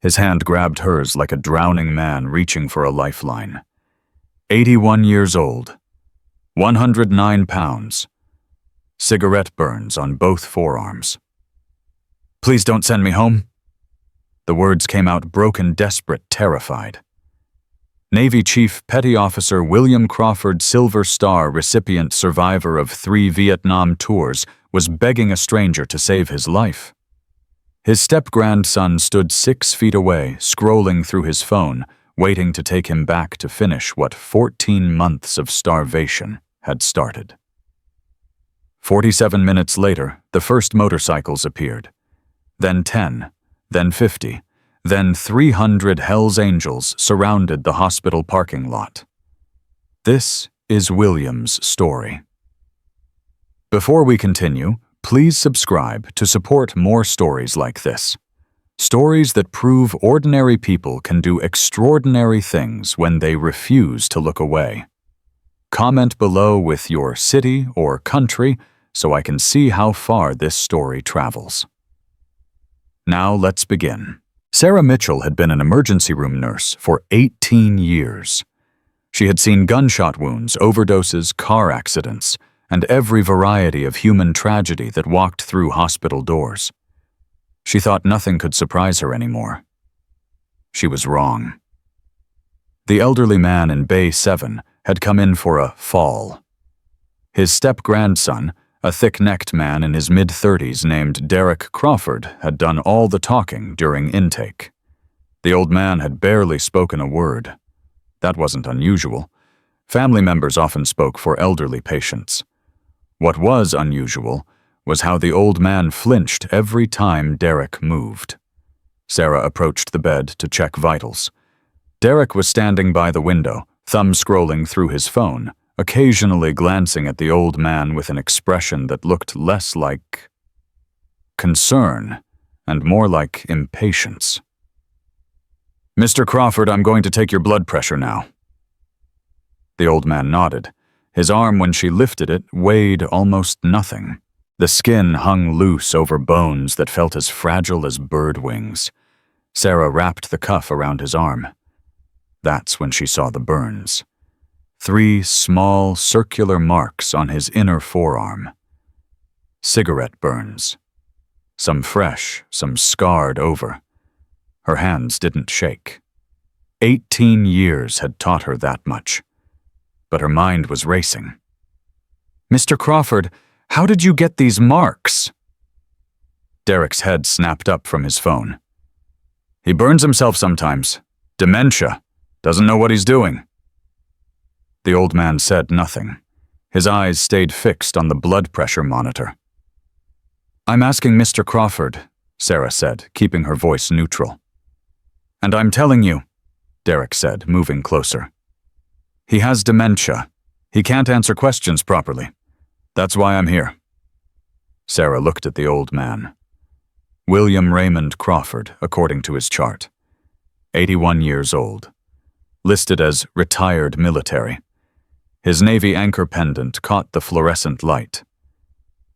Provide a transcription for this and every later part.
His hand grabbed hers like a drowning man reaching for a lifeline. 81 years old. 109 pounds. Cigarette burns on both forearms. "Please don't send me home." The words came out broken, desperate, terrified. Navy Chief Petty Officer William Crawford, Silver Star recipient, survivor of 3 Vietnam tours, was begging a stranger to save his life. His step-grandson stood 6 feet away, scrolling through his phone, waiting to take him back to finish what 14 months of starvation had started. 47 minutes later, the first motorcycles appeared. Then 10, then 50, then 300 Hells Angels surrounded the hospital parking lot. This is William's story. Before we continue, please subscribe to support more stories like this. Stories that prove ordinary people can do extraordinary things when they refuse to look away. Comment below with your city or country so I can see how far this story travels. Now let's begin. Sarah Mitchell had been an emergency room nurse for 18 years. She had seen gunshot wounds, overdoses, car accidents, and every variety of human tragedy that walked through hospital doors. She thought nothing could surprise her anymore. She was wrong. The elderly man in Bay 7 had come in for a fall. His step-grandson, a thick-necked man in his mid-30s named Derek Crawford, had done all the talking during intake. The old man had barely spoken a word. That wasn't unusual. Family members often spoke for elderly patients. What was unusual was how the old man flinched every time Derek moved. Sarah approached the bed to check vitals. Derek was standing by the window, thumb scrolling through his phone, occasionally glancing at the old man with an expression that looked less like concern and more like impatience. "Mr. Crawford, I'm going to take your blood pressure now." The old man nodded. His arm, when she lifted it, weighed almost nothing. The skin hung loose over bones that felt as fragile as bird wings. Sarah wrapped the cuff around his arm. That's when she saw the burns. 3 small, circular marks on his inner forearm. Cigarette burns. Some fresh, some scarred over. Her hands didn't shake. 18 years had taught her that much. But her mind was racing. "Mr. Crawford, how did you get these marks?" Derek's head snapped up from his phone. "He burns himself sometimes. Dementia. Doesn't know what he's doing." The old man said nothing. His eyes stayed fixed on the blood pressure monitor. "I'm asking Mr. Crawford," Sarah said, keeping her voice neutral. "And I'm telling you," Derek said, moving closer. "He has dementia. He can't answer questions properly. That's why I'm here." Sarah looked at the old man. William Raymond Crawford, according to his chart. 81 years old. Listed as retired military. His Navy anchor pendant caught the fluorescent light.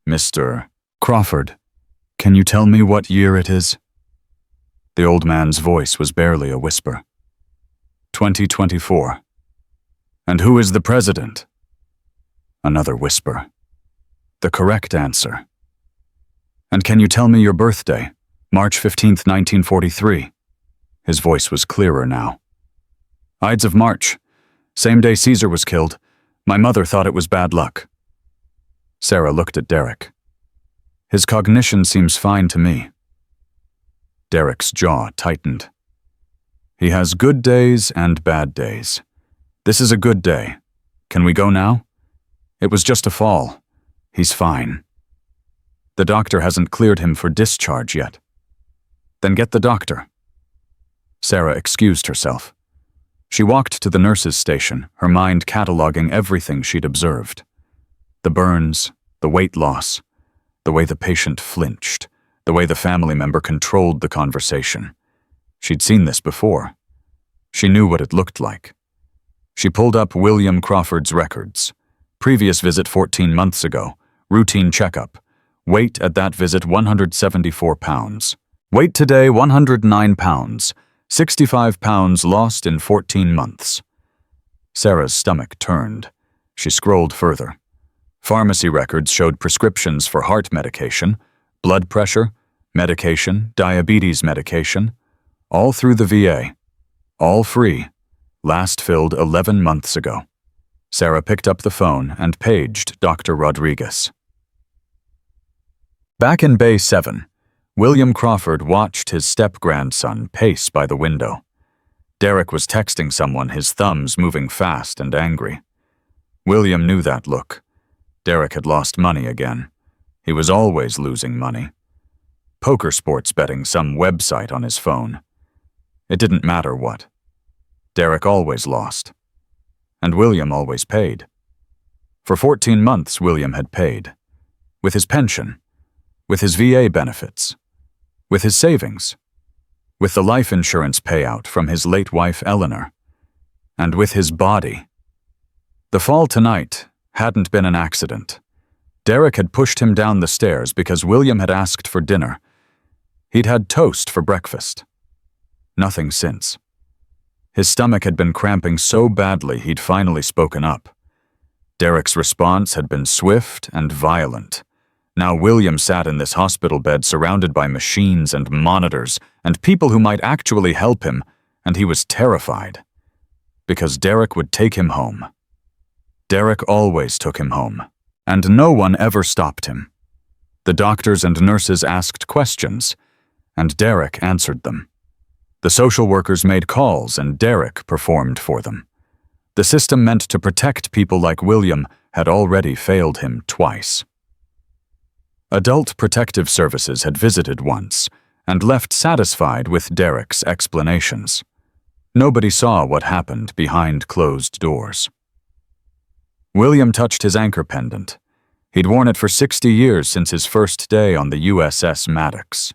"Mr. Crawford, can you tell me what year it is?" The old man's voice was barely a whisper. 2024. "And who is the president?" Another whisper. "The correct answer." "And can you tell me your birthday? March 15th, 1943. His voice was clearer now. "Ides of March. Same day Caesar was killed. My mother thought it was bad luck." Sarah looked at Derek. "His cognition seems fine to me." Derek's jaw tightened. "He has good days and bad days. This is a good day. Can we go now? It was just a fall. He's fine. The doctor hasn't cleared him for discharge yet." "Then get the doctor." Sarah excused herself. She walked to the nurse's station, her mind cataloging everything she'd observed. The burns, the weight loss, the way the patient flinched, the way the family member controlled the conversation. She'd seen this before. She knew what it looked like. She pulled up William Crawford's records. Previous visit 14 months ago, routine checkup. Weight at that visit 174 pounds. Weight today 109 pounds, 65 pounds lost in 14 months. Sarah's stomach turned. She scrolled further. Pharmacy records showed prescriptions for heart medication, blood pressure, medication, diabetes medication, all through the VA. All free. Last filled 11 months ago. Sarah picked up the phone and paged Dr. Rodriguez. Back in Bay 7, William Crawford watched his step-grandson pace by the window. Derek was texting someone, his thumbs moving fast and angry. William knew that look. Derek had lost money again. He was always losing money. Poker sports betting some website on his phone. It didn't matter what. Derek always lost. And William always paid. For 14 months, William had paid. With his pension. With his VA benefits. With his savings. With the life insurance payout from his late wife Eleanor. And with his body. The fall tonight hadn't been an accident. Derek had pushed him down the stairs because William had asked for dinner. He'd had toast for breakfast. Nothing since. His stomach had been cramping so badly he'd finally spoken up. Derek's response had been swift and violent. Now William sat in this hospital bed surrounded by machines and monitors and people who might actually help him, and he was terrified. Because Derek would take him home. Derek always took him home, and no one ever stopped him. The doctors and nurses asked questions, and Derek answered them. The social workers made calls, and Derek performed for them. The system meant to protect people like William had already failed him twice. Adult Protective Services had visited once, and left satisfied with Derek's explanations. Nobody saw what happened behind closed doors. William touched his anchor pendant. He'd worn it for 60 years since his first day on the USS Maddox.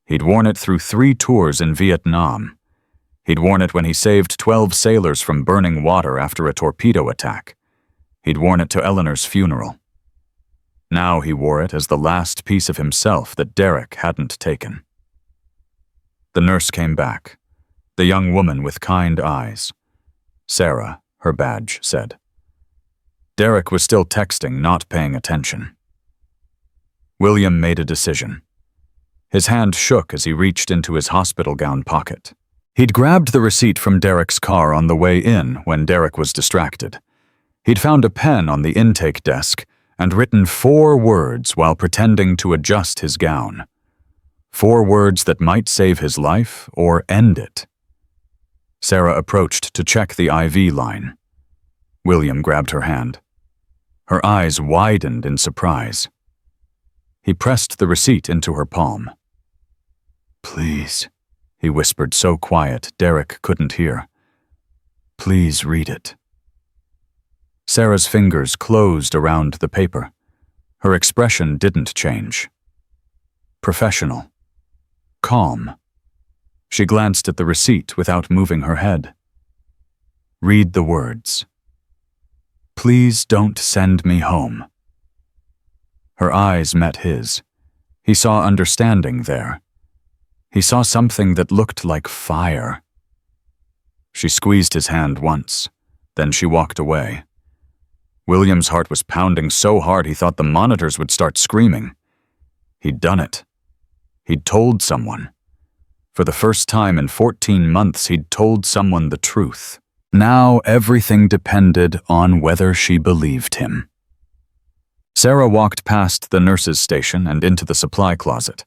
He'd worn it through 3 tours in Vietnam. He'd worn it when he saved 12 sailors from burning water after a torpedo attack. He'd worn it to Eleanor's funeral. Now he wore it as the last piece of himself that Derek hadn't taken. The nurse came back, the young woman with kind eyes. Sarah, her badge said. Derek was still texting, not paying attention. William made a decision. His hand shook as he reached into his hospital gown pocket. He'd grabbed the receipt from Derek's car on the way in when Derek was distracted. He'd found a pen on the intake desk and written 4 words while pretending to adjust his gown. 4 words that might save his life or end it. Sarah approached to check the IV line. William grabbed her hand. Her eyes widened in surprise. He pressed the receipt into her palm. "Please," he whispered so quiet Derek couldn't hear. "Please read it." Sarah's fingers closed around the paper. Her expression didn't change. Professional. Calm. She glanced at the receipt without moving her head. "Read the words. Please don't send me home." Her eyes met his. He saw understanding there. He saw something that looked like fire. She squeezed his hand once, then she walked away. William's heart was pounding so hard he thought the monitors would start screaming. He'd done it. He'd told someone. For the first time in 14 months, he'd told someone the truth. Now everything depended on whether she believed him. Sarah walked past the nurse's station and into the supply closet.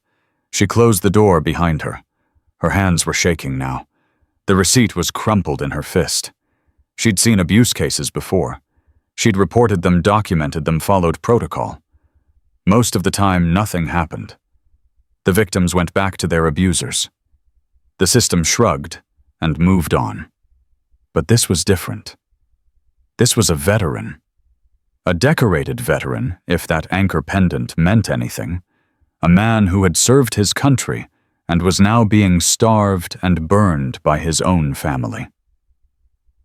She closed the door behind her. Her hands were shaking now. The receipt was crumpled in her fist. She'd seen abuse cases before. She'd reported them, documented them, followed protocol. Most of the time, nothing happened. The victims went back to their abusers. The system shrugged and moved on. But this was different. This was a veteran. A decorated veteran, if that anchor pendant meant anything. A man who had served his country and was now being starved and burned by his own family.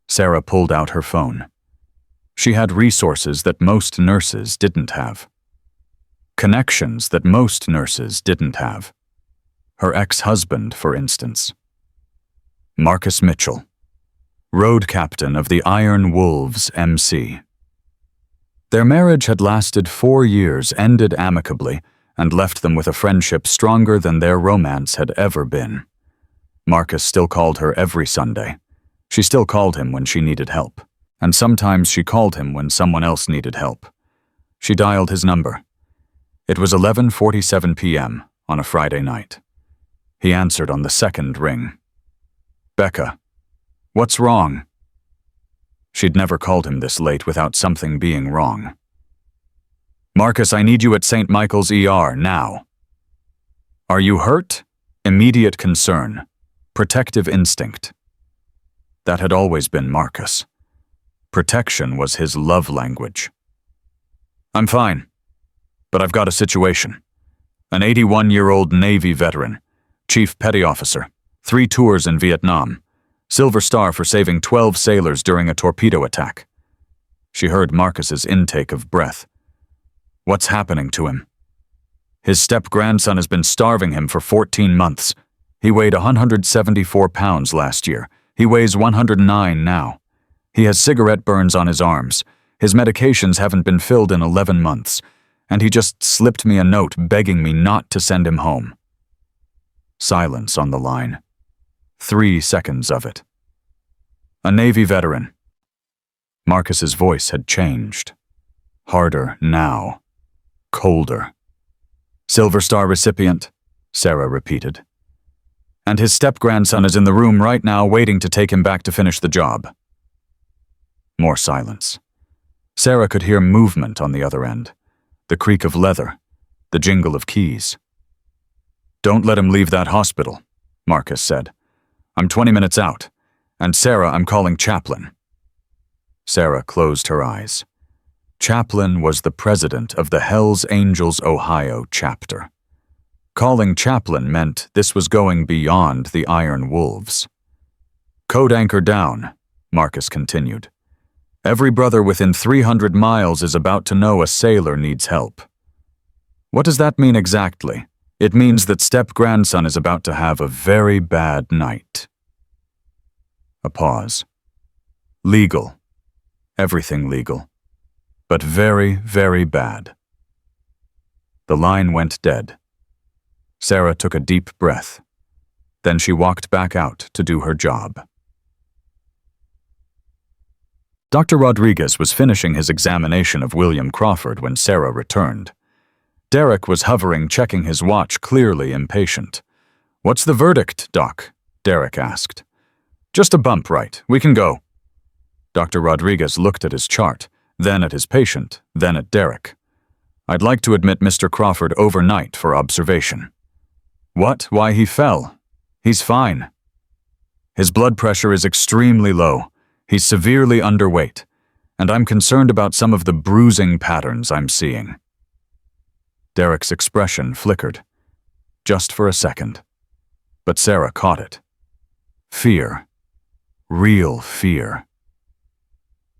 Sarah pulled out her phone. She had resources that most nurses didn't have. Connections that most nurses didn't have. Her ex-husband, for instance. Marcus Mitchell, road captain of the Iron Wolves MC. Their marriage had lasted 4 years, ended amicably, and left them with a friendship stronger than their romance had ever been. Marcus still called her every Sunday. She still called him when she needed help, and sometimes she called him when someone else needed help. She dialed his number. It was 11:47 p.m. on a Friday night. He answered on the second ring. "Becca, what's wrong?" She'd never called him this late without something being wrong. "Marcus, I need you at St. Michael's ER now." "Are you hurt?" Immediate concern. Protective instinct. That had always been Marcus. Protection was his love language. "I'm fine, but I've got a situation. An 81-year-old Navy veteran, Chief Petty Officer, 3 tours in Vietnam, Silver Star for saving 12 sailors during a torpedo attack." She heard Marcus's intake of breath. "What's happening to him?" "His step-grandson has been starving him for 14 months. He weighed 174 pounds last year. He weighs 109 now. He has cigarette burns on his arms. His medications haven't been filled in 11 months. And he just slipped me a note begging me not to send him home." Silence on the line. 3 seconds of it. "A Navy veteran." Marcus's voice had changed. Harder now. Colder. "Silver Star recipient," Sarah repeated. "And his step-grandson is in the room right now waiting to take him back to finish the job." More silence. Sarah could hear movement on the other end. The creak of leather. The jingle of keys. "Don't let him leave that hospital," Marcus said. "I'm 20 minutes out. And Sarah, I'm calling Chaplin." Sarah closed her eyes. Chaplin was the president of the Hells Angels Ohio chapter. Calling Chaplin meant this was going beyond the Iron Wolves. "Code anchor down," Marcus continued. "Every brother within 300 miles is about to know a sailor needs help." "What does that mean exactly?" "It means that step-grandson is about to have a very bad night." A pause. "Legal. Everything legal. But very, very bad." The line went dead. Sarah took a deep breath. Then she walked back out to do her job. Dr. Rodriguez was finishing his examination of William Crawford when Sarah returned. Derek was hovering, checking his watch, clearly impatient. "What's the verdict, Doc?" Derek asked. "Just a bump, right? We can go." Dr. Rodriguez looked at his chart, then at his patient, then at Derek. "I'd like to admit Mr. Crawford overnight for observation." "What? Why, he fell. He's fine. His blood pressure is extremely low. He's severely underweight. And I'm concerned about some of the bruising patterns I'm seeing." Derek's expression flickered. Just for a second. But Sarah caught it. Fear. Real fear.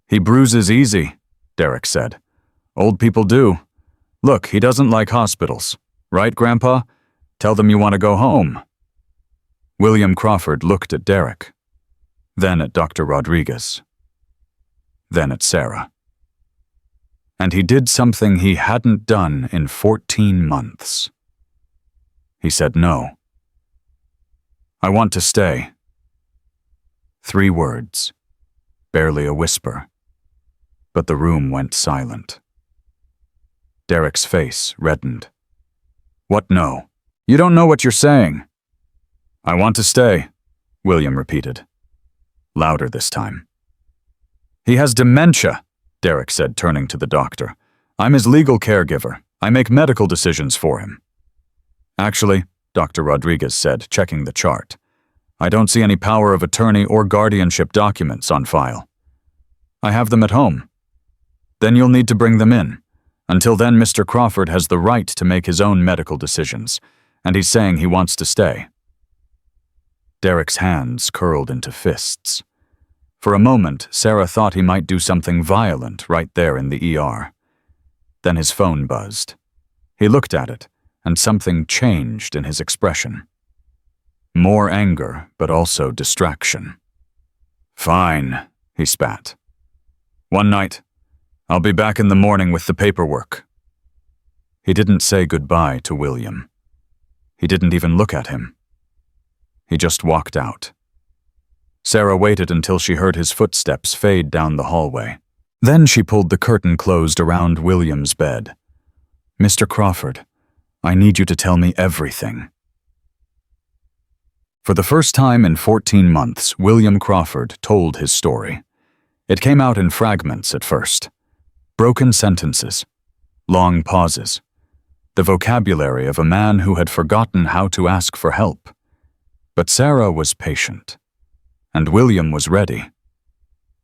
"He bruises easy," Derek said. "Old people do. Look, he doesn't like hospitals. Right, Grandpa? Tell them you want to go home." William Crawford looked at Derek, then at Dr. Rodriguez, then at Sarah. And he did something he hadn't done in 14 months. He said no. "I want to stay." 3 words, barely a whisper, but the room went silent. Derek's face reddened. "What no? You don't know what you're saying." "I want to stay," William repeated. Louder this time. "He has dementia," Derek said, turning to the doctor. "I'm his legal caregiver. I make medical decisions for him." "Actually," Dr. Rodriguez said, checking the chart, "I don't see any power of attorney or guardianship documents on file." "I have them at home." "Then you'll need to bring them in. Until then, Mr. Crawford has the right to make his own medical decisions, and he's saying he wants to stay." Derek's hands curled into fists. For a moment, Sarah thought he might do something violent right there in the ER. Then his phone buzzed. He looked at it, and something changed in his expression. More anger, but also distraction. "Fine," he spat. "One night. I'll be back in the morning with the paperwork." He didn't say goodbye to William. He didn't even look at him. He just walked out. Sarah waited until she heard his footsteps fade down the hallway. Then she pulled the curtain closed around William's bed. "Mr. Crawford, I need you to tell me everything." For the first time in 14 months, William Crawford told his story. It came out in fragments at first. Broken sentences, long pauses, the vocabulary of a man who had forgotten how to ask for help. But Sarah was patient, and William was ready.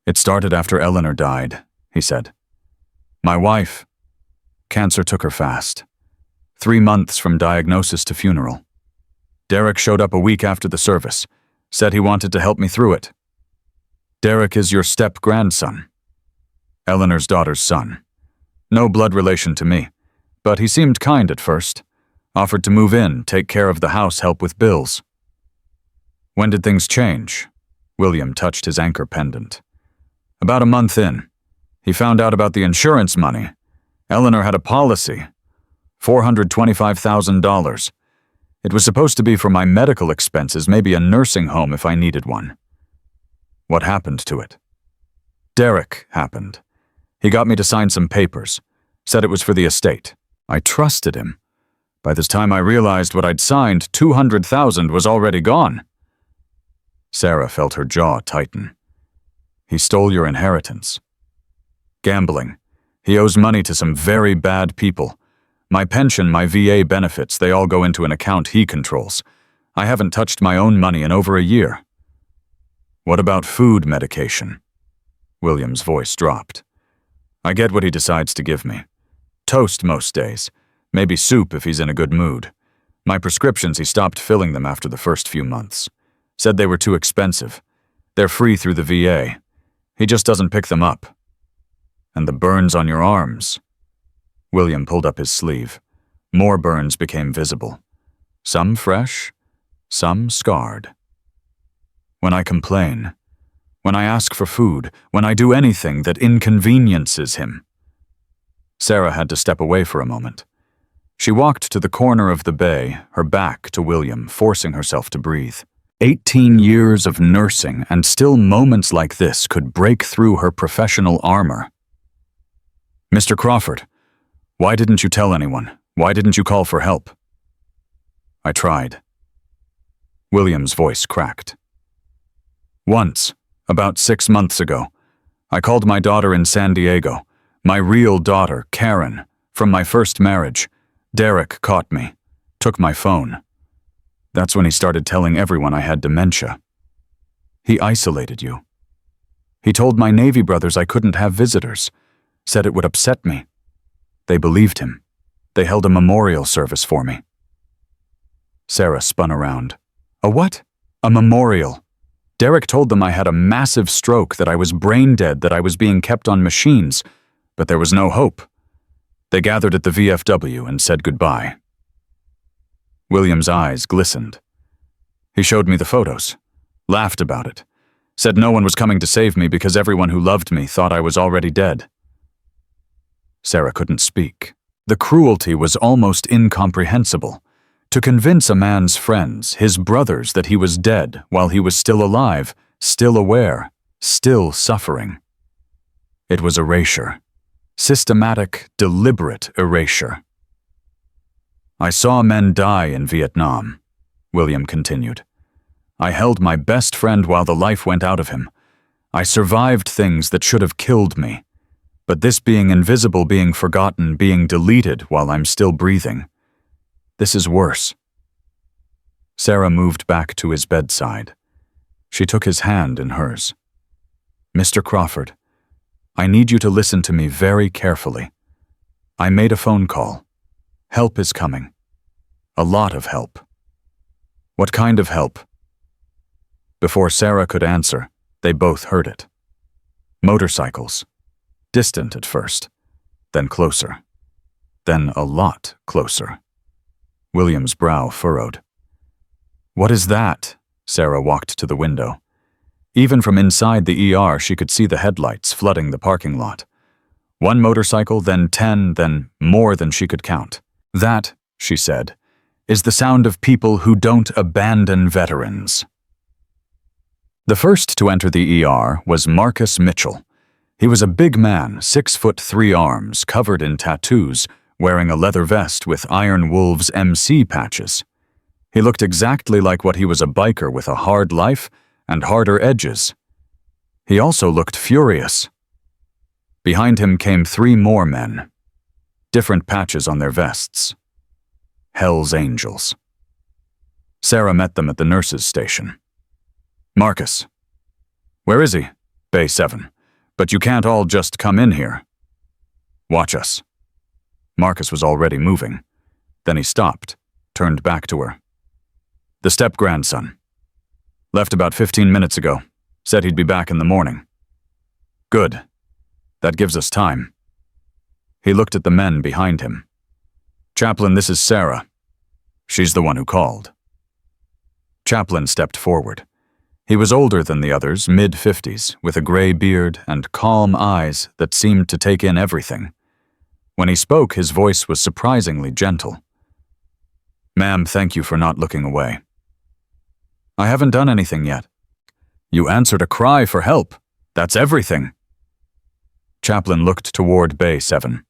"It started after Eleanor died," he said. "My wife, cancer took her fast. 3 months from diagnosis to funeral. Derek showed up a week after the service, said he wanted to help me through it. Derek is your step-grandson, Eleanor's daughter's son. No blood relation to me, but he seemed kind at first. Offered to move in, take care of the house, help with bills." "When did things change?" William touched his anchor pendant. "About a month in. He found out about the insurance money. Eleanor had a policy, $425,000. It was supposed to be for my medical expenses, maybe a nursing home if I needed one." "What happened to it?" "Derek happened. He got me to sign some papers, said it was for the estate. I trusted him. By the time I realized what I'd signed, $200,000 was already gone." Sarah felt her jaw tighten. "He stole your inheritance." "Gambling. He owes money to some very bad people. My pension, my VA benefits, they all go into an account he controls. I haven't touched my own money in over a year." "What about food medication?" William's voice dropped. "I get what he decides to give me. Toast most days. Maybe soup if he's in a good mood. My prescriptions, he stopped filling them after the first few months. Said they were too expensive. They're free through the VA. He just doesn't pick them up." "And the burns on your arms?" William pulled up his sleeve. More burns became visible. Some fresh, some scarred. "When I complain, when I ask for food, when I do anything that inconveniences him." Sarah had to step away for a moment. She walked to the corner of the bay, her back to William, forcing herself to breathe. 18 years of nursing, and still moments like this could break through her professional armor. "Mr. Crawford, why didn't you tell anyone? Why didn't you call for help?" "I tried." William's voice cracked. "Once, about 6 months ago, I called my daughter in San Diego, my real daughter, Karen, from my first marriage. Derek caught me, took my phone. That's when he started telling everyone I had dementia. He isolated you. He told my Navy brothers I couldn't have visitors, said it would upset me. They believed him. They held a memorial service for me." Sarah spun around. "A what?" "A memorial. Derek told them I had a massive stroke, that I was brain dead, that I was being kept on machines, but there was no hope. They gathered at the VFW and said goodbye." William's eyes glistened. "He showed me the photos, laughed about it, said no one was coming to save me because everyone who loved me thought I was already dead." Sarah couldn't speak. The cruelty was almost incomprehensible. To convince a man's friends, his brothers, that he was dead while he was still alive, still aware, still suffering. It was erasure. Systematic, deliberate erasure. "I saw men die in Vietnam," William continued. "I held my best friend while the life went out of him. I survived things that should have killed me. But this being invisible, being forgotten, being deleted while I'm still breathing. This is worse." Sarah moved back to his bedside. She took his hand in hers. "Mr. Crawford, I need you to listen to me very carefully. I made a phone call. Help is coming. A lot of help." "What kind of help?" Before Sarah could answer, they both heard it. Motorcycles. Distant at first, then closer, then a lot closer. William's brow furrowed. What is that? Sarah walked to the window. Even from inside the ER, she could see the headlights flooding the parking lot. One motorcycle, then 10, then more than she could count. That, she said, is the sound of people who don't abandon veterans. The first to enter the ER was Marcus Mitchell. He was a big man, 6 foot 3 arms, covered in tattoos, wearing a leather vest with Iron Wolves MC patches. He looked exactly like what he was, a biker with a hard life and harder edges. He also looked furious. Behind him came 3 more men, different patches on their vests. Hell's Angels. Sarah met them at the nurse's station. Marcus. Where is he? Bay 7. But you can't all just come in here. Watch us. Marcus was already moving. Then he stopped, turned back to her. The step-grandson. Left about 15 minutes ago. Said he'd be back in the morning. Good. That gives us time. He looked at the men behind him. Chaplain, this is Sarah. She's the one who called. Chaplain stepped forward. He was older than the others, mid-50s, with a gray beard and calm eyes that seemed to take in everything. When he spoke, his voice was surprisingly gentle. Ma'am, thank you for not looking away. I haven't done anything yet. You answered a cry for help. That's everything. Chaplain looked toward Bay 7.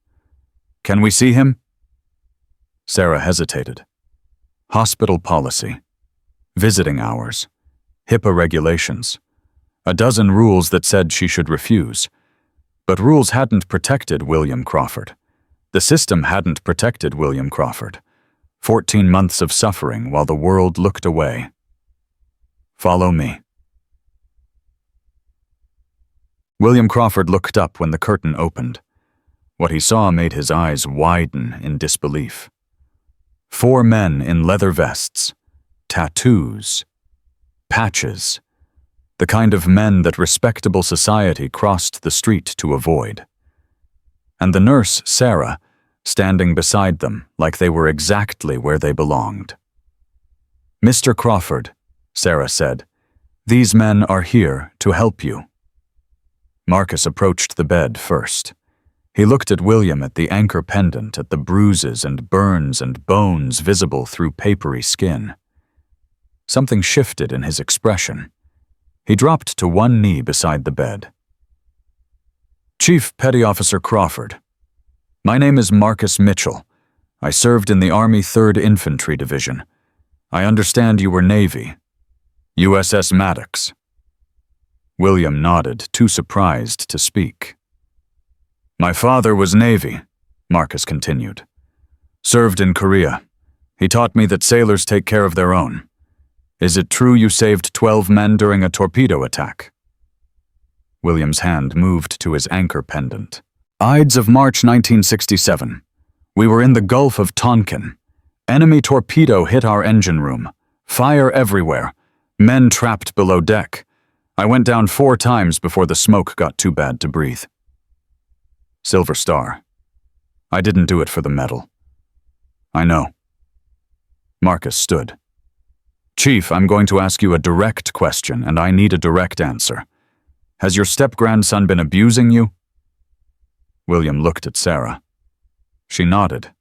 Can we see him? Sarah hesitated. Hospital policy. Visiting hours. HIPAA regulations. A dozen rules that said she should refuse. But rules hadn't protected William Crawford. The system hadn't protected William Crawford. 14 months of suffering while the world looked away. Follow me. William Crawford looked up when the curtain opened. What he saw made his eyes widen in disbelief. 4 men in leather vests, tattoos, patches, the kind of men that respectable society crossed the street to avoid. And the nurse, Sarah, standing beside them like they were exactly where they belonged. Mr. Crawford, Sarah said, these men are here to help you. Marcus approached the bed first. He looked at William, at the anchor pendant, at the bruises and burns and bones visible through papery skin. Something shifted in his expression. He dropped to one knee beside the bed. Chief Petty Officer Crawford, my name is Marcus Mitchell. I served in the Army 3rd Infantry Division. I understand you were Navy. USS Maddox. William nodded, too surprised to speak. My father was Navy, Marcus continued. Served in Korea. He taught me that sailors take care of their own. Is it true you saved 12 men during a torpedo attack? William's hand moved to his anchor pendant. Ides of March 1967. We were in the Gulf of Tonkin. Enemy torpedo hit our engine room. Fire everywhere. Men trapped below deck. I went down 4 times before the smoke got too bad to breathe. Silver Star. I didn't do it for the medal. I know. Marcus stood. Chief, I'm going to ask you a direct question, and I need a direct answer. Has your step-grandson been abusing you? William looked at Sarah. She nodded.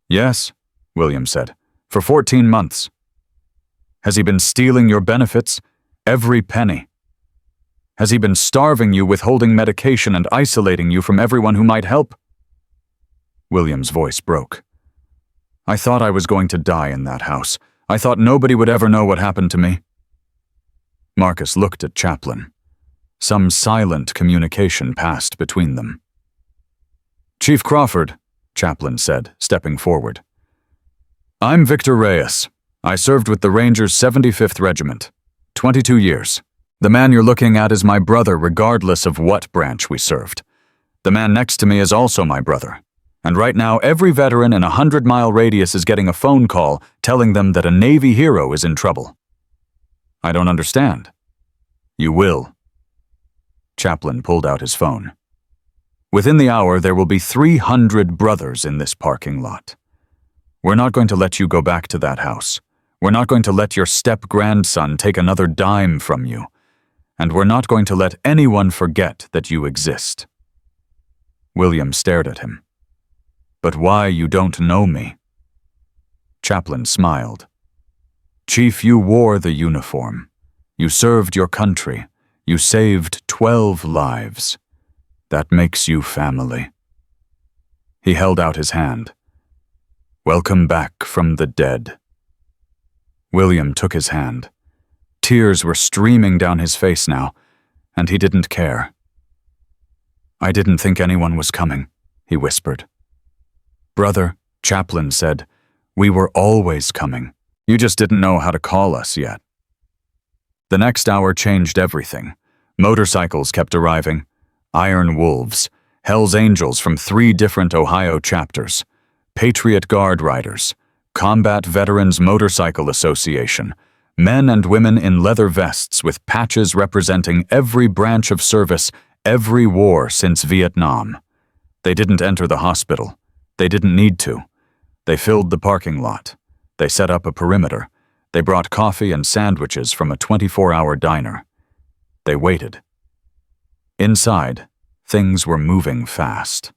Yes, William said, for 14 months. Has he been stealing your benefits? Every penny. Has he been starving you, withholding medication, and isolating you from everyone who might help? William's voice broke. I thought I was going to die in that house. I thought nobody would ever know what happened to me. Marcus looked at Chaplain. Some silent communication passed between them. Chief Crawford, Chaplain said, stepping forward. I'm Victor Reyes. I served with the Rangers 75th Regiment. 22 years. The man you're looking at is my brother regardless of what branch we served. The man next to me is also my brother. And right now, every veteran in a 100-mile radius is getting a phone call telling them that a Navy hero is in trouble. I don't understand. You will. Chaplain pulled out his phone. Within the hour, there will be 300 brothers in this parking lot. We're not going to let you go back to that house. We're not going to let your step-grandson take another dime from you. And we're not going to let anyone forget that you exist." William stared at him. "But why you don't know me?" Chaplin smiled. "Chief, you wore the uniform. You served your country. You saved 12 lives. That makes you family." He held out his hand. "Welcome back from the dead." William took his hand. Tears were streaming down his face now, and he didn't care. "I didn't think anyone was coming," he whispered. "Brother," Chaplin said, "we were always coming. You just didn't know how to call us yet." The next hour changed everything. Motorcycles kept arriving. Iron Wolves, Hell's Angels from 3 different Ohio chapters, Patriot Guard riders, Combat Veterans Motorcycle Association, men and women in leather vests with patches representing every branch of service, every war since Vietnam. They didn't enter the hospital. They didn't need to. They filled the parking lot. They set up a perimeter. They brought coffee and sandwiches from a 24-hour diner. They waited. Inside, things were moving fast.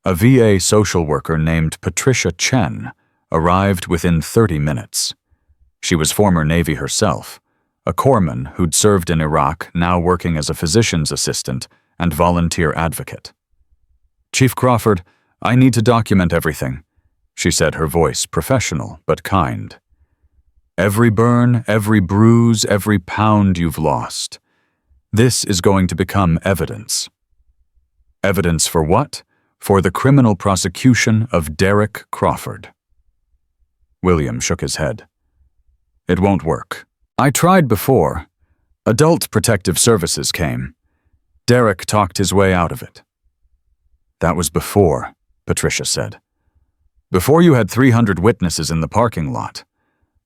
A VA social worker named Patricia Chen arrived within 30 minutes. She was former Navy herself, a corpsman who'd served in Iraq, now working as a physician's assistant and volunteer advocate. "Chief Crawford, I need to document everything," she said, her voice professional but kind. "Every burn, every bruise, every pound you've lost. This is going to become evidence." Evidence for what? For the criminal prosecution of Derek Crawford. William shook his head. "It won't work. I tried before. Adult Protective Services came. Derek talked his way out of it." "That was before," Patricia said. "Before you had 300 witnesses in the parking lot.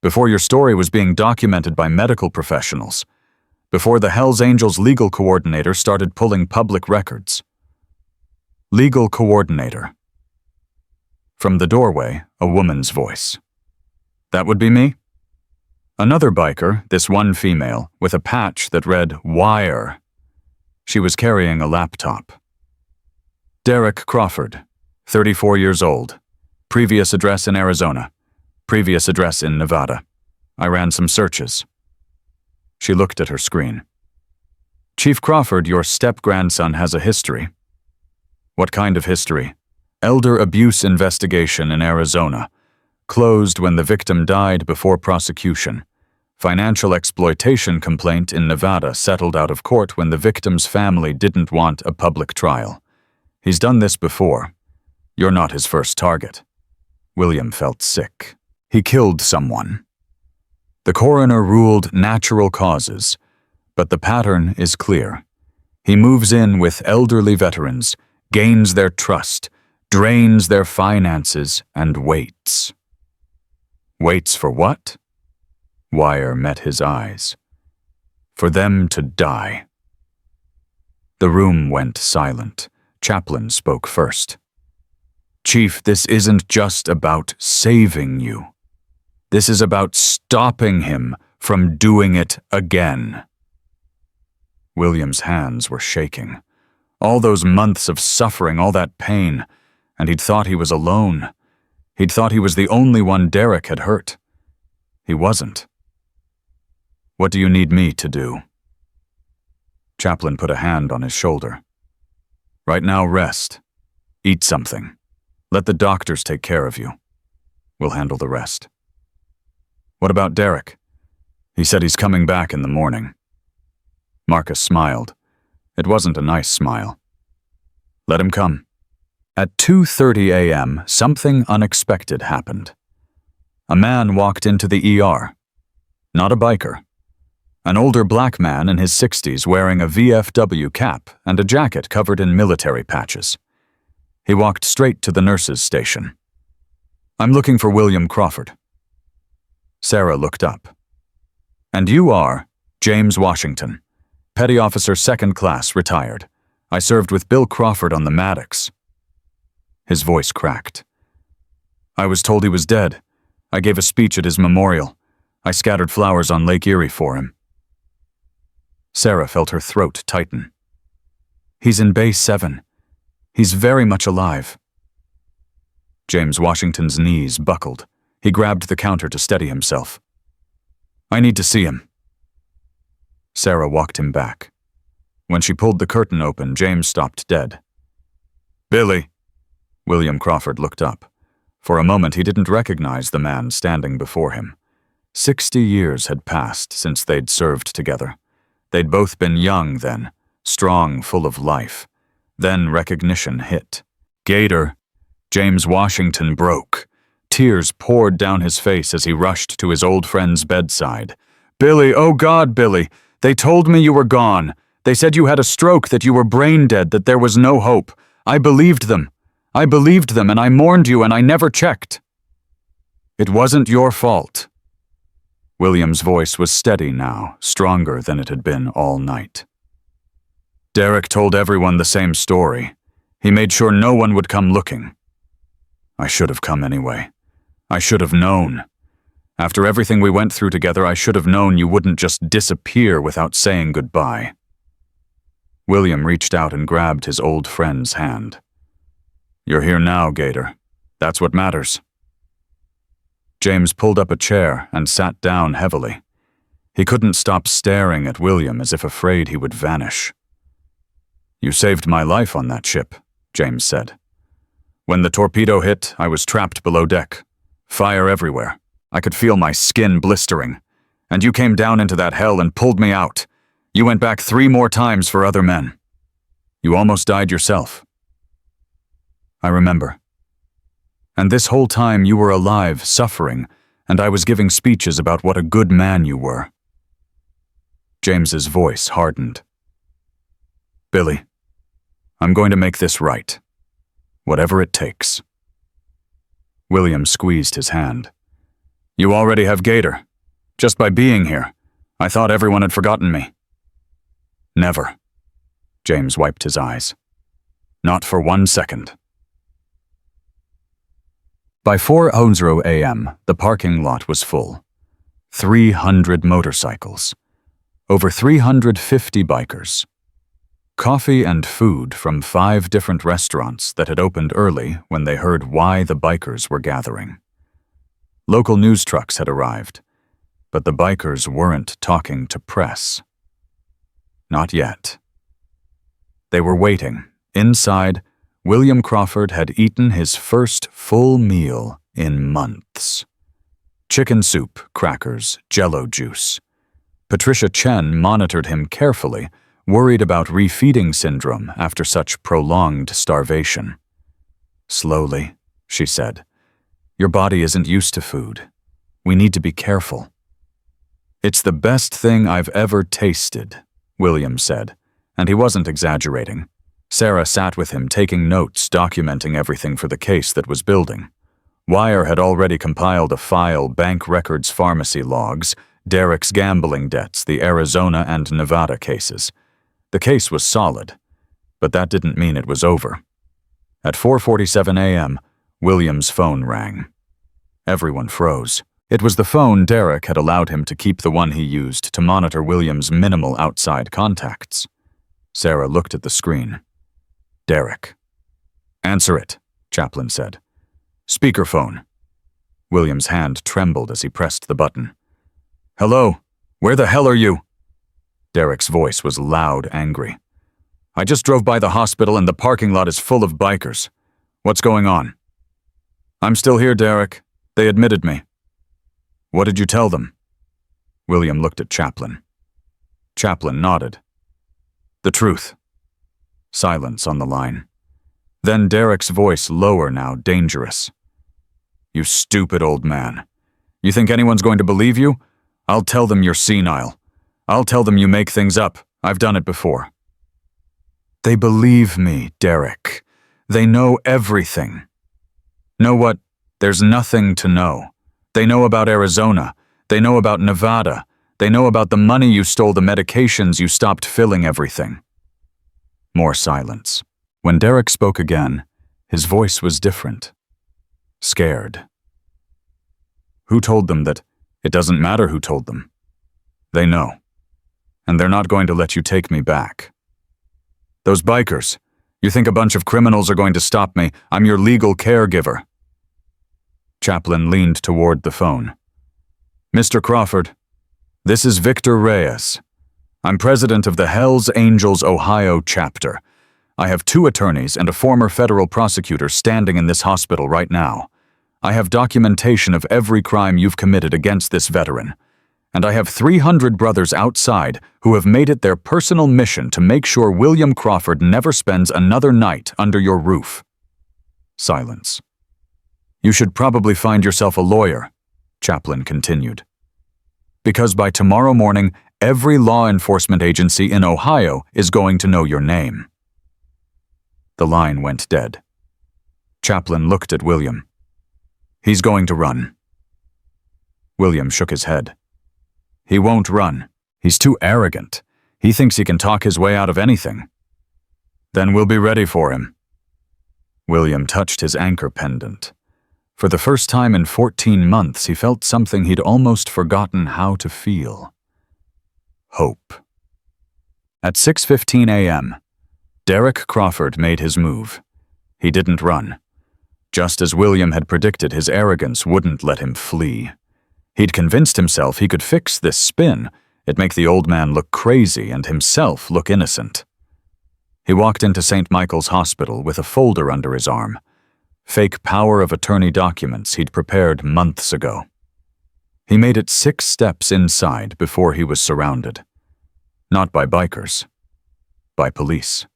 Before your story was being documented by medical professionals. Before the Hells Angels legal coordinator started pulling public records." Legal coordinator. From the doorway, a woman's voice. "That would be me?" Another biker, this one female, with a patch that read "Wire." She was carrying a laptop. "Derek Crawford, 34 years old. Previous address in Arizona. Previous address in Nevada. I ran some searches." She looked at her screen. "Chief Crawford, your step-grandson has a history." "What kind of history?" "Elder abuse investigation in Arizona. Closed when the victim died before prosecution. Financial exploitation complaint in Nevada settled out of court when the victim's family didn't want a public trial. He's done this before. You're not his first target." William felt sick. He killed someone. The coroner ruled natural causes, but the pattern is clear. He moves in with elderly veterans, gains their trust, drains their finances, and waits. Waits for what? Wire met his eyes. For them to die. The room went silent. Chaplin spoke first. "Chief, this isn't just about saving you. This is about stopping him from doing it again." William's hands were shaking. All those months of suffering, all that pain, and he'd thought he was alone. He'd thought he was the only one Derek had hurt. He wasn't. "What do you need me to do?" Chaplin put a hand on his shoulder. "Right now, rest. Eat something. Let the doctors take care of you. We'll handle the rest." "What about Derek?" "He said he's coming back in the morning." Marcus smiled. It wasn't a nice smile. "Let him come." At 2:30 a.m., something unexpected happened. A man walked into the ER. Not a biker. An older black man in his 60s wearing a VFW cap and a jacket covered in military patches. He walked straight to the nurse's station. "I'm looking for William Crawford." Sarah looked up. "And you are James Washington, Petty Officer 2nd Class, retired. I served with Bill Crawford on the Maddox." His voice cracked. "I was told he was dead. I gave a speech at his memorial. I scattered flowers on Lake Erie for him. Sarah felt her throat tighten. He's in Bay 7. He's very much alive. James Washington's knees buckled. He grabbed the counter to steady himself. I need to see him. Sarah walked him back. When she pulled the curtain open, James stopped dead. Billy. William Crawford looked up. For a moment he didn't recognize the man standing before him. 60 years had passed since they'd served together. They'd both been young then, strong, full of life. Then recognition hit. Gator. James Washington broke. Tears poured down his face as he rushed to his old friend's bedside. Billy, oh God, Billy, they told me you were gone. They said you had a stroke, that you were brain dead, that there was no hope. I believed them. I believed them, and I mourned you, and I never checked. It wasn't your fault. William's voice was steady now, stronger than it had been all night. Derek told everyone the same story. He made sure no one would come looking. I should have come anyway. I should have known. After everything we went through together, I should have known you wouldn't just disappear without saying goodbye. William reached out and grabbed his old friend's hand. You're here now, Gator. That's what matters. James pulled up a chair and sat down heavily. He couldn't stop staring at William as if afraid he would vanish. You saved my life on that ship, James said. When the torpedo hit, I was trapped below deck. Fire everywhere. I could feel my skin blistering. And you came down into that hell and pulled me out. You went back 3 more times for other men. You almost died yourself. I remember. And this whole time you were alive, suffering, and I was giving speeches about what a good man you were. James's voice hardened. Billy, I'm going to make this right. Whatever it takes. William squeezed his hand. You already have Gator. Just by being here, I thought everyone had forgotten me. Never. James wiped his eyes. Not for 1 second. By 4:00 a.m., the parking lot was full. 300 motorcycles. Over 350 bikers. Coffee and food from 5 different restaurants that had opened early when they heard why the bikers were gathering. Local news trucks had arrived, but the bikers weren't talking to press. Not yet. They were waiting. Inside, William Crawford had eaten his first full meal in months. Chicken soup, crackers, Jell-O juice. Patricia Chen monitored him carefully, worried about refeeding syndrome after such prolonged starvation. Slowly, she said, your body isn't used to food. We need to be careful. It's the best thing I've ever tasted, William said, and he wasn't exaggerating. Sarah sat with him, taking notes, documenting everything for the case that was building. Wire had already compiled a file, bank records, pharmacy logs, Derek's gambling debts, the Arizona and Nevada cases. The case was solid, but that didn't mean it was over. At 4:47 a.m., William's phone rang. Everyone froze. It was the phone Derek had allowed him to keep, the one he used to monitor William's minimal outside contacts. Sarah looked at the screen. Derek. Answer it, Chaplin said. Speakerphone. William's hand trembled as he pressed the button. Hello, where the hell are you? Derek's voice was loud, angry. I just drove by the hospital and the parking lot is full of bikers. What's going on? I'm still here, Derek. They admitted me. What did you tell them? William looked at Chaplin. Chaplin nodded. The truth. Silence on the line. Then Derek's voice, lower now, dangerous. You stupid old man. You think anyone's going to believe you? I'll tell them you're senile. I'll tell them you make things up. I've done it before. They believe me, Derek. They know everything. Know what? There's nothing to know. They know about Arizona. They know about Nevada. They know about the money you stole, the medications you stopped filling everything. More silence. When Derek spoke again, his voice was different. Scared. Who told them that? It doesn't matter who told them. They know. And they're not going to let you take me back. Those bikers. You think a bunch of criminals are going to stop me? I'm your legal caregiver. Chaplin leaned toward the phone. Mr. Crawford, this is Victor Reyes. I'm president of the Hells Angels Ohio chapter. I have 2 attorneys and a former federal prosecutor standing in this hospital right now. I have documentation of every crime you've committed against this veteran. And I have 300 brothers outside who have made it their personal mission to make sure William Crawford never spends another night under your roof. Silence. You should probably find yourself a lawyer, Chaplin continued. Because by tomorrow morning, every law enforcement agency in Ohio is going to know your name. The line went dead. Chaplin looked at William. He's going to run. William shook his head. He won't run. He's too arrogant. He thinks he can talk his way out of anything. Then we'll be ready for him. William touched his anchor pendant. For the first time in 14 months, he felt something he'd almost forgotten how to feel. Hope. At 6:15 a.m., Derek Crawford made his move. He didn't run. Just as William had predicted, his arrogance wouldn't let him flee. He'd convinced himself he could fix this spin. It'd make the old man look crazy and himself look innocent. He walked into St. Michael's Hospital with a folder under his arm. Fake power of attorney documents he'd prepared months ago. He made it 6 steps inside before he was surrounded. Not by bikers. By police.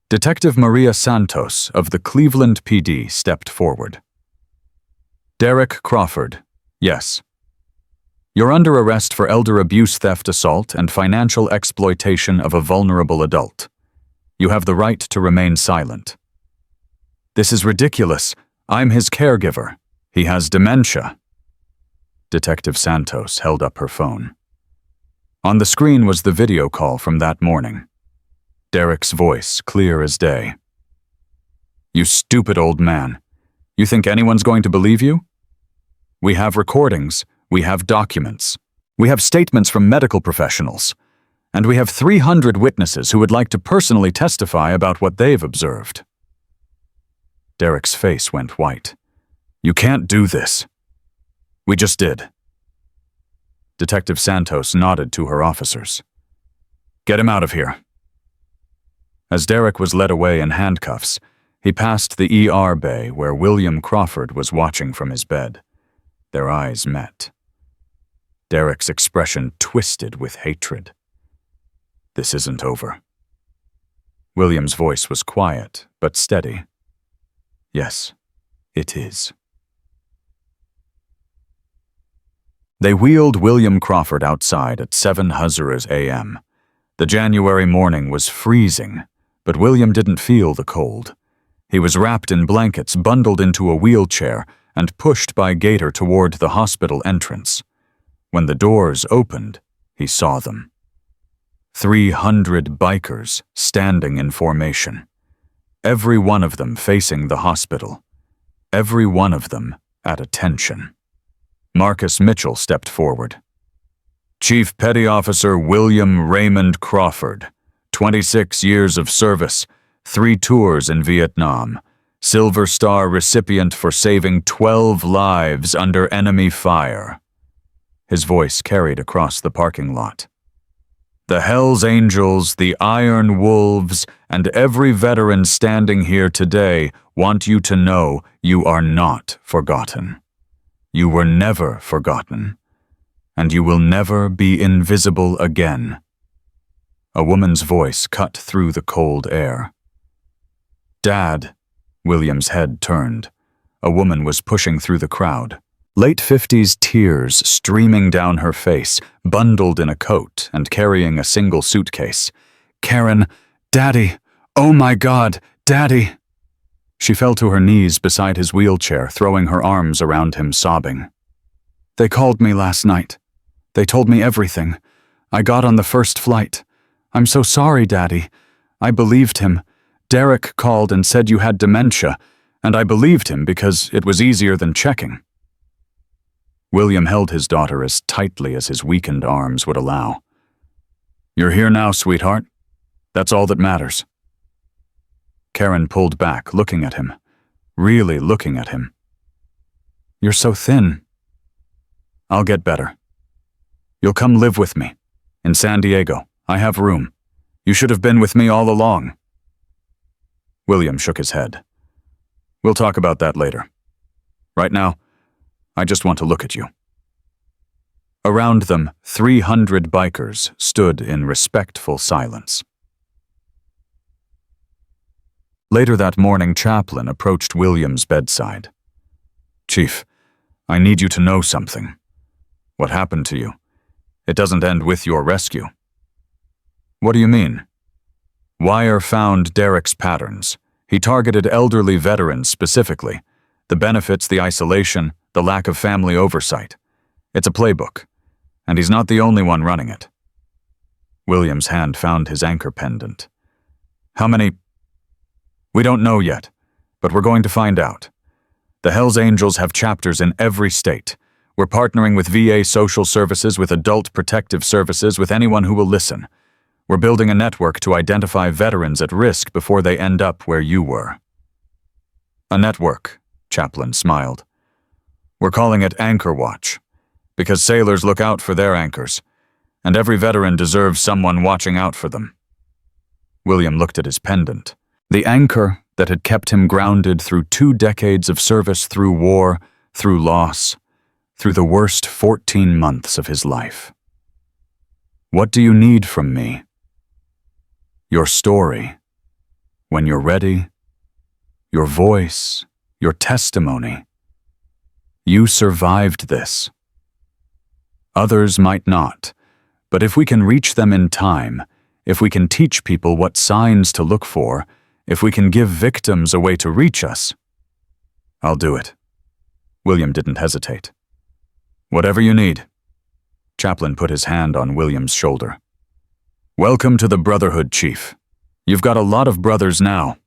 Detective Maria Santos of the Cleveland PD stepped forward. Derek Crawford. Yes. You're under arrest for elder abuse, theft, assault, and financial exploitation of a vulnerable adult. You have the right to remain silent. This is ridiculous. I'm his caregiver. He has dementia. Detective Santos held up her phone. On the screen was the video call from that morning. Derek's voice clear as day. You stupid old man. You think anyone's going to believe you? We have recordings, we have documents, we have statements from medical professionals, and we have 300 witnesses who would like to personally testify about what they've observed. Derek's face went white. You can't do this. We just did. Detective Santos nodded to her officers. Get him out of here. As Derek was led away in handcuffs, he passed the ER bay where William Crawford was watching from his bed. Their eyes met. Derek's expression twisted with hatred. This isn't over. William's voice was quiet, but steady. Yes, it is. They wheeled William Crawford outside at 7:00 a.m. The January morning was freezing, but William didn't feel the cold. He was wrapped in blankets, bundled into a wheelchair, and pushed by Gator toward the hospital entrance. When the doors opened, he saw them. 300 bikers standing in formation. Every one of them facing the hospital. Every one of them at attention. Marcus Mitchell stepped forward. Chief Petty Officer William Raymond Crawford, 26 years of service, 3 tours in Vietnam, Silver Star recipient for saving 12 lives under enemy fire. His voice carried across the parking lot. The Hells Angels, the Iron Wolves, and every veteran standing here today want you to know you are not forgotten. You were never forgotten, and you will never be invisible again. A woman's voice cut through the cold air. Dad. William's head turned. A woman was pushing through the crowd. Late 50s tears streaming down her face, bundled in a coat and carrying a single suitcase. Karen, Daddy, oh my God, Daddy. She fell to her knees beside his wheelchair, throwing her arms around him, sobbing. They called me last night. They told me everything. I got on the first flight. I'm so sorry, Daddy. I believed him. Derek called and said you had dementia, and I believed him because it was easier than checking. William held his daughter as tightly as his weakened arms would allow. "You're here now, sweetheart. That's all that matters." Karen pulled back, looking at him. Really looking at him. "You're so thin." "I'll get better. You'll come live with me. In San Diego. I have room. You should have been with me all along." William shook his head. "We'll talk about that later. Right now, I just want to look at you." Around them, 300 bikers stood in respectful silence. Later that morning, Chaplin approached William's bedside. "Chief, I need you to know something. What happened to you? It doesn't end with your rescue." "What do you mean?" "Wire found Derek's patterns. He targeted elderly veterans specifically. The benefits, the isolation, the lack of family oversight. It's a playbook, and he's not the only one running it." William's hand found his anchor pendant. "How many?" "We don't know yet, but we're going to find out. The Hells Angels have chapters in every state. We're partnering with VA social services, with adult protective services, with anyone who will listen. We're building a network to identify veterans at risk before they end up where you were." "A network," Chaplin smiled. "We're calling it Anchor Watch, because sailors look out for their anchors, and every veteran deserves someone watching out for them." William looked at his pendant. The anchor that had kept him grounded through 2 decades of service, through war, through loss, through the worst 14 months of his life. "What do you need from me?" "Your story. When you're ready. Your voice. Your testimony. You survived this. Others might not, but if we can reach them in time, if we can teach people what signs to look for, if we can give victims a way to reach us, I'll do it." William didn't hesitate. "Whatever you need." Chaplin put his hand on William's shoulder. "Welcome to the Brotherhood, Chief. You've got a lot of brothers now."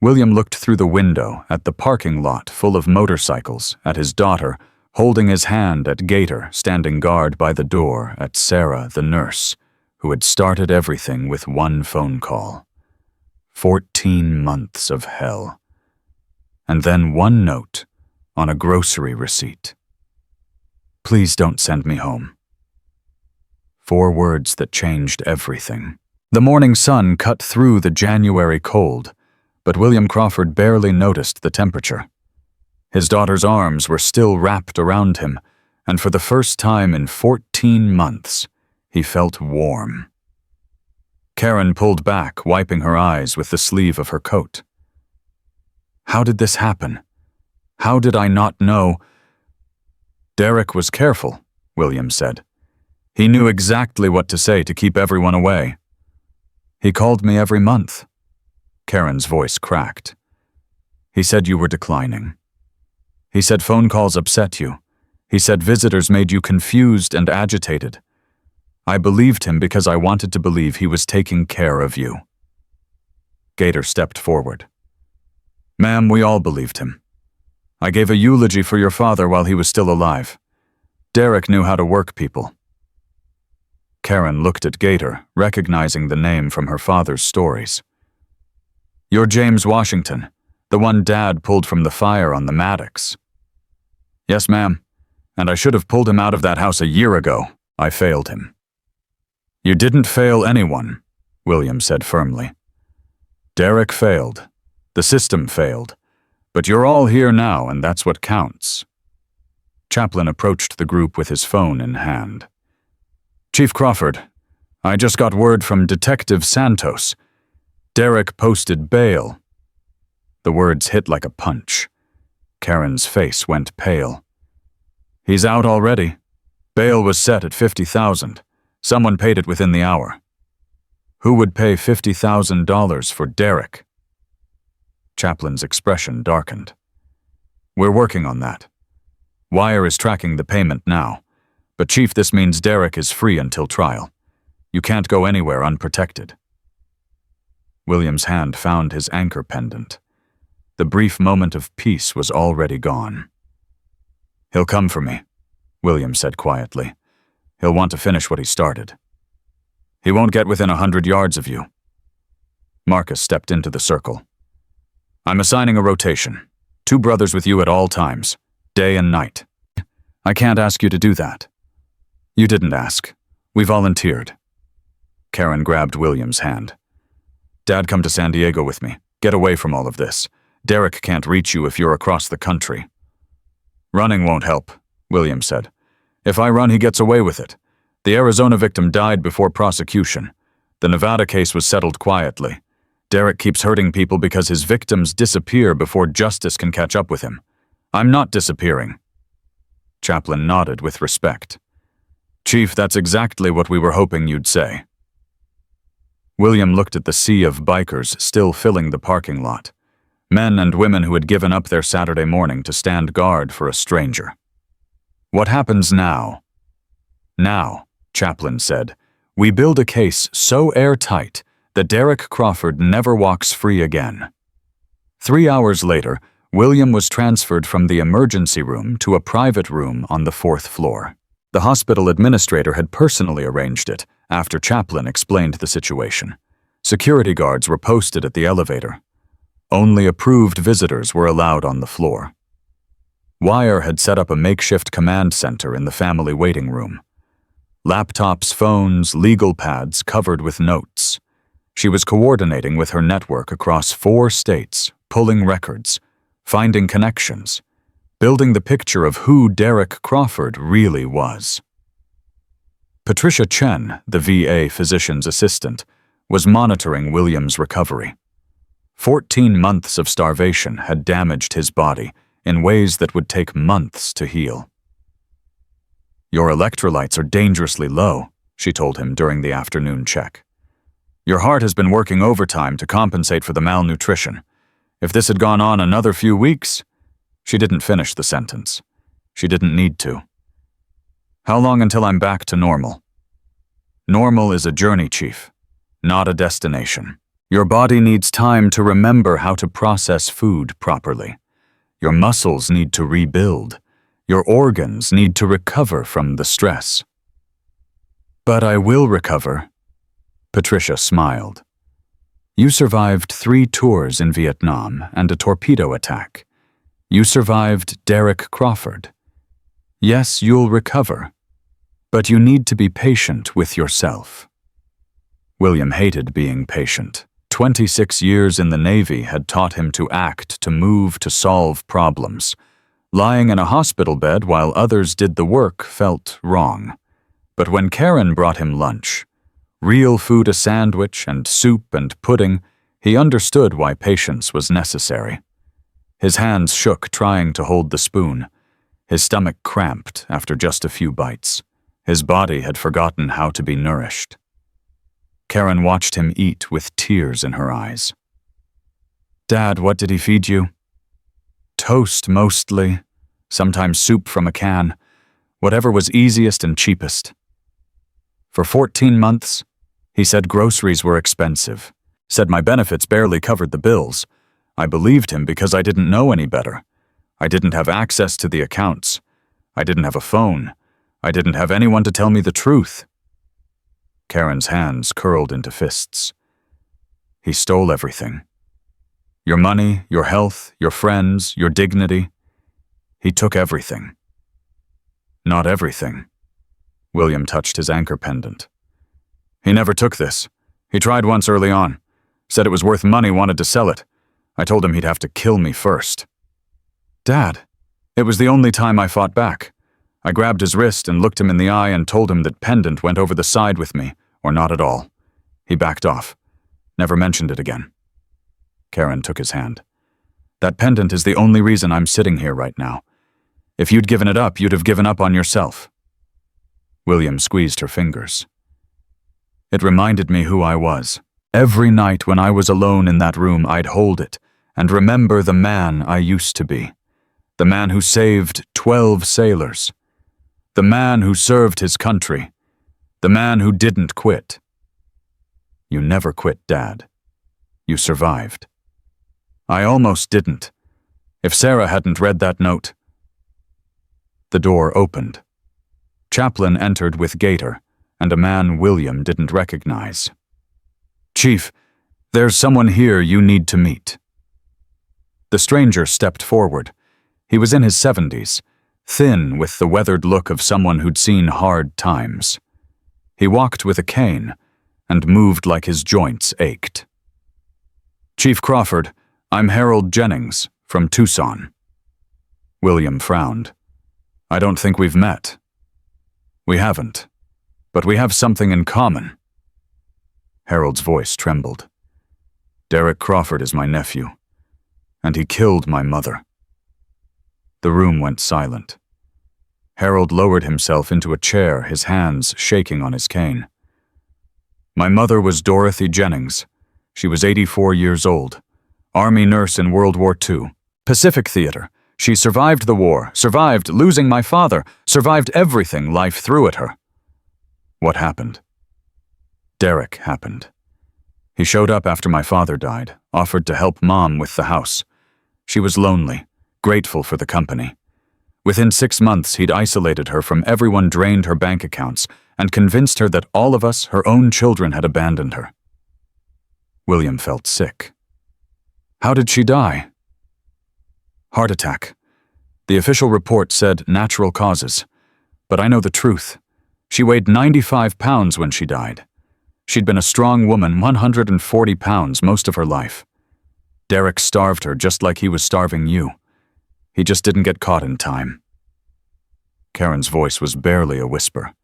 William looked through the window at the parking lot full of motorcycles, at his daughter, holding his hand, at Gator, standing guard by the door, at Sarah, the nurse, who had started everything with one phone call. 14 months of hell. And then one note on a grocery receipt. "Please don't send me home." 4 words that changed everything. The morning sun cut through the January cold, but William Crawford barely noticed the temperature. His daughter's arms were still wrapped around him, and for the first time in 14 months, he felt warm. Karen pulled back, wiping her eyes with the sleeve of her coat. "How did this happen? How did I not know?" "Derek was careful," William said. "He knew exactly what to say to keep everyone away. He called me every month." Karen's voice cracked. "He said you were declining. He said phone calls upset you. He said visitors made you confused and agitated. I believed him because I wanted to believe he was taking care of you." Gator stepped forward. "Ma'am, we all believed him. I gave a eulogy for your father while he was still alive. Derek knew how to work people." Karen looked at Gator, recognizing the name from her father's stories. "You're James Washington, the one Dad pulled from the fire on the Maddox." "Yes, ma'am, and I should have pulled him out of that house a year ago. I failed him." "You didn't fail anyone," William said firmly. "Derek failed. The system failed. But you're all here now, and that's what counts." Chaplin approached the group with his phone in hand. "Chief Crawford, I just got word from Detective Santos. Derek posted bail." The words hit like a punch. Karen's face went pale. "He's out already. Bail was set at $50,000. Someone paid it within the hour." "Who would pay $50,000 for Derek?" Chaplin's expression darkened. "We're working on that. Wire is tracking the payment now. But Chief, this means Derek is free until trial. You can't go anywhere unprotected." William's hand found his anchor pendant. The brief moment of peace was already gone. "He'll come for me. William said quietly. "He'll want to finish what he started. He won't get within 100 yards of you." Marcus stepped into the circle. "I'm assigning a rotation. 2 brothers with you at all times, day and night." "I can't ask you to do that." "You didn't ask. We volunteered." Karen grabbed William's hand. "Dad, come to San Diego with me. Get away from all of this. Derek can't reach you if you're across the country." "Running won't help," William said. "If I run, he gets away with it. The Arizona victim died before prosecution. The Nevada case was settled quietly. Derek keeps hurting people because his victims disappear before justice can catch up with him. I'm not disappearing." Chaplin nodded with respect. "Chief, that's exactly what we were hoping you'd say." William looked at the sea of bikers still filling the parking lot. Men and women who had given up their Saturday morning to stand guard for a stranger. "What happens now?" "Now," Chaplin said, "we build a case so airtight that Derek Crawford never walks free again." 3 hours later, William was transferred from the emergency room to a private room on the 4th floor. The hospital administrator had personally arranged it after Chaplin explained the situation. Security guards were posted at the elevator. Only approved visitors were allowed on the floor. Wire had set up a makeshift command center in the family waiting room. Laptops, phones, legal pads covered with notes. She was coordinating with her network across 4 states, pulling records, finding connections, building the picture of who Derek Crawford really was. Patricia Chen, the VA physician's assistant, was monitoring William's recovery. 14 months of starvation had damaged his body in ways that would take months to heal. "Your electrolytes are dangerously low," she told him during the afternoon check. "Your heart has been working overtime to compensate for the malnutrition. If this had gone on another few weeks..." She didn't finish the sentence. She didn't need to. "How long until I'm back to normal?" "Normal is a journey, Chief, not a destination. Your body needs time to remember how to process food properly. Your muscles need to rebuild. Your organs need to recover from the stress." "But I will recover." Patricia smiled. "You survived 3 tours in Vietnam and a torpedo attack. You survived Derek Crawford. Yes, you'll recover, but you need to be patient with yourself." William hated being patient. 26 years in the Navy had taught him to act, to move, to solve problems. Lying in a hospital bed while others did the work felt wrong. But when Karen brought him lunch, real food, a sandwich and soup and pudding, he understood why patience was necessary. His hands shook trying to hold the spoon. His stomach cramped after just a few bites. His body had forgotten how to be nourished. Karen watched him eat with tears in her eyes. "Dad, what did he feed you?" "Toast, mostly. Sometimes soup from a can. Whatever was easiest and cheapest." "For 14 months, he said groceries were expensive. Said my benefits barely covered the bills. I believed him because I didn't know any better. I didn't have access to the accounts. I didn't have a phone. I didn't have anyone to tell me the truth." Karen's hands curled into fists. "He stole everything. Your money, your health, your friends, your dignity. He took everything." "Not everything." William touched his anchor pendant. "He never took this. He tried once early on. Said it was worth money, wanted to sell it. I told him he'd have to kill me first." "Dad, it was the only time I fought back. I grabbed his wrist and looked him in the eye and told him that pendant went over the side with me, or not at all. He backed off. Never mentioned it again." Karen took his hand. "That pendant is the only reason I'm sitting here right now. If you'd given it up, you'd have given up on yourself." William squeezed her fingers. "It reminded me who I was. Every night when I was alone in that room, I'd hold it and remember the man I used to be. The man who saved 12 sailors. The man who served his country. The man who didn't quit." "You never quit, Dad. You survived." "I almost didn't. If Sarah hadn't read that note..." The door opened. Chaplin entered with Gator, and a man William didn't recognize. "Chief, there's someone here you need to meet." The stranger stepped forward. He was in his 70s, thin with the weathered look of someone who'd seen hard times. He walked with a cane and moved like his joints ached. "Chief Crawford, I'm Harold Jennings from Tucson." William frowned. "I don't think we've met." "We haven't, but we have something in common." Harold's voice trembled. "Derek Crawford is my nephew, and he killed my mother." The room went silent. Harold lowered himself into a chair, his hands shaking on his cane. "My mother was Dorothy Jennings. She was 84 years old, Army nurse in World War II, Pacific Theater. She survived the war, survived losing my father, survived everything life threw at her." "What happened?" "Derek happened. He showed up after my father died, offered to help Mom with the house. She was lonely, grateful for the company. Within 6 months, he'd isolated her from everyone, drained her bank accounts, and convinced her that all of us, her own children, had abandoned her." William felt sick. "How did she die?" "Heart attack. The official report said natural causes. But I know the truth. She weighed 95 pounds when she died. She'd been a strong woman, 140 pounds most of her life. Derek starved her just like he was starving you. He just didn't get caught in time." Karen's voice was barely a whisper.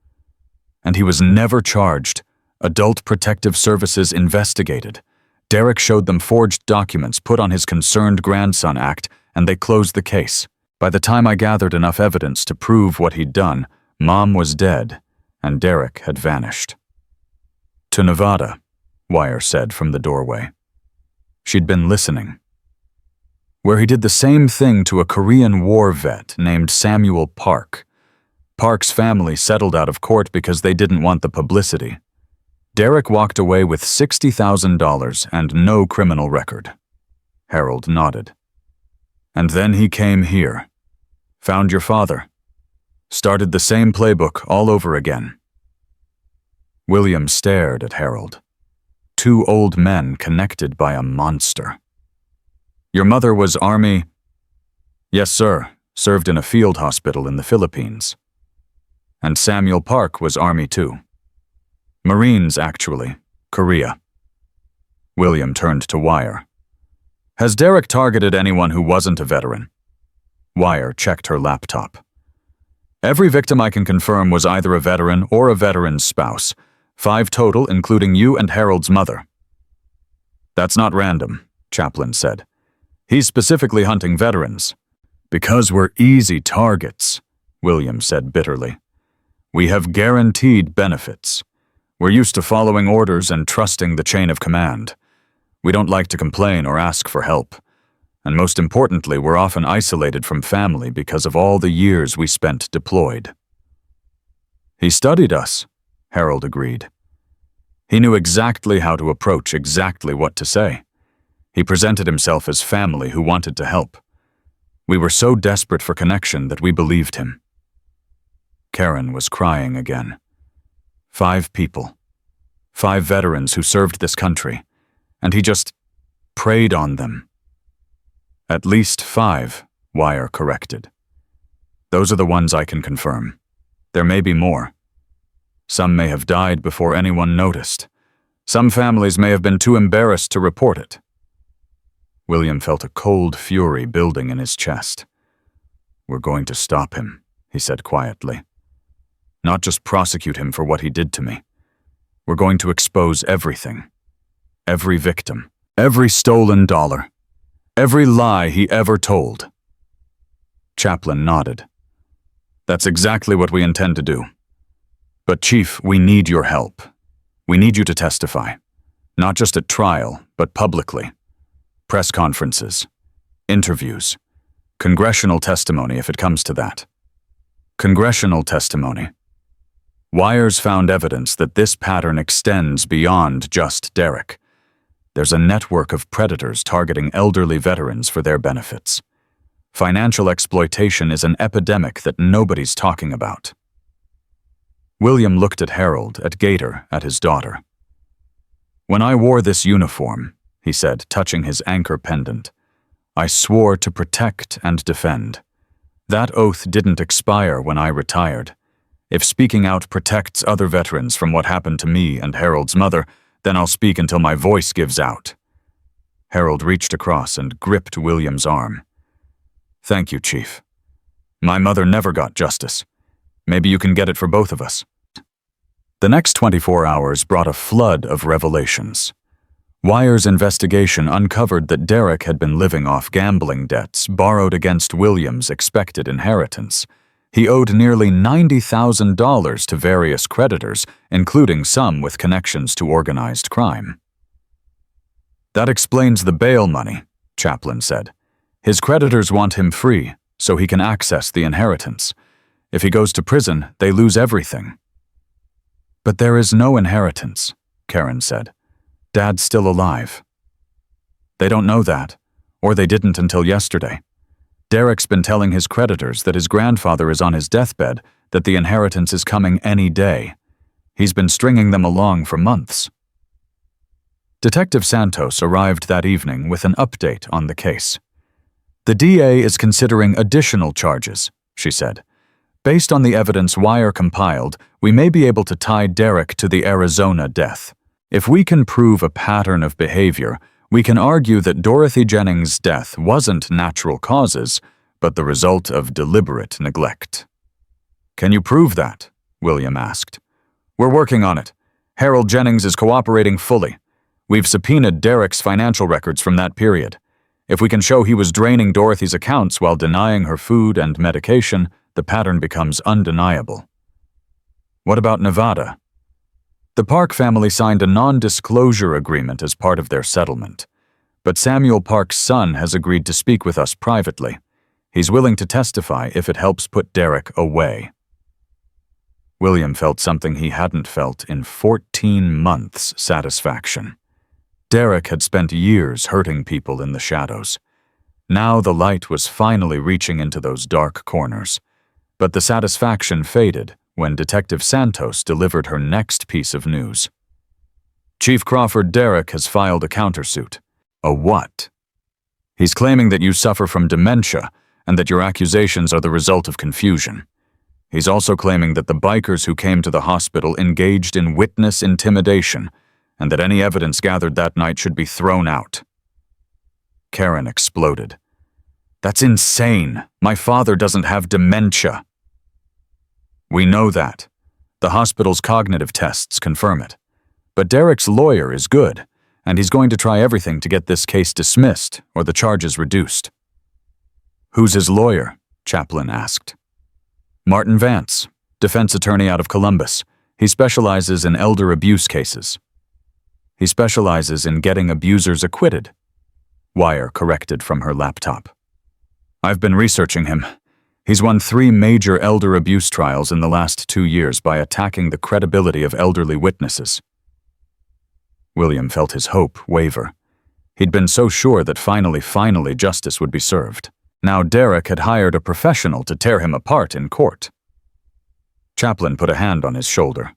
"And he was never charged. Adult Protective Services investigated. Derek showed them forged documents put on his Concerned Grandson Act, and they closed the case. By the time I gathered enough evidence to prove what he'd done, Mom was dead, and Derek had vanished." "To Nevada," Wire said from the doorway. She'd been listening. "Where he did the same thing to a Korean War vet named Samuel Park. Park's family settled out of court because they didn't want the publicity. Derek walked away with $60,000 and no criminal record." Harold nodded. "And then he came here. Found your father. Started the same playbook all over again." William stared at Harold. Two old men connected by a monster. "Your mother was Army?" "Yes, sir. Served in a field hospital in the Philippines." "And Samuel Park was Army too?" "Marines, actually. Korea." William turned to Wire. "Has Derek targeted anyone who wasn't a veteran?" Wire checked her laptop. "Every victim I can confirm was either a veteran or a veteran's spouse. 5 total, including you and Harold's mother." "That's not random," Chaplin said. "He's specifically hunting veterans." "Because we're easy targets," William said bitterly. "We have guaranteed benefits. We're used to following orders and trusting the chain of command. We don't like to complain or ask for help. And most importantly, we're often isolated from family because of all the years we spent deployed." "He studied us," Harold agreed. "He knew exactly how to approach, exactly what to say. He presented himself as family who wanted to help. We were so desperate for connection that we believed him." Karen was crying again. 5 people. 5 veterans who served this country, and he just preyed on them. "At least 5, Wire corrected. "Those are the ones I can confirm. There may be more. Some may have died before anyone noticed. Some families may have been too embarrassed to report it." William felt a cold fury building in his chest. "We're going to stop him," he said quietly. "Not just prosecute him for what he did to me. We're going to expose everything. Every victim, every stolen dollar, every lie he ever told." Chaplin nodded. "That's exactly what we intend to do. But Chief, we need your help. We need you to testify. Not just at trial, but publicly. Press conferences, interviews, congressional testimony if it comes to that." Congressional testimony. Wire's found evidence that this pattern extends beyond just Derek. There's a network of predators targeting elderly veterans for their benefits. Financial exploitation is an epidemic that nobody's talking about. William looked at Harold, at Gator, at his daughter. "When I wore this uniform," he said, touching his anchor pendant, "I swore to protect and defend. That oath didn't expire when I retired. If speaking out protects other veterans from what happened to me and Harold's mother, then I'll speak until my voice gives out." Harold reached across and gripped William's arm. "Thank you, Chief. My mother never got justice. Maybe you can get it for both of us." The next 24 hours brought a flood of revelations. Wire's investigation uncovered that Derek had been living off gambling debts borrowed against William's expected inheritance. He owed nearly $90,000 to various creditors, including some with connections to organized crime. "That explains the bail money," Chaplin said. "His creditors want him free, so he can access the inheritance. If he goes to prison, they lose everything." "But there is no inheritance," Karen said. "Dad's still alive." "They don't know that, or they didn't until yesterday. Derek's been telling his creditors that his grandfather is on his deathbed, that the inheritance is coming any day. He's been stringing them along for months." Detective Santos arrived that evening with an update on the case. "The DA is considering additional charges," she said. "Based on the evidence Wire compiled, we may be able to tie Derek to the Arizona death. If we can prove a pattern of behavior, we can argue that Dorothy Jennings' death wasn't natural causes, but the result of deliberate neglect." "Can you prove that?" William asked. "We're working on it. Harold Jennings is cooperating fully. We've subpoenaed Derek's financial records from that period. If we can show he was draining Dorothy's accounts while denying her food and medication, the pattern becomes undeniable." "What about Nevada?" "The Park family signed a non-disclosure agreement as part of their settlement. But Samuel Park's son has agreed to speak with us privately. He's willing to testify if it helps put Derek away." William felt something he hadn't felt in 14 months: satisfaction. Derek had spent years hurting people in the shadows. Now the light was finally reaching into those dark corners. But the satisfaction faded when Detective Santos delivered her next piece of news. "Chief Crawford, Derek has filed a countersuit." "A what?" "He's claiming that you suffer from dementia and that your accusations are the result of confusion. He's also claiming that the bikers who came to the hospital engaged in witness intimidation and that any evidence gathered that night should be thrown out." Karen exploded. "That's insane. My father doesn't have dementia." "We know that. The hospital's cognitive tests confirm it. But Derek's lawyer is good, and he's going to try everything to get this case dismissed or the charges reduced." "Who's his lawyer?" Chaplin asked. "Martin Vance, defense attorney out of Columbus. He specializes in elder abuse cases." "He specializes in getting abusers acquitted," Wire corrected from her laptop. "I've been researching him. He's won 3 major elder abuse trials in the last 2 years by attacking the credibility of elderly witnesses." William felt his hope waver. He'd been so sure that finally justice would be served. Now Derek had hired a professional to tear him apart in court. Chaplin put a hand on his shoulder.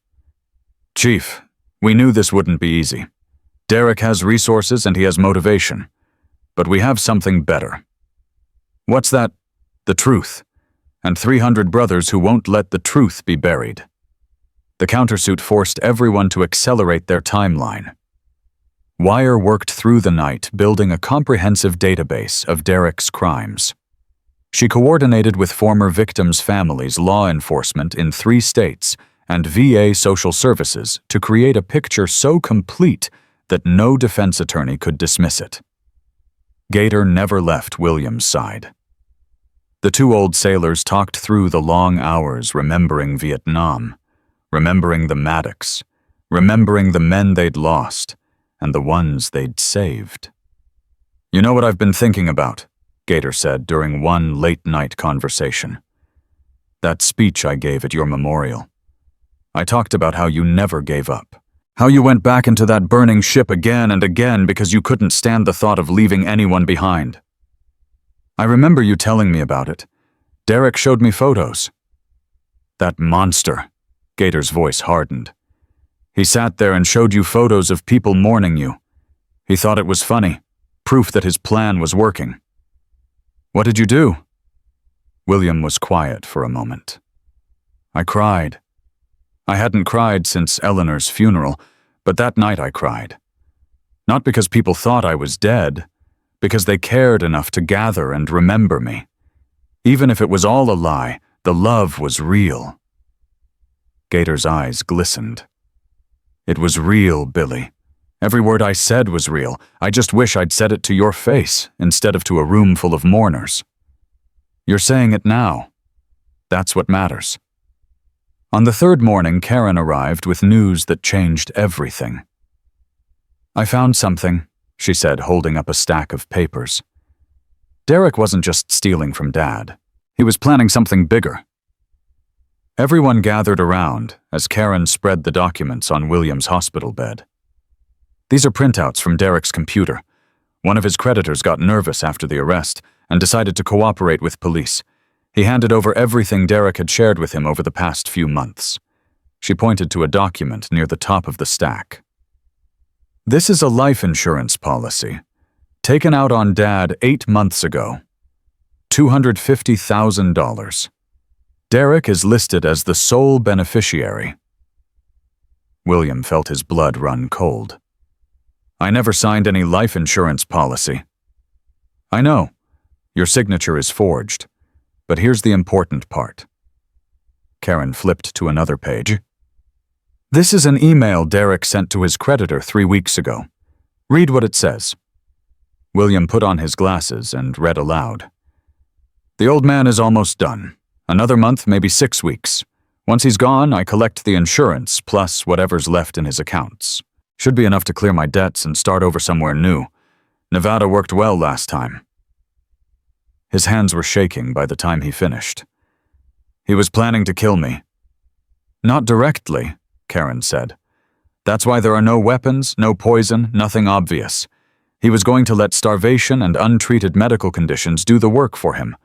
"Chief, we knew this wouldn't be easy. Derek has resources and he has motivation. But we have something better." "What's that?" "The truth. And 300 brothers who won't let the truth be buried." The countersuit forced everyone to accelerate their timeline. Wire worked through the night building a comprehensive database of Derek's crimes. She coordinated with former victims' families, law enforcement in 3 states, and VA social services to create a picture so complete that no defense attorney could dismiss it. Gator never left William's side. The 2 old sailors talked through the long hours remembering Vietnam, remembering the Maddocks, remembering the men they'd lost, and the ones they'd saved. "You know what I've been thinking about," Gator said during one late-night conversation. "That speech I gave at your memorial. I talked about how you never gave up, how you went back into that burning ship again and again because you couldn't stand the thought of leaving anyone behind. I remember you telling me about it. Derek showed me photos." "That monster," Gator's voice hardened. He sat there and showed you photos of people mourning you. He thought it was funny, proof that his plan was working. What did you do? William was quiet for a moment. I cried. I hadn't cried since Eleanor's funeral, but that night I cried. Not because people thought I was dead, because they cared enough to gather and remember me. Even if it was all a lie, the love was real. Gator's eyes glistened. It was real, Billy. Every word I said was real. I just wish I'd said it to your face instead of to a room full of mourners. You're saying it now. That's what matters. On the third morning, Karen arrived with news that changed everything. I found something, she said, holding up a stack of papers. Derek wasn't just stealing from Dad. He was planning something bigger. Everyone gathered around as Karen spread the documents on William's hospital bed. These are printouts from Derek's computer. One of his creditors got nervous after the arrest and decided to cooperate with police. He handed over everything Derek had shared with him over the past few months. She pointed to a document near the top of the stack. This is a life insurance policy, taken out on Dad 8 months ago. $250,000. Derek is listed as the sole beneficiary. William felt his blood run cold. I never signed any life insurance policy. I know. Your signature is forged. But here's the important part. Karen flipped to another page. This is an email Derek sent to his creditor 3 weeks ago. Read what it says. William put on his glasses and read aloud. The old man is almost done. Another month, maybe 6 weeks. Once he's gone, I collect the insurance plus whatever's left in his accounts. Should be enough to clear my debts and start over somewhere new. Nevada worked well last time. His hands were shaking by the time he finished. He was planning to kill me. Not directly, Karen said. That's why there are no weapons, no poison, nothing obvious. He was going to let starvation and untreated medical conditions do the work for him.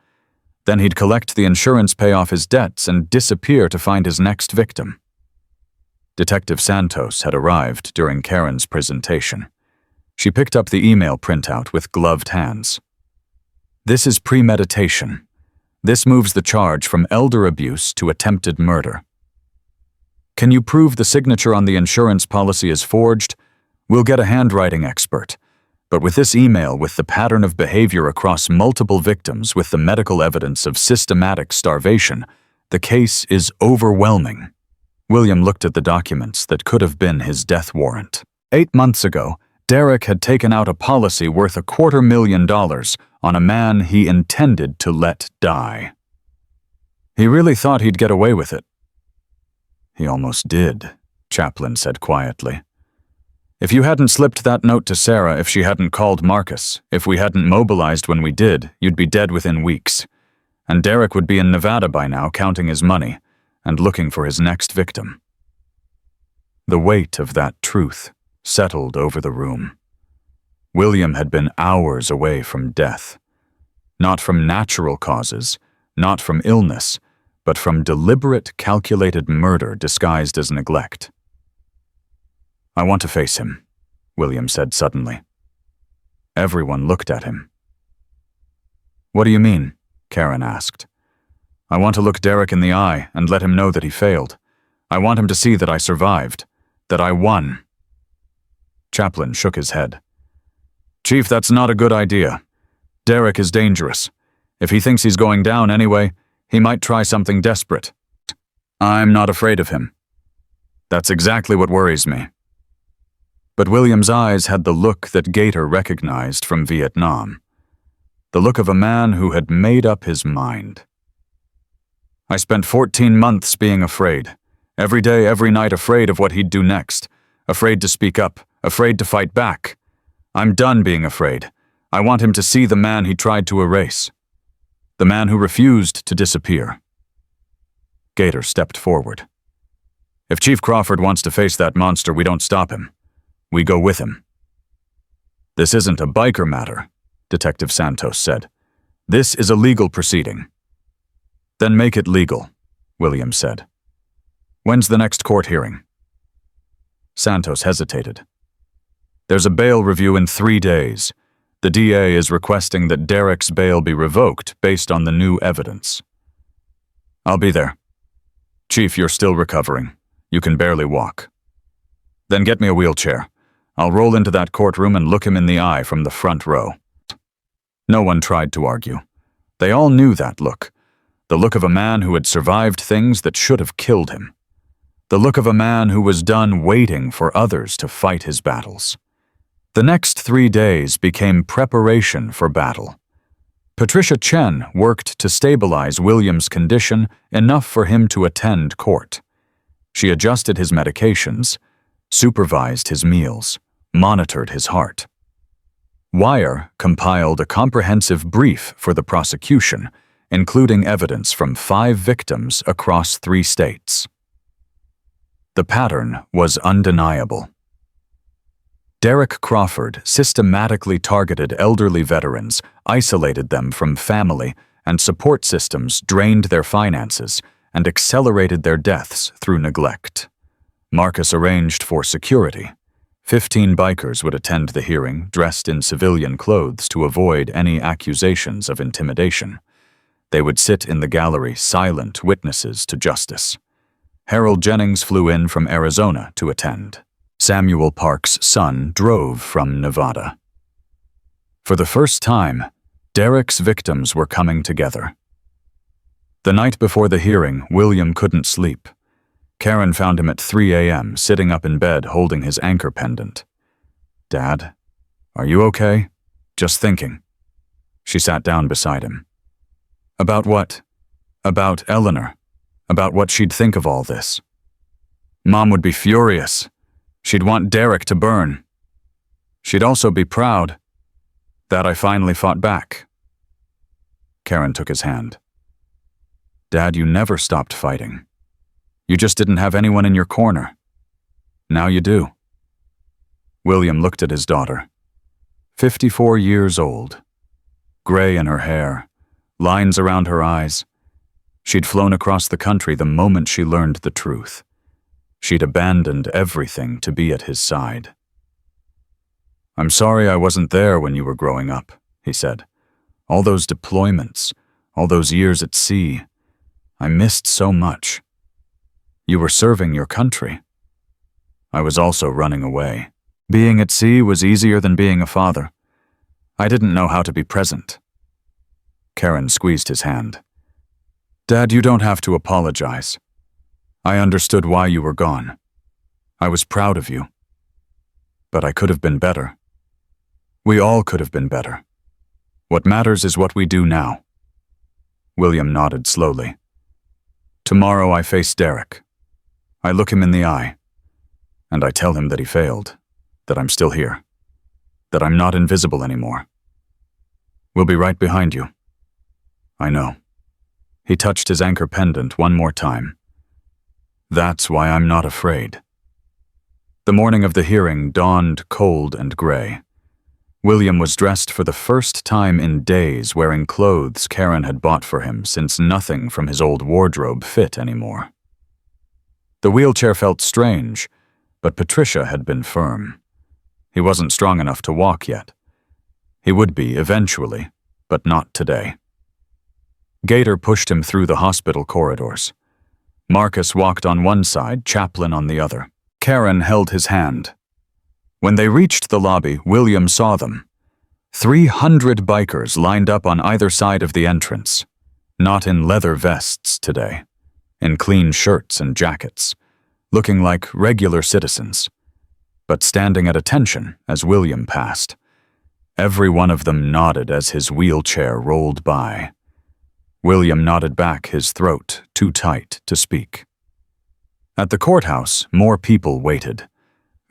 Then he'd collect the insurance, pay off his debts, and disappear to find his next victim. Detective Santos had arrived during Karen's presentation. She picked up the email printout with gloved hands. This is premeditation. This moves the charge from elder abuse to attempted murder. Can you prove the signature on the insurance policy is forged? We'll get a handwriting expert. But with this email, with the pattern of behavior across multiple victims, with the medical evidence of systematic starvation, the case is overwhelming. William looked at the documents that could have been his death warrant. 8 months ago, Derek had taken out a policy worth $250,000 on a man he intended to let die. He really thought he'd get away with it. He almost did, Chaplin said quietly. If you hadn't slipped that note to Sarah, if she hadn't called Marcus, if we hadn't mobilized when we did, you'd be dead within weeks. And Derek would be in Nevada by now, counting his money and looking for his next victim. The weight of that truth settled over the room. William had been hours away from death. Not from natural causes, not from illness, but from deliberate, calculated murder disguised as neglect. I want to face him, William said suddenly. Everyone looked at him. What do you mean? Karen asked. I want to look Derek in the eye and let him know that he failed. I want him to see that I survived, that I won. Chaplin shook his head. Chief, that's not a good idea. Derek is dangerous. If he thinks he's going down anyway, he might try something desperate. I'm not afraid of him. That's exactly what worries me. But William's eyes had the look that Gator recognized from Vietnam. The look of a man who had made up his mind. I spent 14 months being afraid. Every day, every night, afraid of what he'd do next. Afraid to speak up. Afraid to fight back. I'm done being afraid. I want him to see the man he tried to erase. The man who refused to disappear. Gator stepped forward. If Chief Crawford wants to face that monster, we don't stop him. We go with him. This isn't a biker matter, Detective Santos said. This is a legal proceeding. Then make it legal, William said. When's the next court hearing? Santos hesitated. There's a bail review in 3 days. The DA is requesting that Derek's bail be revoked based on the new evidence. I'll be there. Chief, you're still recovering. You can barely walk. Then get me a wheelchair. I'll roll into that courtroom and look him in the eye from the front row. No one tried to argue. They all knew that look. The look of a man who had survived things that should have killed him. The look of a man who was done waiting for others to fight his battles. The next 3 days became preparation for battle. Patricia Chen worked to stabilize William's condition enough for him to attend court. She adjusted his medications, supervised his meals, monitored his heart. Wire compiled a comprehensive brief for the prosecution, including evidence from 5 victims across 3 states. The pattern was undeniable. Derek Crawford systematically targeted elderly veterans, isolated them from family, and support systems drained their finances and accelerated their deaths through neglect. Marcus arranged for security. 15 bikers would attend the hearing dressed in civilian clothes to avoid any accusations of intimidation. They would sit in the gallery, silent witnesses to justice. Harold Jennings flew in from Arizona to attend. Samuel Park's son drove from Nevada. For the first time, Derek's victims were coming together. The night before the hearing, William couldn't sleep. Karen found him at 3 a.m., sitting up in bed holding his anchor pendant. "Dad, are you okay?" "Just thinking." She sat down beside him. "About what?" "About Eleanor. About what she'd think of all this." "Mom would be furious. She'd want Derek to burn. She'd also be proud that I finally fought back." Karen took his hand. "Dad, you never stopped fighting. You just didn't have anyone in your corner. Now you do." William looked at his daughter. 54 years old. Gray in her hair, lines around her eyes. She'd flown across the country the moment she learned the truth. She'd abandoned everything to be at his side. "I'm sorry I wasn't there when you were growing up," he said. "All those deployments, all those years at sea. I missed so much. You were serving your country. I was also running away. Being at sea was easier than being a father. I didn't know how to be present." Karen squeezed his hand. "Dad, you don't have to apologize. I understood why you were gone. I was proud of you. But I could have been better. We all could have been better. What matters is what we do now." William nodded slowly. "Tomorrow I face Derek. I look him in the eye, and I tell him that he failed, that I'm still here, that I'm not invisible anymore. We'll be right behind you." "I know." He touched his anchor pendant one more time. "That's why I'm not afraid." The morning of the hearing dawned cold and gray. William was dressed for the first time in days, wearing clothes Karen had bought for him since nothing from his old wardrobe fit anymore. The wheelchair felt strange, but Patricia had been firm. He wasn't strong enough to walk yet. He would be eventually, but not today. Gator pushed him through the hospital corridors. Marcus walked on one side, Chaplin on the other. Karen held his hand. When they reached the lobby, William saw them. 300 bikers lined up on either side of the entrance. Not in leather vests today. In clean shirts and jackets. Looking like regular citizens. But standing at attention as William passed. Every one of them nodded as his wheelchair rolled by. William nodded back, his throat too tight to speak. At the courthouse, more people waited.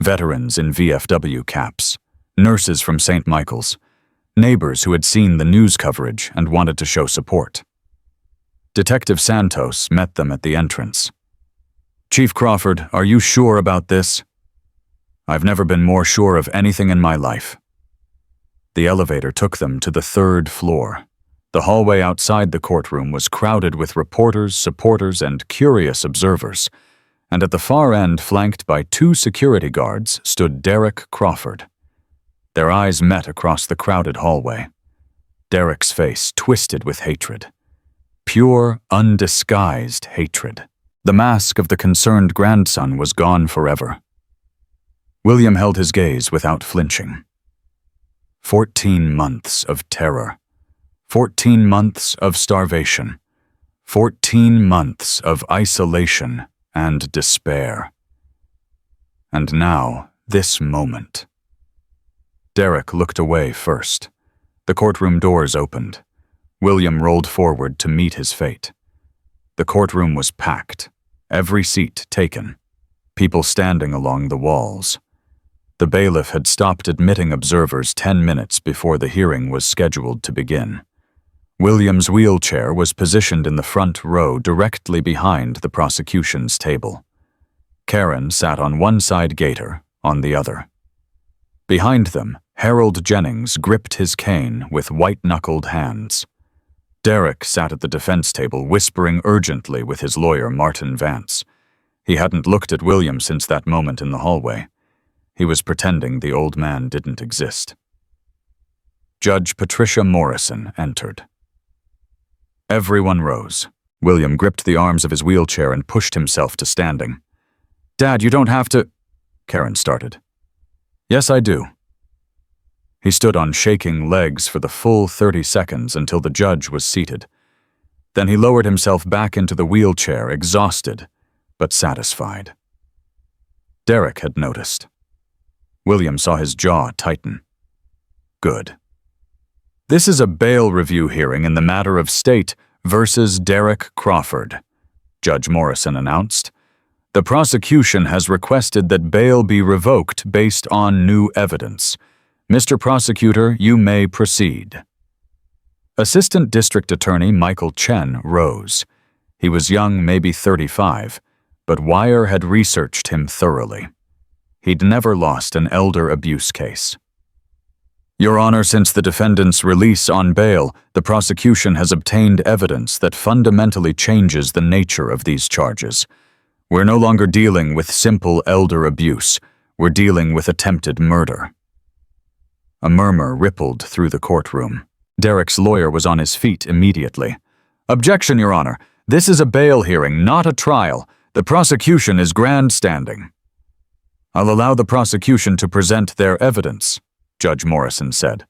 Veterans in VFW caps, nurses from St. Michael's, neighbors who had seen the news coverage and wanted to show support. Detective Santos met them at the entrance. "Chief Crawford, are you sure about this?" "I've never been more sure of anything in my life." The elevator took them to the 3rd floor. The hallway outside the courtroom was crowded with reporters, supporters, and curious observers. and at the far end, flanked by 2 security guards, stood Derek Crawford. Their eyes met across the crowded hallway. Derek's face twisted with hatred. Pure, undisguised hatred. The mask of the concerned grandson was gone forever. William held his gaze without flinching. 14 months of terror. 14 months of starvation. 14 months of isolation and despair. And now, this moment. Derek looked away first. The courtroom doors opened. William rolled forward to meet his fate. The courtroom was packed, every seat taken, people standing along the walls. The bailiff had stopped admitting observers 10 minutes before the hearing was scheduled to begin. William's wheelchair was positioned in the front row directly behind the prosecution's table. Karen sat on one side, Gator on the other. Behind them, Harold Jennings gripped his cane with white-knuckled hands. Derek sat at the defense table, whispering urgently with his lawyer, Martin Vance. He hadn't looked at William since that moment in the hallway. He was pretending the old man didn't exist. Judge Patricia Morrison entered. Everyone rose. William gripped the arms of his wheelchair and pushed himself to standing. "Dad, you don't have to—" Karen started. "Yes, I do." He stood on shaking legs for the full 30 seconds until the judge was seated. Then he lowered himself back into the wheelchair, exhausted, but satisfied. Derek had noticed. William saw his jaw tighten. Good. This is a bail review hearing in the matter of State versus Derek Crawford, Judge Morrison announced. The prosecution has requested that bail be revoked based on new evidence. Mr. Prosecutor, you may proceed. Assistant District Attorney Michael Chen rose. He was young, maybe 35, but Wire had researched him thoroughly. He'd never lost an elder abuse case. Your Honor, since the defendant's release on bail, the prosecution has obtained evidence that fundamentally changes the nature of these charges. We're no longer dealing with simple elder abuse. We're dealing with attempted murder. A murmur rippled through the courtroom. Derek's lawyer was on his feet immediately. Objection, Your Honor. This is a bail hearing, not a trial. The prosecution is grandstanding. I'll allow the prosecution to present their evidence, Judge Morrison said.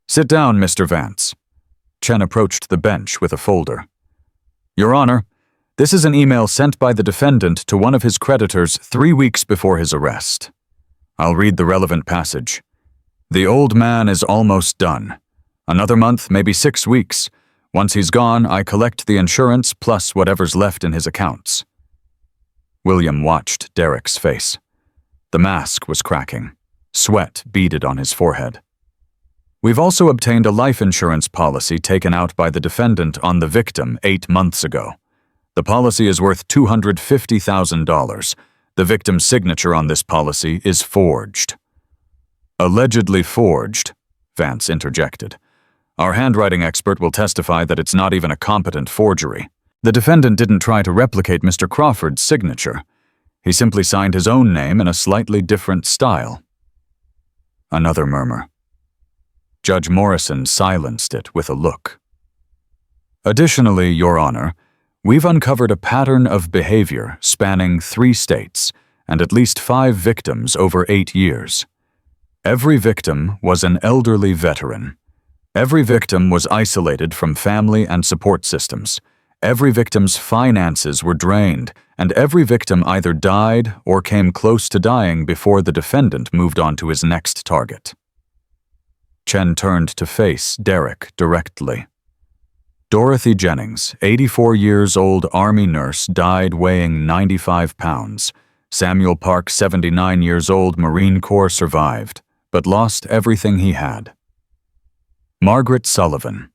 Sit down, Mr. Vance. Chen approached the bench with a folder. Your Honor, this is an email sent by the defendant to one of his creditors 3 weeks before his arrest. I'll read the relevant passage. The old man is almost done. Another month, maybe 6 weeks. Once he's gone, I collect the insurance plus whatever's left in his accounts. William watched Derek's face. The mask was cracking. Sweat beaded on his forehead. We've also obtained a life insurance policy taken out by the defendant on the victim 8 months ago. The policy is worth $250,000. The victim's signature on this policy is forged. Allegedly forged, Vance interjected. Our handwriting expert will testify that it's not even a competent forgery. The defendant didn't try to replicate Mr. Crawford's signature. He simply signed his own name in a slightly different style. Another murmur. Judge Morrison silenced it with a look. Additionally, Your Honor, we've uncovered a pattern of behavior spanning 3 states and at least 5 victims over 8 years. Every victim was an elderly veteran. Every victim was isolated from family and support systems. Every victim's finances were drained, and every victim either died or came close to dying before the defendant moved on to his next target. Chen turned to face Derek directly. Dorothy Jennings, 84 years old Army nurse, died weighing 95 pounds. Samuel Park, 79 years old Marine Corps, survived, but lost everything he had. Margaret Sullivan,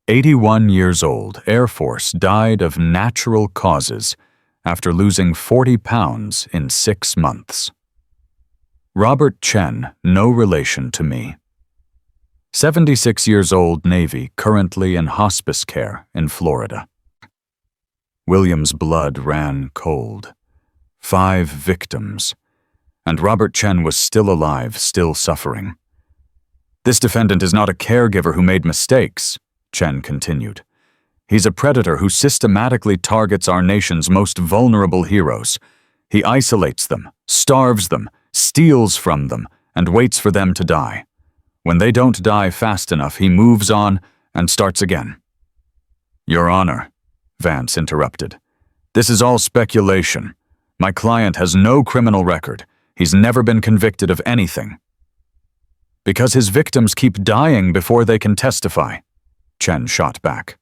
81 years old, Air Force, died of natural causes after losing 40 pounds in 6 months. Robert Chen, no relation to me. 76 years old Navy, currently in hospice care in Florida. William's blood ran cold. 5 victims. And Robert Chen was still alive, still suffering. This defendant is not a caregiver who made mistakes, Chen continued. He's a predator who systematically targets our nation's most vulnerable heroes. He isolates them, starves them, steals from them, and waits for them to die. When they don't die fast enough, he moves on and starts again. Your Honor, Vance interrupted. This is all speculation. My client has no criminal record. He's never been convicted of anything. Because his victims keep dying before they can testify, Chen shot back.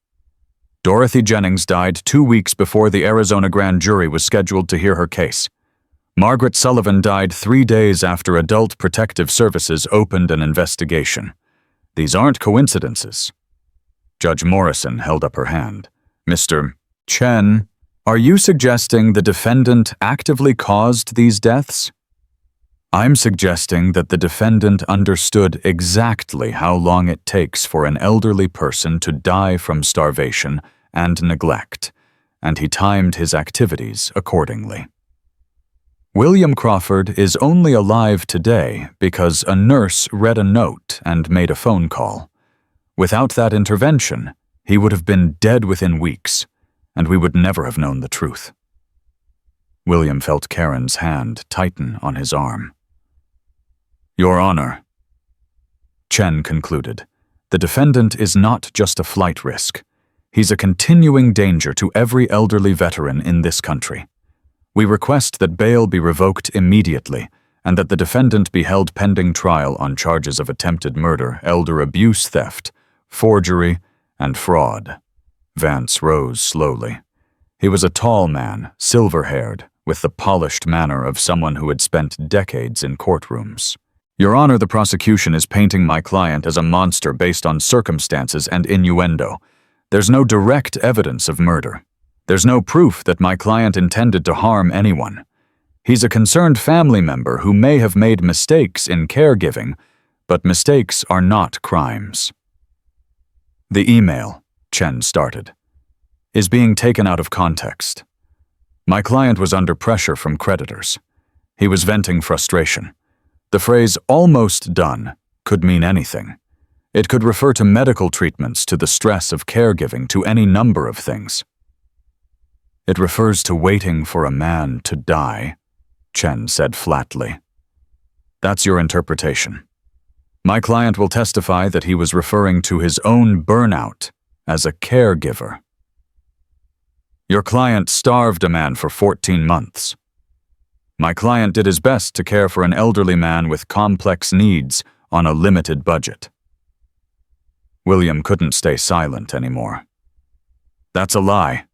Dorothy Jennings died 2 weeks before the Arizona grand jury was scheduled to hear her case. Margaret Sullivan died 3 days after Adult Protective Services opened an investigation. These aren't coincidences. Judge Morrison held up her hand. Mr. Chen, are you suggesting the defendant actively caused these deaths? I'm suggesting that the defendant understood exactly how long it takes for an elderly person to die from starvation and neglect, and he timed his activities accordingly. William Crawford is only alive today because a nurse read a note and made a phone call. Without that intervention, he would have been dead within weeks, and we would never have known the truth. William felt Karen's hand tighten on his arm. Your Honor, Chen concluded, the defendant is not just a flight risk. He's a continuing danger to every elderly veteran in this country. We request that bail be revoked immediately and that the defendant be held pending trial on charges of attempted murder, elder abuse theft, forgery, and fraud. Vance rose slowly. He was a tall man, silver-haired, with the polished manner of someone who had spent decades in courtrooms. Your Honor, the prosecution is painting my client as a monster based on circumstances and innuendo. There's no direct evidence of murder. There's no proof that my client intended to harm anyone. He's a concerned family member who may have made mistakes in caregiving, but mistakes are not crimes. The email, Chen started, is being taken out of context. My client was under pressure from creditors. He was venting frustration. The phrase "almost done" could mean anything. It could refer to medical treatments, to the stress of caregiving, to any number of things. It refers to waiting for a man to die, Chen said flatly. That's your interpretation. My client will testify that he was referring to his own burnout as a caregiver. Your client starved a man for 14 months. My client did his best to care for an elderly man with complex needs on a limited budget. William couldn't stay silent anymore. That's a lie.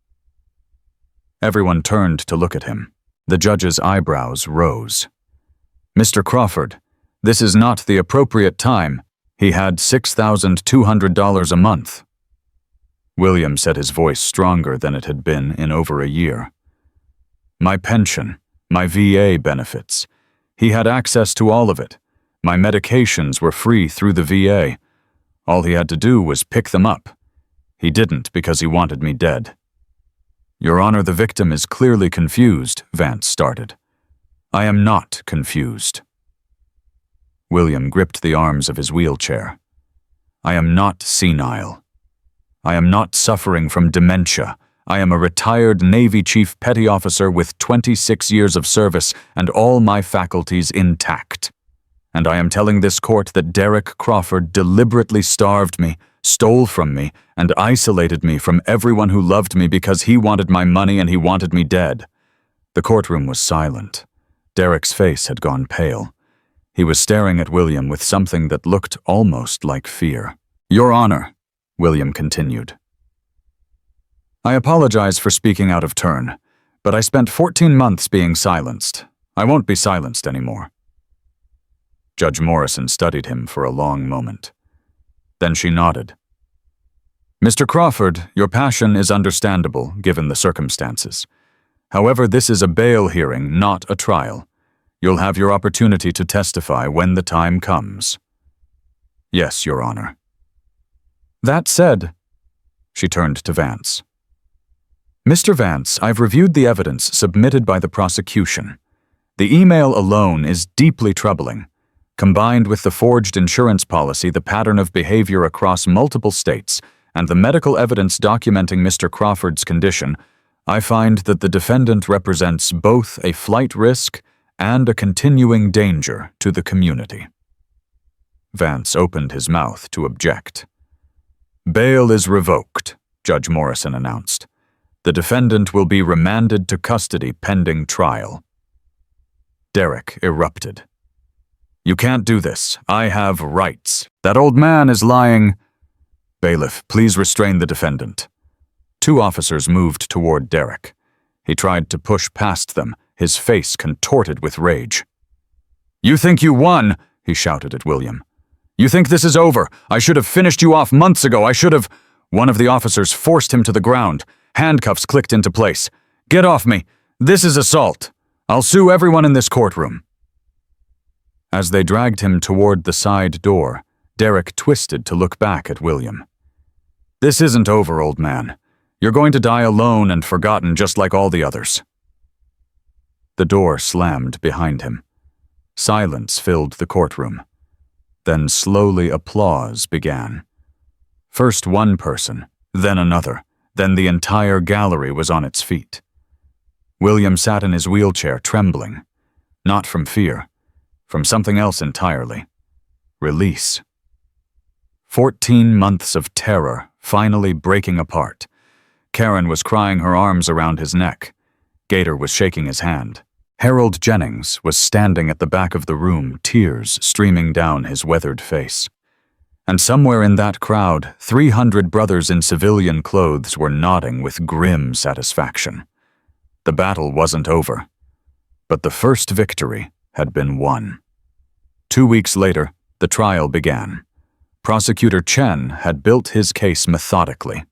Everyone turned to look at him. The judge's eyebrows rose. Mr. Crawford, this is not the appropriate time. He had $6,200 a month. William said, his voice stronger than it had been in over a year. My pension, my VA benefits. He had access to all of it. My medications were free through the VA. All he had to do was pick them up. He didn't because he wanted me dead. Your Honor, the victim is clearly confused, Vance started. I am not confused. William gripped the arms of his wheelchair. I am not senile. I am not suffering from dementia. I am a retired Navy Chief Petty Officer with 26 years of service and all my faculties intact. And I am telling this court that Derek Crawford deliberately starved me, stole from me, and isolated me from everyone who loved me because he wanted my money and he wanted me dead. The courtroom was silent. Derek's face had gone pale. He was staring at William with something that looked almost like fear. Your Honor, William continued. I apologize for speaking out of turn, but I spent 14 months being silenced. I won't be silenced anymore. Judge Morrison studied him for a long moment. Then she nodded. Mr. Crawford, your passion is understandable, given the circumstances. However, this is a bail hearing, not a trial. You'll have your opportunity to testify when the time comes. Yes, Your Honor. That said, she turned to Vance. Mr. Vance, I've reviewed the evidence submitted by the prosecution. The email alone is deeply troubling. Combined with the forged insurance policy, the pattern of behavior across multiple states, and the medical evidence documenting Mr. Crawford's condition, I find that the defendant represents both a flight risk and a continuing danger to the community. Vance opened his mouth to object. Bail is revoked, Judge Morrison announced. The defendant will be remanded to custody pending trial. Derek erupted. You can't do this. I have rights. That old man is lying. Bailiff, please restrain the defendant. Two officers moved toward Derek. He tried to push past them, his face contorted with rage. You think you won? He shouted at William. You think this is over? I should have finished you off months ago. I should have... One of the officers forced him to the ground. Handcuffs clicked into place. Get off me. This is assault. I'll sue everyone in this courtroom. As they dragged him toward the side door, Derek twisted to look back at William. This isn't over, old man. You're going to die alone and forgotten just like all the others. The door slammed behind him. Silence filled the courtroom. Then slowly applause began. First one person, then another, then the entire gallery was on its feet. William sat in his wheelchair trembling, not from fear, from something else entirely. Release. 14 months of terror finally breaking apart. Karen was crying her arms around his neck. Gator was shaking his hand. Harold Jennings was standing at the back of the room, tears streaming down his weathered face. And somewhere in that crowd, 300 brothers in civilian clothes were nodding with grim satisfaction. The battle wasn't over, but the first victory had been won. 2 weeks later, the trial began. Prosecutor Chen had built his case methodically.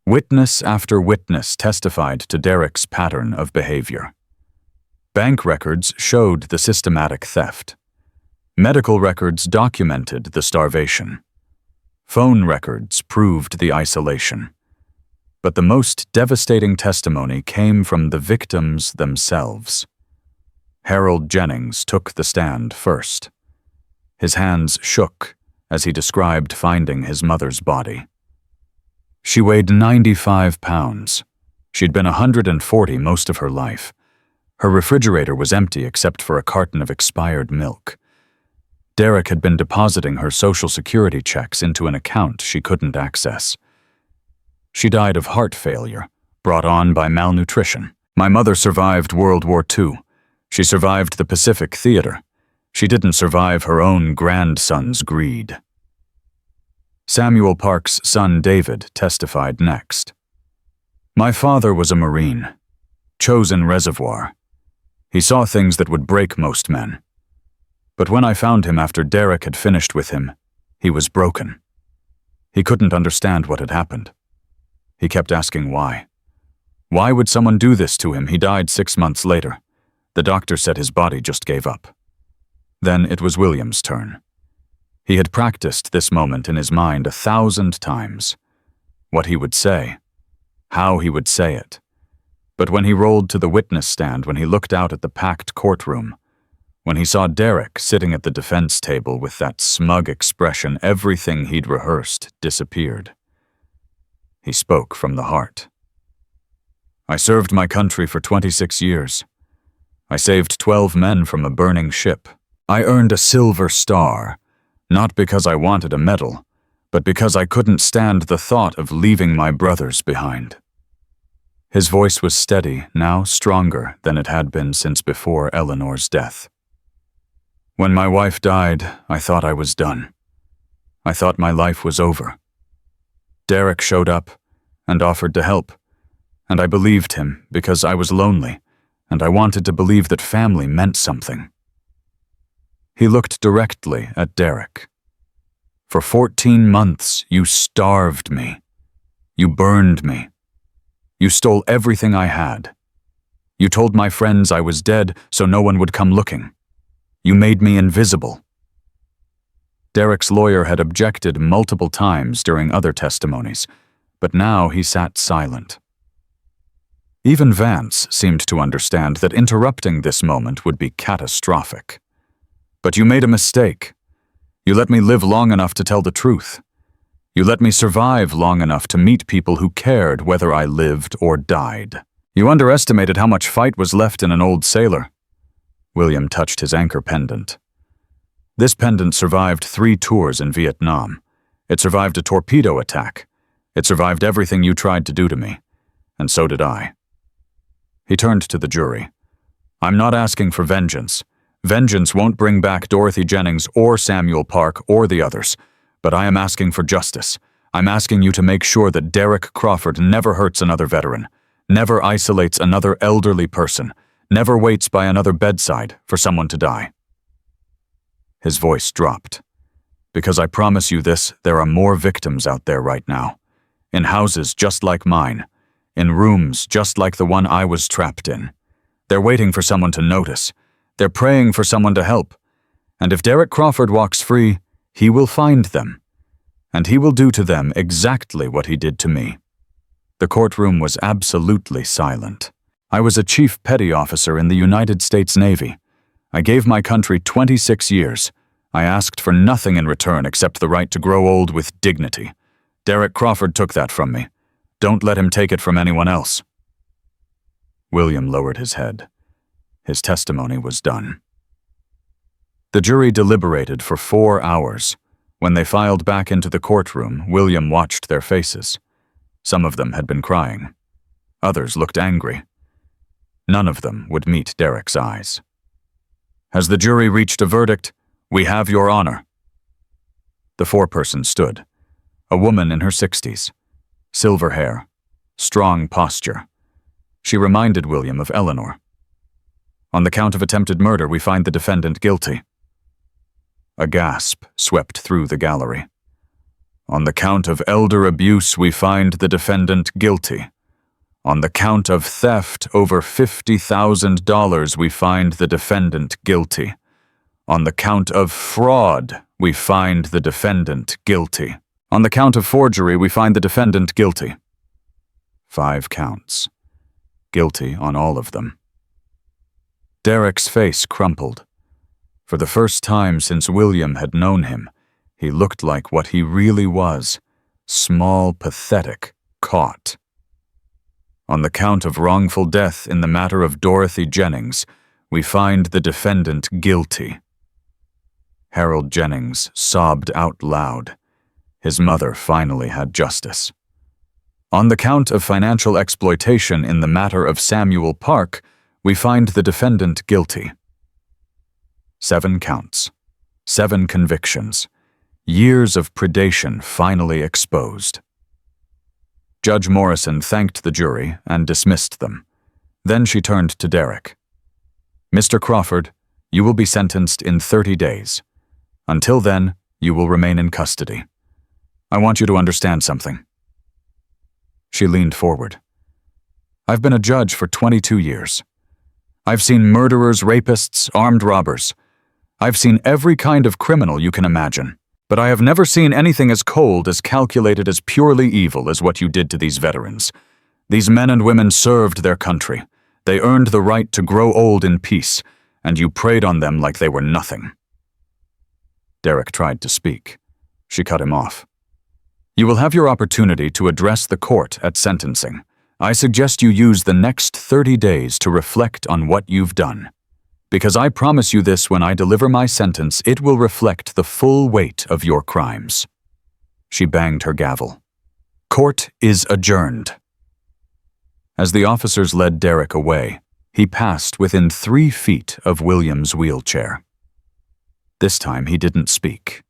Witness after witness testified to Derek's pattern of behavior. Bank records showed the systematic theft. Medical records documented the starvation. Phone records proved the isolation. But the most devastating testimony came from the victims themselves. Harold Jennings took the stand first. His hands shook as he described finding his mother's body. She weighed 95 pounds. She'd been 140 most of her life. Her refrigerator was empty except for a carton of expired milk. Derek had been depositing her Social Security checks into an account she couldn't access. She died of heart failure, brought on by malnutrition. My mother survived World War II. She survived the Pacific Theater. She didn't survive her own grandson's greed. Samuel Park's son David testified next. My father was a Marine. Chosen reservoir. He saw things that would break most men. But when I found him after Derek had finished with him, he was broken. He couldn't understand what had happened. He kept asking why. Why would someone do this to him? He died 6 months later. The doctor said his body just gave up. Then it was William's turn. He had practiced this moment in his mind 1,000 times. What he would say. How he would say it. But when he rolled to the witness stand, when he looked out at the packed courtroom, when he saw Derek sitting at the defense table with that smug expression, everything he'd rehearsed disappeared. He spoke from the heart. I served my country for 26 years. I saved 12 men from a burning ship. I earned a Silver Star, not because I wanted a medal, but because I couldn't stand the thought of leaving my brothers behind. His voice was steady, now stronger than it had been since before Eleanor's death. When my wife died, I thought I was done. I thought my life was over. Derek showed up and offered to help, and I believed him because I was lonely, and I wanted to believe that family meant something. He looked directly at Derek. For 14 months, you starved me. You burned me. You stole everything I had. You told my friends I was dead so no one would come looking. You made me invisible. Derek's lawyer had objected multiple times during other testimonies, but now he sat silent. Even Vance seemed to understand that interrupting this moment would be catastrophic. But you made a mistake. You let me live long enough to tell the truth. You let me survive long enough to meet people who cared whether I lived or died. You underestimated how much fight was left in an old sailor. William touched his anchor pendant. This pendant survived 3 tours in Vietnam. It survived a torpedo attack. It survived everything you tried to do to me. And so did I. He turned to the jury. I'm not asking for vengeance. Vengeance won't bring back Dorothy Jennings or Samuel Park or the others. But I am asking for justice. I'm asking you to make sure that Derek Crawford never hurts another veteran, never isolates another elderly person, never waits by another bedside for someone to die. His voice dropped. Because I promise you this, there are more victims out there right now. In houses just like mine. In rooms just like the one I was trapped in. They're waiting for someone to notice. They're praying for someone to help. And if Derek Crawford walks free, he will find them. And he will do to them exactly what he did to me. The courtroom was absolutely silent. I was a chief petty officer in the United States Navy. I gave my country 26 years. I asked for nothing in return except the right to grow old with dignity. Derek Crawford took that from me. Don't let him take it from anyone else. William lowered his head. His testimony was done. The jury deliberated for 4 hours. When they filed back into the courtroom, William watched their faces. Some of them had been crying. Others looked angry. None of them would meet Derek's eyes. Has the jury reached a verdict? We have your honor. The foreperson stood. A woman in her 60s. Silver hair. Strong posture. She reminded William of Eleanor. On the count of attempted murder, we find the defendant guilty. A gasp swept through the gallery. On the count of elder abuse, we find the defendant guilty. On the count of theft over $50,000, we find the defendant guilty. On the count of fraud, we find the defendant guilty. On the count of forgery, we find the defendant guilty. 5 counts. Guilty on all of them. Derek's face crumpled. For the first time since William had known him, he looked like what he really was, small, pathetic, caught. On the count of wrongful death in the matter of Dorothy Jennings, we find the defendant guilty. Harold Jennings sobbed out loud. His mother finally had justice. On the count of financial exploitation in the matter of Samuel Park, we find the defendant guilty. 7 counts. 7 convictions. Years of predation finally exposed. Judge Morrison thanked the jury and dismissed them. Then she turned to Derek. Mr. Crawford, you will be sentenced in 30 days. Until then, you will remain in custody. I want you to understand something. She leaned forward. I've been a judge for 22 years. I've seen murderers, rapists, armed robbers. I've seen every kind of criminal you can imagine. But I have never seen anything as cold, as calculated, as purely evil as what you did to these veterans. These men and women served their country. They earned the right to grow old in peace, and you preyed on them like they were nothing. Derek tried to speak. She cut him off. You will have your opportunity to address the court at sentencing. I suggest you use the next 30 days to reflect on what you've done. Because I promise you this, when I deliver my sentence, it will reflect the full weight of your crimes. She banged her gavel. Court is adjourned. As the officers led Derek away, he passed within 3 feet of William's wheelchair. This time he didn't speak.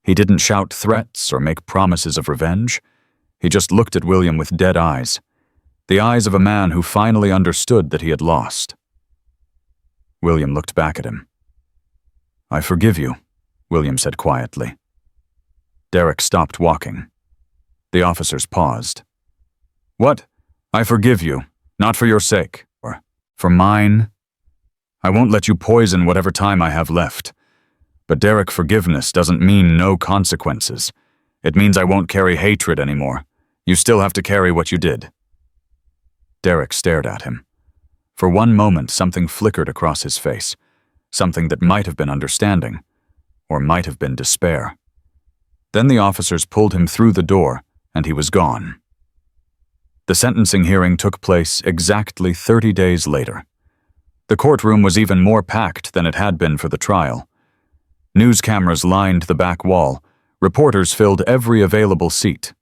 He didn't shout threats or make promises of revenge. He just looked at William with dead eyes, the eyes of a man who finally understood that he had lost. William looked back at him. I forgive you, William said quietly. Derek stopped walking. The officers paused. What? I forgive you, not for your sake, or for mine. I won't let you poison whatever time I have left. But Derek, forgiveness doesn't mean no consequences. It means I won't carry hatred anymore. You still have to carry what you did. Derek stared at him. For one moment, something flickered across his face, something that might have been understanding, or might have been despair. Then the officers pulled him through the door, and he was gone. The sentencing hearing took place exactly 30 days later. The courtroom was even more packed than it had been for the trial. News cameras lined the back wall. Reporters filled every available seat.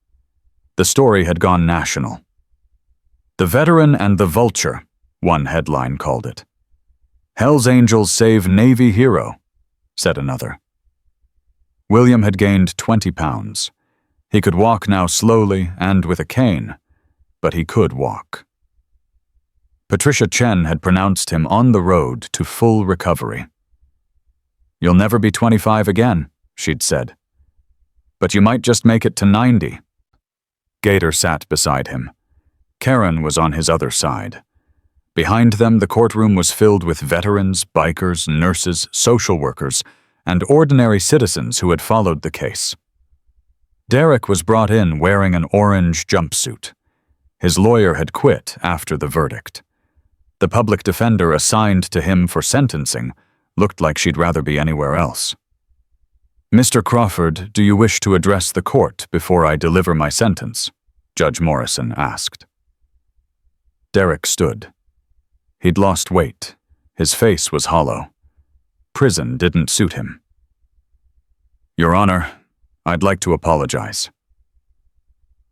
The story had gone national. "The Veteran and the Vulture," one headline called it. "Hell's Angels save Navy hero," said another. William had gained 20 pounds. He could walk now slowly and with a cane, but he could walk. Patricia Chen had pronounced him on the road to full recovery. "You'll never be 25 again," she'd said. "But you might just make it to 90. Gator sat beside him. Karen was on his other side. Behind them, the courtroom was filled with veterans, bikers, nurses, social workers, and ordinary citizens who had followed the case. Derek was brought in wearing an orange jumpsuit. His lawyer had quit after the verdict. The public defender assigned to him for sentencing looked like she'd rather be anywhere else. "Mr. Crawford, do you wish to address the court before I deliver my sentence?" Judge Morrison asked. Derek stood. He'd lost weight. His face was hollow. Prison didn't suit him. "Your Honor, I'd like to apologize."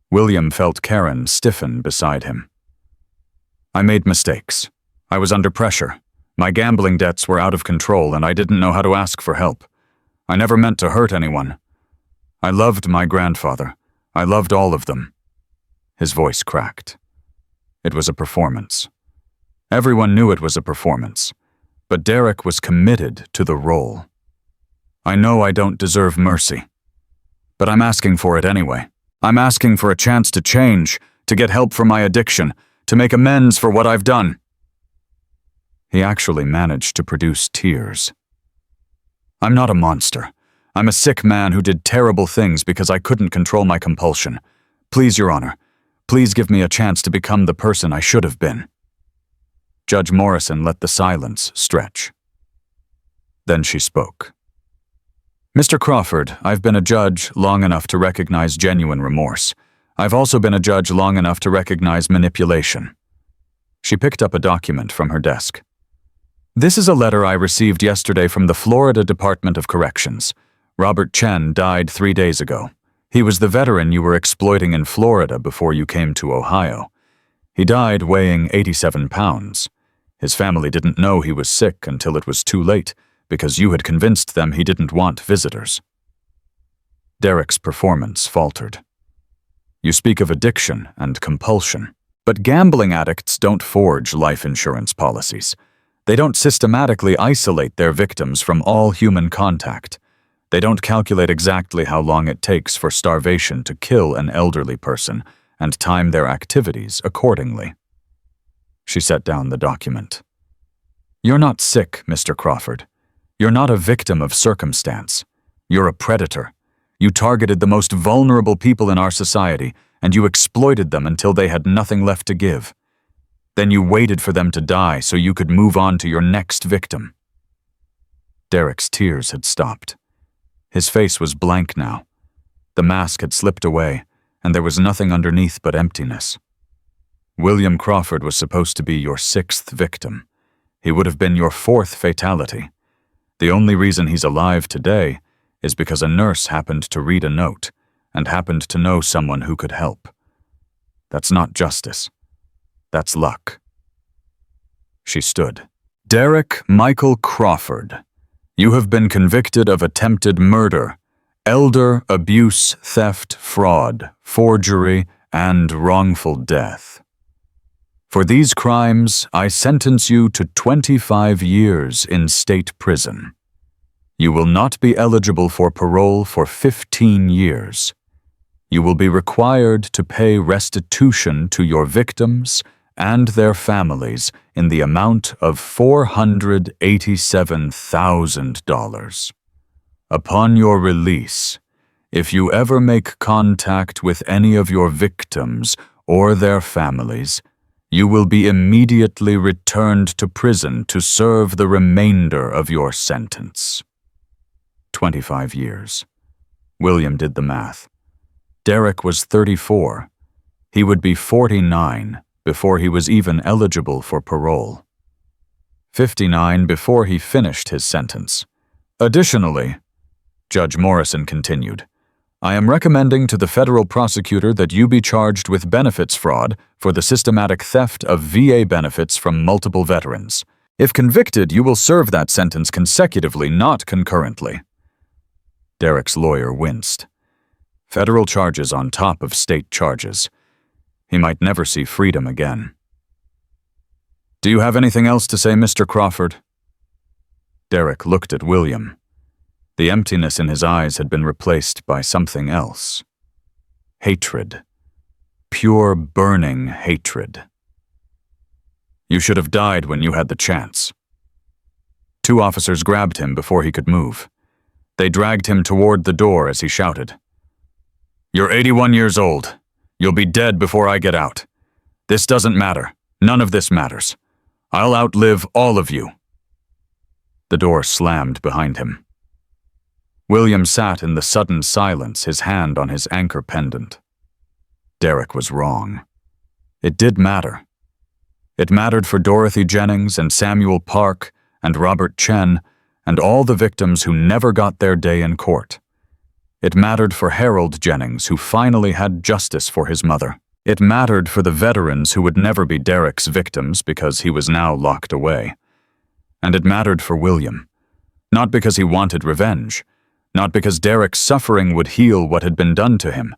William felt Karen stiffen beside him. "I made mistakes. I was under pressure. My gambling debts were out of control and I didn't know how to ask for help. I never meant to hurt anyone. I loved my grandfather. I loved all of them." His voice cracked. It was a performance. Everyone knew it was a performance, but Derek was committed to the role. "I know I don't deserve mercy, but I'm asking for it anyway. I'm asking for a chance to change, to get help for my addiction, to make amends for what I've done." He actually managed to produce tears. "I'm not a monster. I'm a sick man who did terrible things because I couldn't control my compulsion. Please, Your Honor, please give me a chance to become the person I should have been." Judge Morrison let the silence stretch. Then she spoke. "Mr. Crawford, I've been a judge long enough to recognize genuine remorse. I've also been a judge long enough to recognize manipulation." She picked up a document from her desk. "This is a letter I received yesterday from the Florida Department of Corrections. Robert Chen died 3 days ago. He was the veteran you were exploiting in Florida before you came to Ohio. He died weighing 87 pounds. His family didn't know he was sick until it was too late, because you had convinced them he didn't want visitors." Derek's performance faltered. "You speak of addiction and compulsion, but gambling addicts don't forge life insurance policies. They don't systematically isolate their victims from all human contact. They don't calculate exactly how long it takes for starvation to kill an elderly person and time their activities accordingly." She set down the document. "You're not sick, Mr. Crawford. You're not a victim of circumstance. You're a predator. You targeted the most vulnerable people in our society, and you exploited them until they had nothing left to give. Then you waited for them to die so you could move on to your next victim." Derek's tears had stopped. His face was blank now. The mask had slipped away, and there was nothing underneath but emptiness. William Crawford was supposed to be your 6th victim. He would have been your 4th fatality. The only reason he's alive today is because a nurse happened to read a note and happened to know someone who could help. That's not justice. That's luck." She stood. "Derek Michael Crawford, you have been convicted of attempted murder, elder abuse, theft, fraud, forgery, and wrongful death. For these crimes, I sentence you to 25 years in state prison. You will not be eligible for parole for 15 years. You will be required to pay restitution to your victims and their families in the amount of $487,000. Upon your release, if you ever make contact with any of your victims or their families, You will be immediately returned to prison to serve the remainder of your sentence. 25 years. William did the math. Derek was 34. He would be 49 before he was even eligible for parole. 59 before he finished his sentence. Additionally, Judge Morrison continued, I am recommending to the federal prosecutor that you be charged with benefits fraud for the systematic theft of VA benefits from multiple veterans. If convicted, you will serve that sentence consecutively, not concurrently. Derek's lawyer winced. Federal charges on top of state charges. He might never see freedom again. Do you have anything else to say, Mr. Crawford? Derek looked at William. The emptiness in his eyes had been replaced by something else. Hatred. Pure, burning hatred. You should have died when you had the chance. 2 officers grabbed him before he could move. They dragged him toward the door as he shouted, You're 81 years old. You'll be dead before I get out. This doesn't matter. None of this matters. I'll outlive all of you. The door slammed behind him. William sat in the sudden silence, his hand on his anchor pendant. Derek was wrong. It did matter. It mattered for Dorothy Jennings and Samuel Park and Robert Chen and all the victims who never got their day in court. It mattered for Harold Jennings, who finally had justice for his mother. It mattered for the veterans who would never be Derek's victims because he was now locked away. And it mattered for William, not because he wanted revenge, not because Derek's suffering would heal what had been done to him.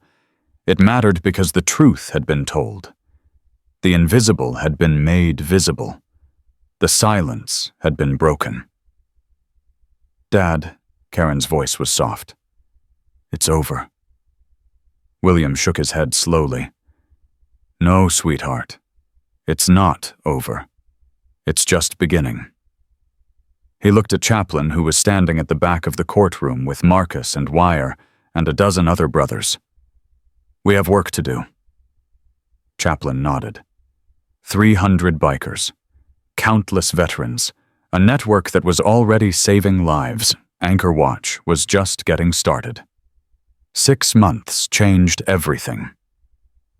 It mattered because the truth had been told. The invisible had been made visible. The silence had been broken. Dad, Karen's voice was soft. It's over. William shook his head slowly. No, sweetheart. It's not over. It's just beginning. He looked at Chaplin, who was standing at the back of the courtroom with Marcus and Wire and a dozen other brothers. We have work to do. Chaplin nodded. 300 bikers. Countless veterans. A network that was already saving lives. Anchor Watch was just getting started. 6 months changed everything.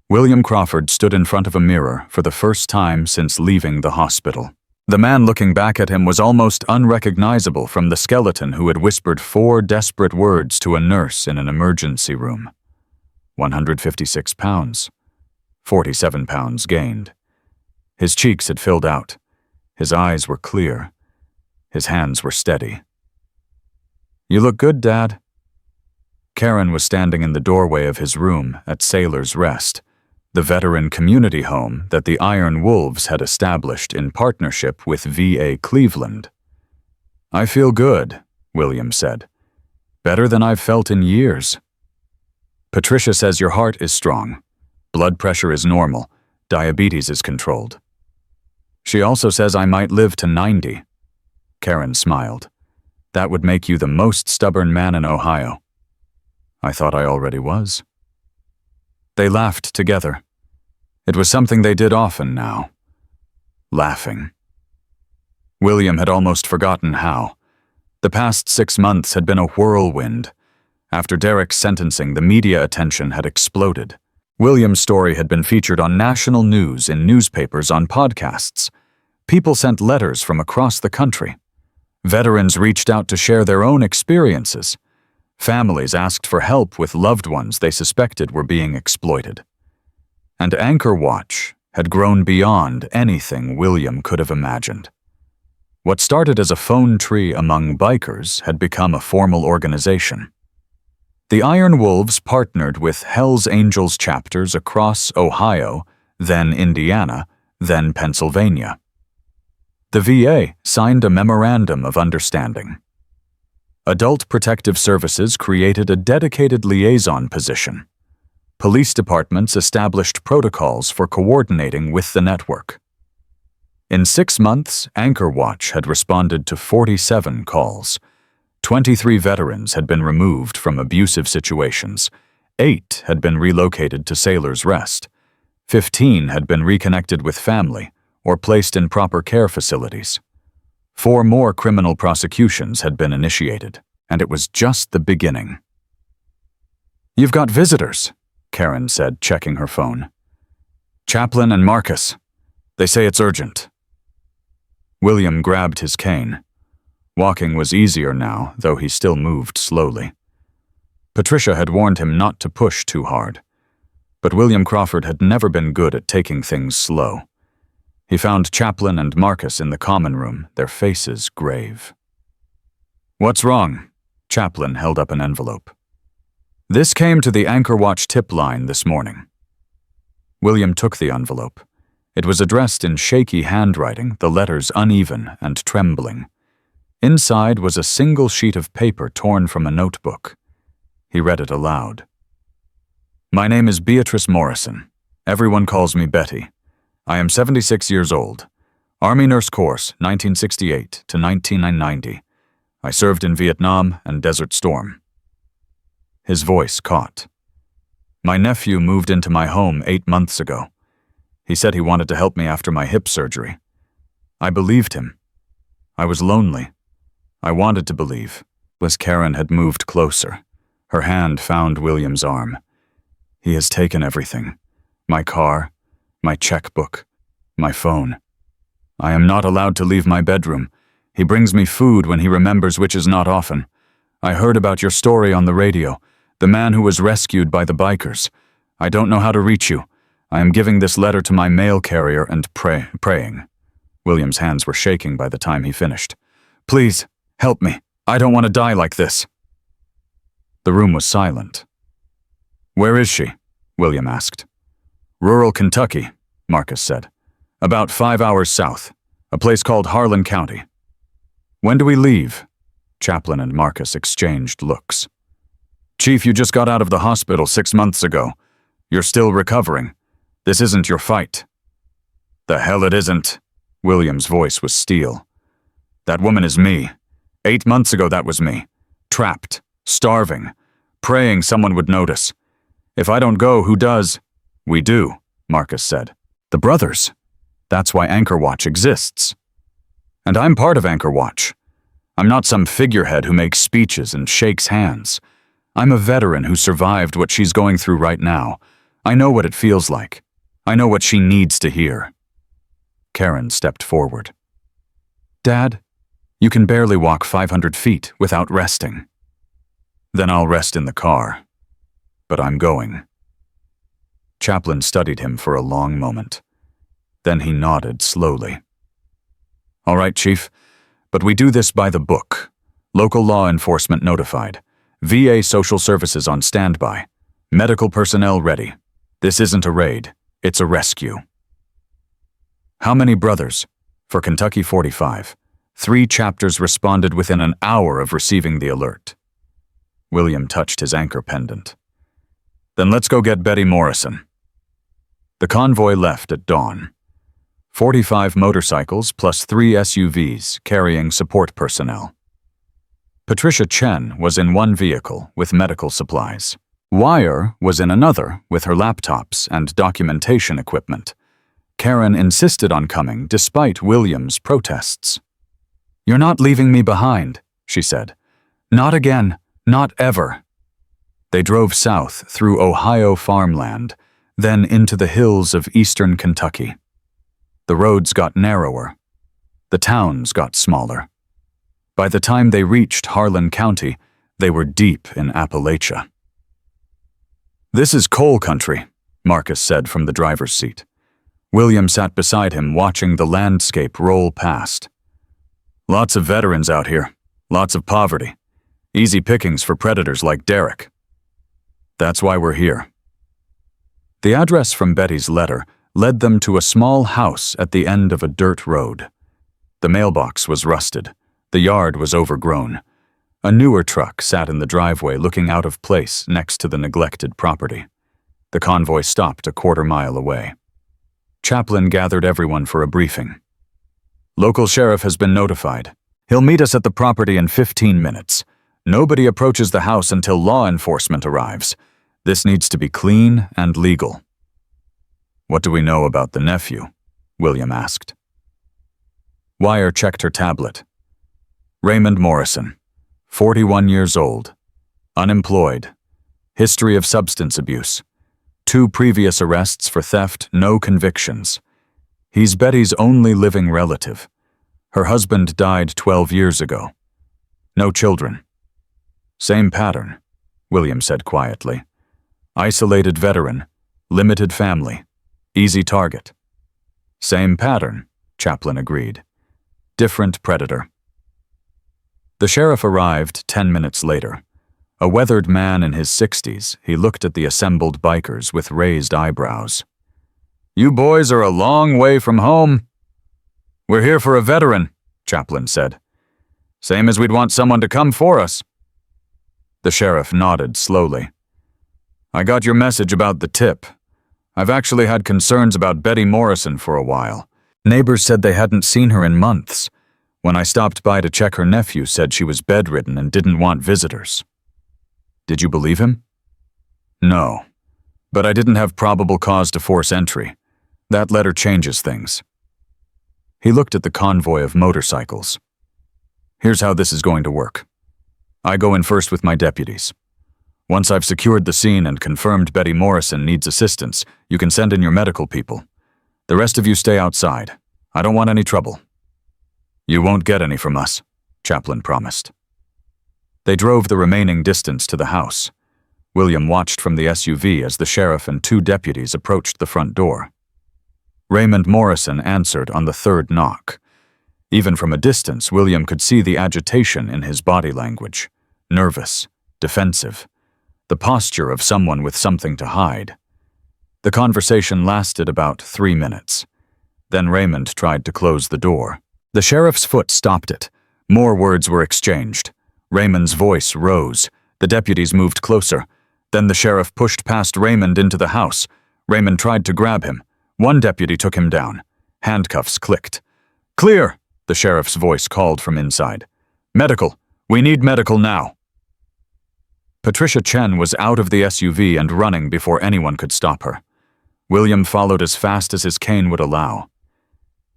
William Crawford stood in front of a mirror for the first time since leaving the hospital. The man looking back at him was almost unrecognizable from the skeleton who had whispered 4 desperate words to a nurse in an emergency room. 156 pounds. 47 pounds gained. His cheeks had filled out. His eyes were clear. His hands were steady. You look good, Dad. Karen was standing in the doorway of his room at Sailor's Rest, the veteran community home that the Iron Wolves had established in partnership with VA Cleveland. I feel good, William said. Better than I've felt in years. Patricia says your heart is strong. Blood pressure is normal. Diabetes is controlled. She also says I might live to 90. Karen smiled. That would make you the most stubborn man in Ohio. I thought I already was. They laughed together. It was something they did often now. Laughing. William had almost forgotten how. The past 6 months had been a whirlwind. After Derek's sentencing, the media attention had exploded. William's story had been featured on national news, in newspapers, on podcasts. People sent letters from across the country. Veterans reached out to share their own experiences. Families asked for help with loved ones they suspected were being exploited. And Anchor Watch had grown beyond anything William could have imagined. What started as a phone tree among bikers had become a formal organization. The Iron Wolves partnered with Hell's Angels chapters across Ohio, then Indiana, then Pennsylvania. The VA signed a memorandum of understanding. Adult Protective Services created a dedicated liaison position. Police departments established protocols for coordinating with the network. In 6 months, Anchor Watch had responded to 47 calls. 23 veterans had been removed from abusive situations. 8 had been relocated to Sailor's Rest. 15 had been reconnected with family or placed in proper care facilities. 4 more criminal prosecutions had been initiated, and it was just the beginning. "You've got visitors," Karen said, checking her phone. "Chaplin and Marcus. They say it's urgent." William grabbed his cane. Walking was easier now, though he still moved slowly. Patricia had warned him not to push too hard, but William Crawford had never been good at taking things slow. He found Chaplin and Marcus in the common room, their faces grave. "What's wrong?" Chaplin held up an envelope. "This came to the Anchor Watch tip line this morning." William took the envelope. It was addressed in shaky handwriting, the letters uneven and trembling. Inside was a single sheet of paper torn from a notebook. He read it aloud. "My name is Beatrice Morrison. Everyone calls me Betty. I am 76 years old. Army Nurse Course, 1968 to 1990. I served in Vietnam and Desert Storm." His voice caught. "My nephew moved into my home 8 months ago. He said he wanted to help me after my hip surgery. I believed him. I was lonely. I wanted to believe." As Karen had moved closer, her hand found William's arm. "He has taken everything. My car, my checkbook, my phone. I am not allowed to leave my bedroom. He brings me food when he remembers, which is not often. I heard about your story on the radio, the man who was rescued by the bikers. I don't know how to reach you. I am giving this letter to my mail carrier and praying." William's hands were shaking by the time he finished. "Please, help me. I don't want to die like this." The room was silent. "Where is she?" William asked. "Rural Kentucky," Marcus said. "About 5 hours south, a place called Harlan County." "When do we leave?" Chaplin and Marcus exchanged looks. "Chief, you just got out of the hospital 6 months ago. You're still recovering. This isn't your fight." "The hell it isn't." William's voice was steel. "That woman is me. 8 months ago that was me. Trapped, starving, praying someone would notice. If I don't go, who does?" "We do," Marcus said. "The brothers. That's why Anchor Watch exists. And I'm part of Anchor Watch. I'm not some figurehead who makes speeches and shakes hands. I'm a veteran who survived what she's going through right now. I know what it feels like. I know what she needs to hear." Karen stepped forward. "Dad, you can barely walk 500 feet without resting." "Then I'll rest in the car. But I'm going." Chaplin studied him for a long moment. Then he nodded slowly. "All right, Chief, but we do this by the book. Local law enforcement notified. VA social services on standby. Medical personnel ready. This isn't a raid, it's a rescue." "How many brothers?" For Kentucky 45. 3 chapters responded within an hour of receiving the alert. William touched his anchor pendant. "Then let's go get Betty Morrison." The convoy left at dawn. 45 motorcycles plus 3 SUVs carrying support personnel. Patricia Chen was in one vehicle with medical supplies. Wire was in another with her laptops and documentation equipment. Karen insisted on coming despite William's protests. "You're not leaving me behind," she said. "Not again, not ever." They drove south through Ohio farmland, then into the hills of eastern Kentucky. The roads got narrower. The towns got smaller. By the time they reached Harlan County, they were deep in Appalachia. "This is coal country," Marcus said from the driver's seat. William sat beside him watching the landscape roll past. "Lots of veterans out here, lots of poverty. Easy pickings for predators like Derek. That's why we're here." The address from Betty's letter led them to a small house at the end of a dirt road. The mailbox was rusted. The yard was overgrown. A newer truck sat in the driveway looking out of place next to the neglected property. The convoy stopped a quarter-mile away. Chaplin gathered everyone for a briefing. "Local sheriff has been notified. He'll meet us at the property in 15 minutes. Nobody approaches the house until law enforcement arrives. This needs to be clean and legal." What do we know about the nephew? William asked. Wire checked her tablet. Raymond Morrison, 41 years old, unemployed, history of substance abuse, 2 previous arrests for theft, no convictions. He's Betty's only living relative. Her husband died 12 years ago. No children. Same pattern, William said quietly. Isolated veteran, limited family, easy target. Same pattern, Chaplin agreed. Different predator. The sheriff arrived 10 minutes later. A weathered man in his 60s, he looked at the assembled bikers with raised eyebrows. You boys are a long way from home. We're here for a veteran, Chaplin said. Same as we'd want someone to come for us. The sheriff nodded slowly. I got your message about the tip. I've actually had concerns about Betty Morrison for a while. Neighbors said they hadn't seen her in months. When I stopped by to check, her nephew said she was bedridden and didn't want visitors. Did you believe him? No, but I didn't have probable cause to force entry. That letter changes things. He looked at the convoy of motorcycles. Here's how this is going to work. I go in first with my deputies. Once I've secured the scene and confirmed Betty Morrison needs assistance, you can send in your medical people. The rest of you stay outside. I don't want any trouble. You won't get any from us, Chaplin promised. They drove the remaining distance to the house. William watched from the SUV as the sheriff and 2 deputies approached the front door. Raymond Morrison answered on the 3rd knock. Even from a distance, William could see the agitation in his body language. Nervous, defensive, the posture of someone with something to hide. The conversation lasted about 3 minutes. Then Raymond tried to close the door. The sheriff's foot stopped it. More words were exchanged. Raymond's voice rose. The deputies moved closer. Then the sheriff pushed past Raymond into the house. Raymond tried to grab him. One deputy took him down. Handcuffs clicked. Clear, the sheriff's voice called from inside. Medical. We need medical now. Patricia Chen was out of the SUV and running before anyone could stop her. William followed as fast as his cane would allow.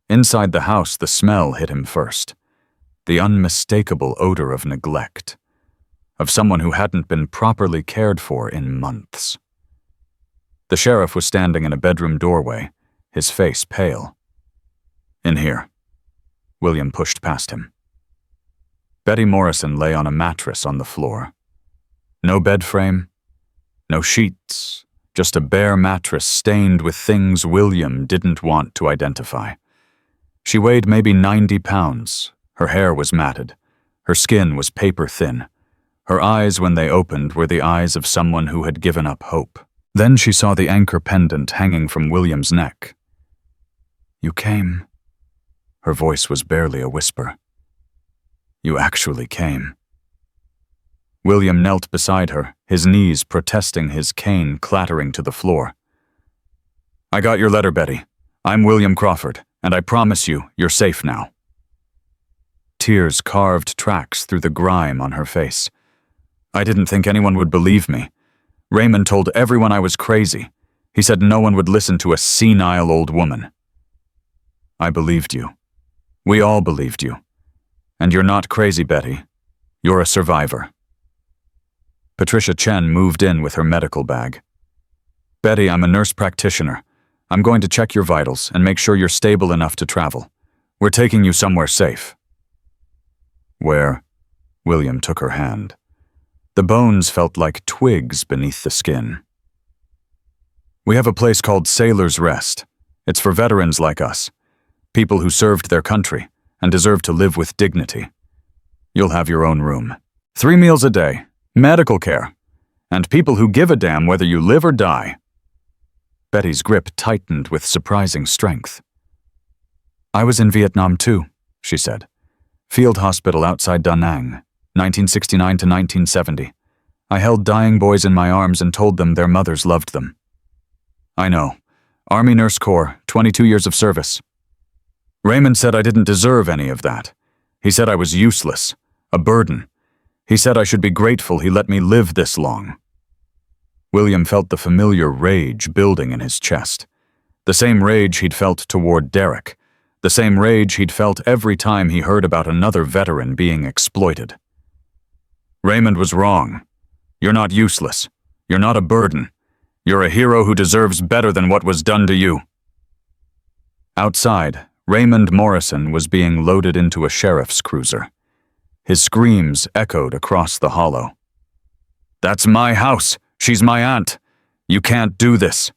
Inside the house, the smell hit him first. The unmistakable odor of neglect, of someone who hadn't been properly cared for in months. The sheriff was standing in a bedroom doorway, his face pale. In here. William pushed past him. Betty Morrison lay on a mattress on the floor. No bed frame, no sheets, just a bare mattress stained with things William didn't want to identify. She weighed maybe 90 pounds. Her hair was matted. Her skin was paper thin. Her eyes, when they opened, were the eyes of someone who had given up hope. Then she saw the anchor pendant hanging from William's neck. You came. Her voice was barely a whisper. You actually came. William knelt beside her, his knees protesting, his cane clattering to the floor. I got your letter, Betty. I'm William Crawford, and I promise you, you're safe now. Tears carved tracks through the grime on her face. I didn't think anyone would believe me. Raymond told everyone I was crazy. He said no one would listen to a senile old woman. I believed you. We all believed you. And you're not crazy, Betty. You're a survivor. Patricia Chen moved in with her medical bag. Betty, I'm a nurse practitioner. I'm going to check your vitals and make sure you're stable enough to travel. We're taking you somewhere safe. Where? William took her hand. The bones felt like twigs beneath the skin. We have a place called Sailor's Rest. It's for veterans like us, people who served their country and deserve to live with dignity. You'll have your own room. 3 meals a day, medical care, and people who give a damn whether you live or die. Betty's grip tightened with surprising strength. I was in Vietnam too, she said. Field hospital outside Da Nang, 1969 to 1970. I held dying boys in my arms and told them their mothers loved them. I know. Army Nurse Corps, 22 years of service. Raymond said I didn't deserve any of that. He said I was useless, a burden. He said I should be grateful he let me live this long. William felt the familiar rage building in his chest. The same rage he'd felt toward Derek, the same rage he'd felt every time he heard about another veteran being exploited. Raymond was wrong. You're not useless. You're not a burden. You're a hero who deserves better than what was done to you. Outside, Raymond Morrison was being loaded into a sheriff's cruiser. His screams echoed across the hollow. "That's my house. She's my aunt. You can't do this."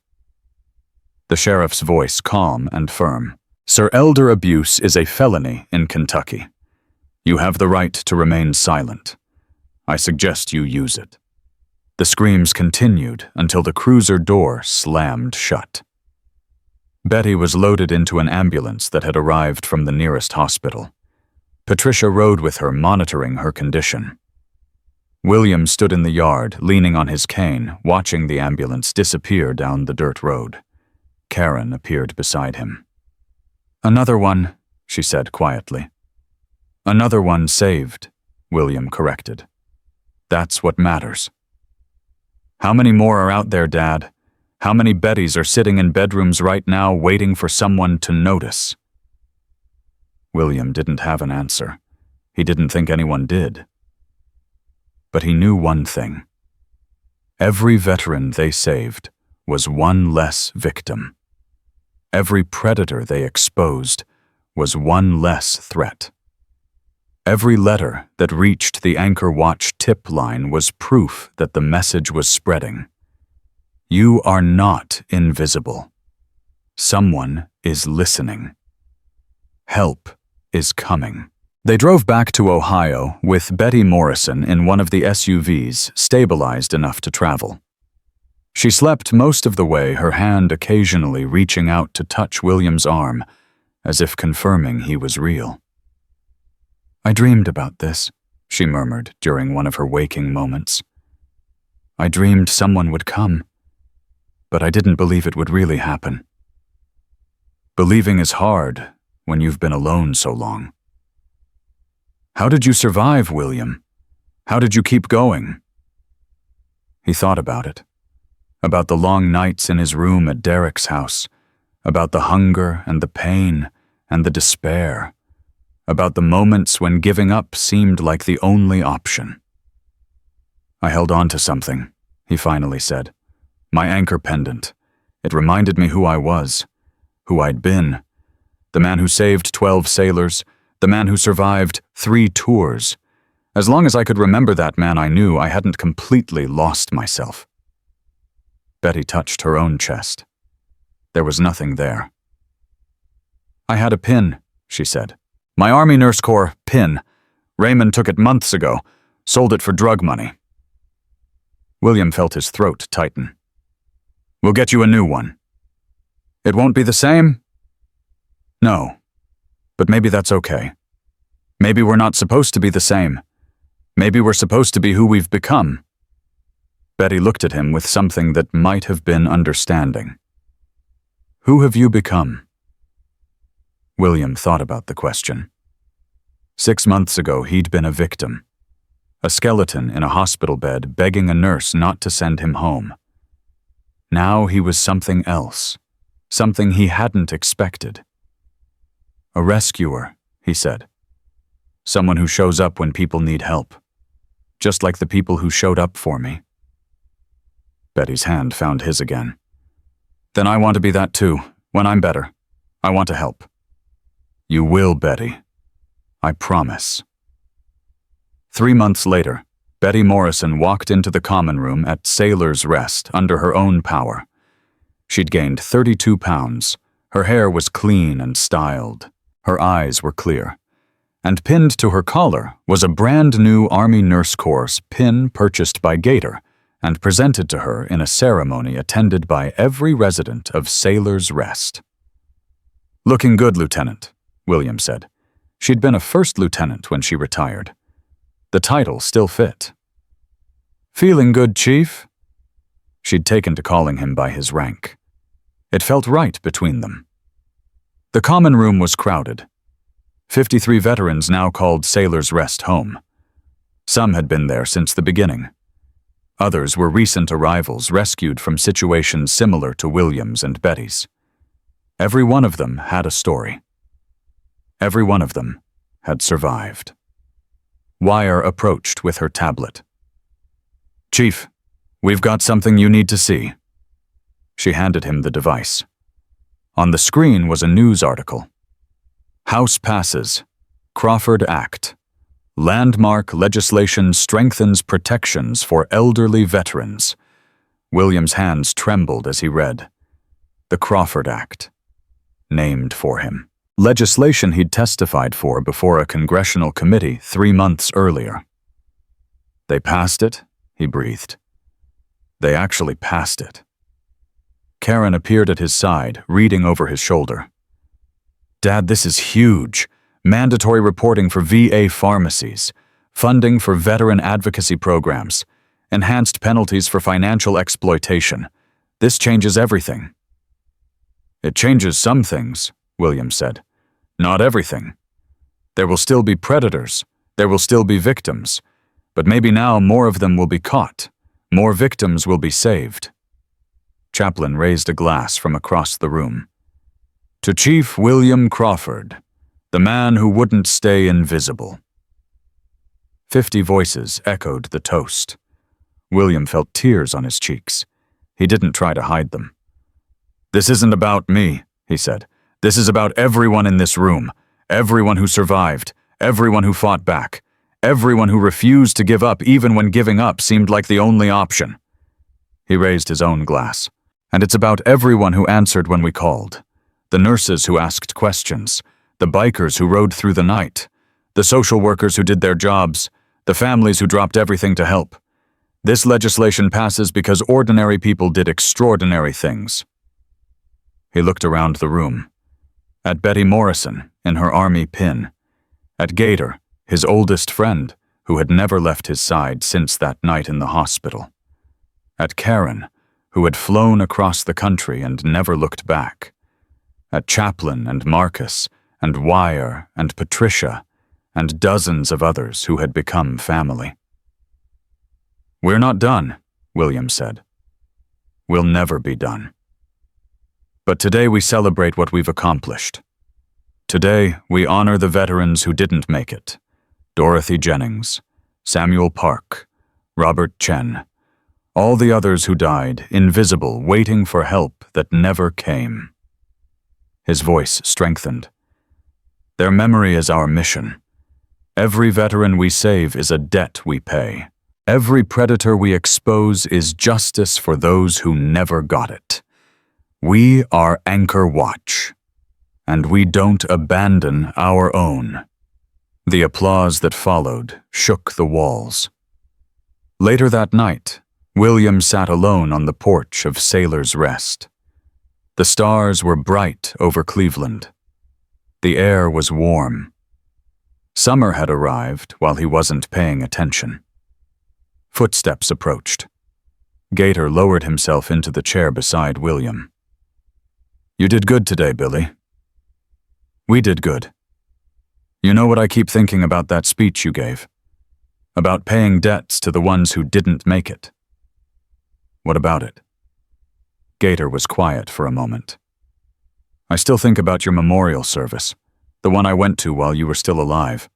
The sheriff's voice calm and firm. "Sir, elder abuse is a felony in Kentucky. You have the right to remain silent. I suggest you use it." The screams continued until the cruiser door slammed shut. Betty was loaded into an ambulance that had arrived from the nearest hospital. Patricia rode with her, monitoring her condition. William stood in the yard, leaning on his cane, watching the ambulance disappear down the dirt road. Karen appeared beside him. "Another one," she said quietly. "Another one saved," William corrected. "That's what matters." "How many more are out there, Dad? How many Bettys are sitting in bedrooms right now waiting for someone to notice?" William didn't have an answer. He didn't think anyone did. But he knew one thing. Every veteran they saved was one less victim. Every predator they exposed was one less threat. Every letter that reached the Anchor Watch tip line was proof that the message was spreading. You are not invisible. Someone is listening. Help is coming. They drove back to Ohio with Betty Morrison in one of the SUVs stabilized enough to travel. She slept most of the way, her hand occasionally reaching out to touch William's arm, as if confirming he was real. "I dreamed about this," she murmured during one of her waking moments. "I dreamed someone would come, but I didn't believe it would really happen." Believing is hard when you've been alone so long. "How did you survive, William? How did you keep going?" He thought about it. About the long nights in his room at Derek's house, about the hunger and the pain and the despair, about the moments when giving up seemed like the only option. "I held on to something," he finally said. "My anchor pendant. It reminded me who I was, who I'd been. The man who saved 12 sailors, the man who survived 3 tours. As long as I could remember that man, I knew I hadn't completely lost myself." Betty touched her own chest. There was nothing there. "I had a pin," she said. "My Army Nurse Corps pin. Raymond took it months ago, sold it for drug money." William felt his throat tighten. "We'll get you a new one." "It won't be the same?" "No. But maybe that's okay. Maybe we're not supposed to be the same. Maybe we're supposed to be who we've become." Betty looked at him with something that might have been understanding. "Who have you become?" William thought about the question. 6 months ago, he'd been a victim. A skeleton in a hospital bed begging a nurse not to send him home. Now he was something else, something he hadn't expected. "A rescuer," he said. "Someone who shows up when people need help. Just like the people who showed up for me." Betty's hand found his again. "Then I want to be that too, when I'm better. I want to help." "You will, Betty. I promise." 3 months later, Betty Morrison walked into the common room at Sailor's Rest under her own power. She'd gained 32 pounds. Her hair was clean and styled. Her eyes were clear. And pinned to her collar was a brand new Army Nurse Corps pin purchased by Gator and presented to her in a ceremony attended by every resident of Sailor's Rest. "Looking good, Lieutenant," William said. She'd been a first lieutenant when she retired. The title still fit. "Feeling good, Chief?" She'd taken to calling him by his rank. It felt right between them. The common room was crowded. 53 veterans now called Sailor's Rest home. Some had been there since the beginning. Others were recent arrivals rescued from situations similar to William's and Betty's. Every one of them had a story. Every one of them had survived. Wire approached with her tablet. "Chief, we've got something you need to see." She handed him the device. On the screen was a news article. "House passes. Crawford Act. Landmark legislation strengthens protections for elderly veterans." William's hands trembled as he read. The Crawford Act. Named for him. Legislation he'd testified for before a congressional committee 3 months earlier. "They passed it?" he breathed. They actually passed it. Karen appeared at his side, reading over his shoulder. "Dad, this is huge. Mandatory reporting for VA pharmacies, funding for veteran advocacy programs, enhanced penalties for financial exploitation. This changes everything." "It changes some things," William said. "Not everything. There will still be predators. There will still be victims. But maybe now more of them will be caught. More victims will be saved." Chaplin raised a glass from across the room. "To Chief William Crawford, the man who wouldn't stay invisible." 50 voices echoed the toast. William felt tears on his cheeks. He didn't try to hide them. "This isn't about me," he said. "This is about everyone in this room, everyone who survived, everyone who fought back, everyone who refused to give up even when giving up seemed like the only option." He raised his own glass. "And it's about everyone who answered when we called. The nurses who asked questions, the bikers who rode through the night, the social workers who did their jobs, the families who dropped everything to help. This legislation passes because ordinary people did extraordinary things." He looked around the room. At Betty Morrison, in her army pin. At Gator, his oldest friend, who had never left his side since that night in the hospital. At Karen, who had flown across the country and never looked back. At Chaplin and Marcus, and Wire and Patricia, and dozens of others who had become family. "We're not done," William said. "We'll never be done. But today we celebrate what we've accomplished. Today we honor the veterans who didn't make it. Dorothy Jennings, Samuel Park, Robert Chen, all the others who died, invisible, waiting for help that never came." His voice strengthened. "Their memory is our mission. Every veteran we save is a debt we pay. Every predator we expose is justice for those who never got it. We are Anchor Watch, and we don't abandon our own." The applause that followed shook the walls. Later that night, William sat alone on the porch of Sailor's Rest. The stars were bright over Cleveland. The air was warm. Summer had arrived while he wasn't paying attention. Footsteps approached. Gator lowered himself into the chair beside William. "You did good today, Billy." "We did good. You know what I keep thinking about that speech you gave? About paying debts to the ones who didn't make it." "What about it?" Gator was quiet for a moment. "I still think about your memorial service, the one I went to while you were still alive.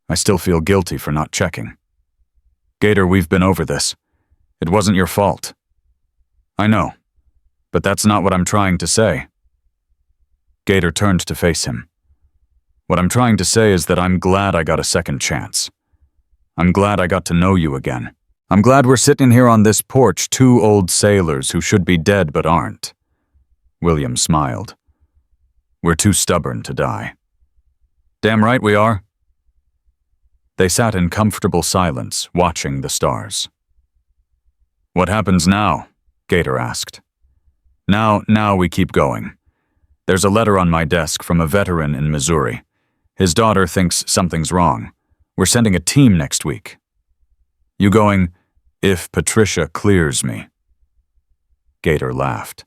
I still feel guilty for not checking. Gator, we've been over this. It wasn't your fault." "I know, but that's not what I'm trying to say." Gator turned to face him. "What I'm trying to say is that I'm glad I got a second chance. I'm glad I got to know you again. I'm glad we're sitting here on this porch, 2 old sailors who should be dead but aren't." William smiled. "We're too stubborn to die." "Damn right we are." They sat in comfortable silence, watching the stars. "What happens now?" Gator asked. Now we keep going. There's a letter on my desk from a veteran in Missouri. His daughter thinks something's wrong. We're sending a team next week." "You going, if Patricia clears me?" Gator laughed.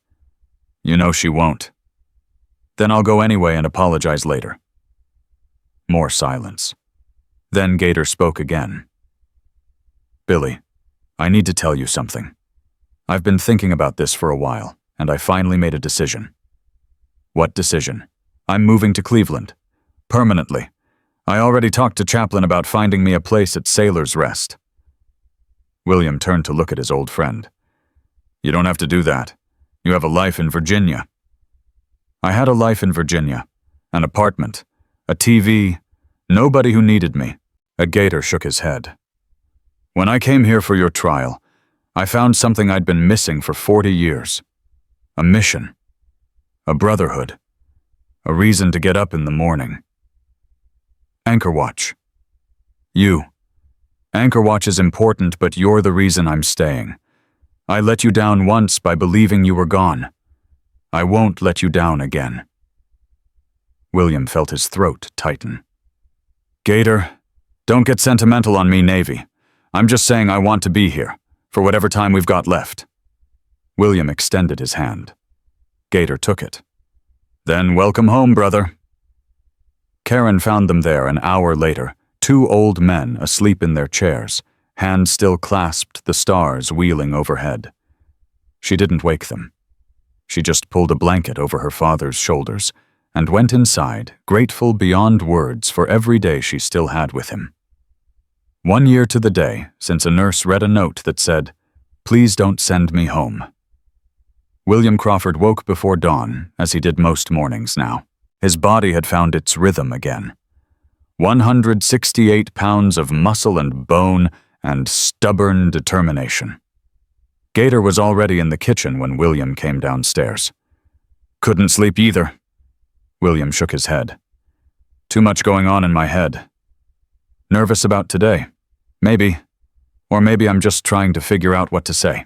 "You know she won't." "Then I'll go anyway and apologize later." More silence. Then Gator spoke again. "Billy, I need to tell you something. I've been thinking about this for a while, and I finally made a decision." What decision? I'm moving to Cleveland. Permanently. I already talked to Chaplin about finding me a place at Sailor's Rest. William turned to look at his old friend. You don't have to do that. You have a life in Virginia. I had a life in Virginia. An apartment. A TV. Nobody who needed me. Gator shook his head. When I came here for your trial, I found something I'd been missing for 40 years. A mission. A brotherhood. A reason to get up in the morning. Anchor Watch. You. Anchor Watch is important, but you're the reason I'm staying. I let you down once by believing you were gone. I won't let you down again. William felt his throat tighten. Gator, don't get sentimental on me, Navy. I'm just saying I want to be here, for whatever time we've got left. William extended his hand. Gator took it. Then welcome home, brother. Karen found them there an hour later, two old men asleep in their chairs, hands still clasped the stars wheeling overhead. She didn't wake them. She just pulled a blanket over her father's shoulders and went inside, grateful beyond words for every day she still had with him. 1 year to the day since a nurse read a note that said, "Please don't send me home." William Crawford woke before dawn, as he did most mornings now. His body had found its rhythm again. 168 pounds of muscle and bone and stubborn determination. Gator was already in the kitchen when William came downstairs. Couldn't sleep either. William shook his head. Too much going on in my head. Nervous about today. Maybe. Or maybe I'm just trying to figure out what to say.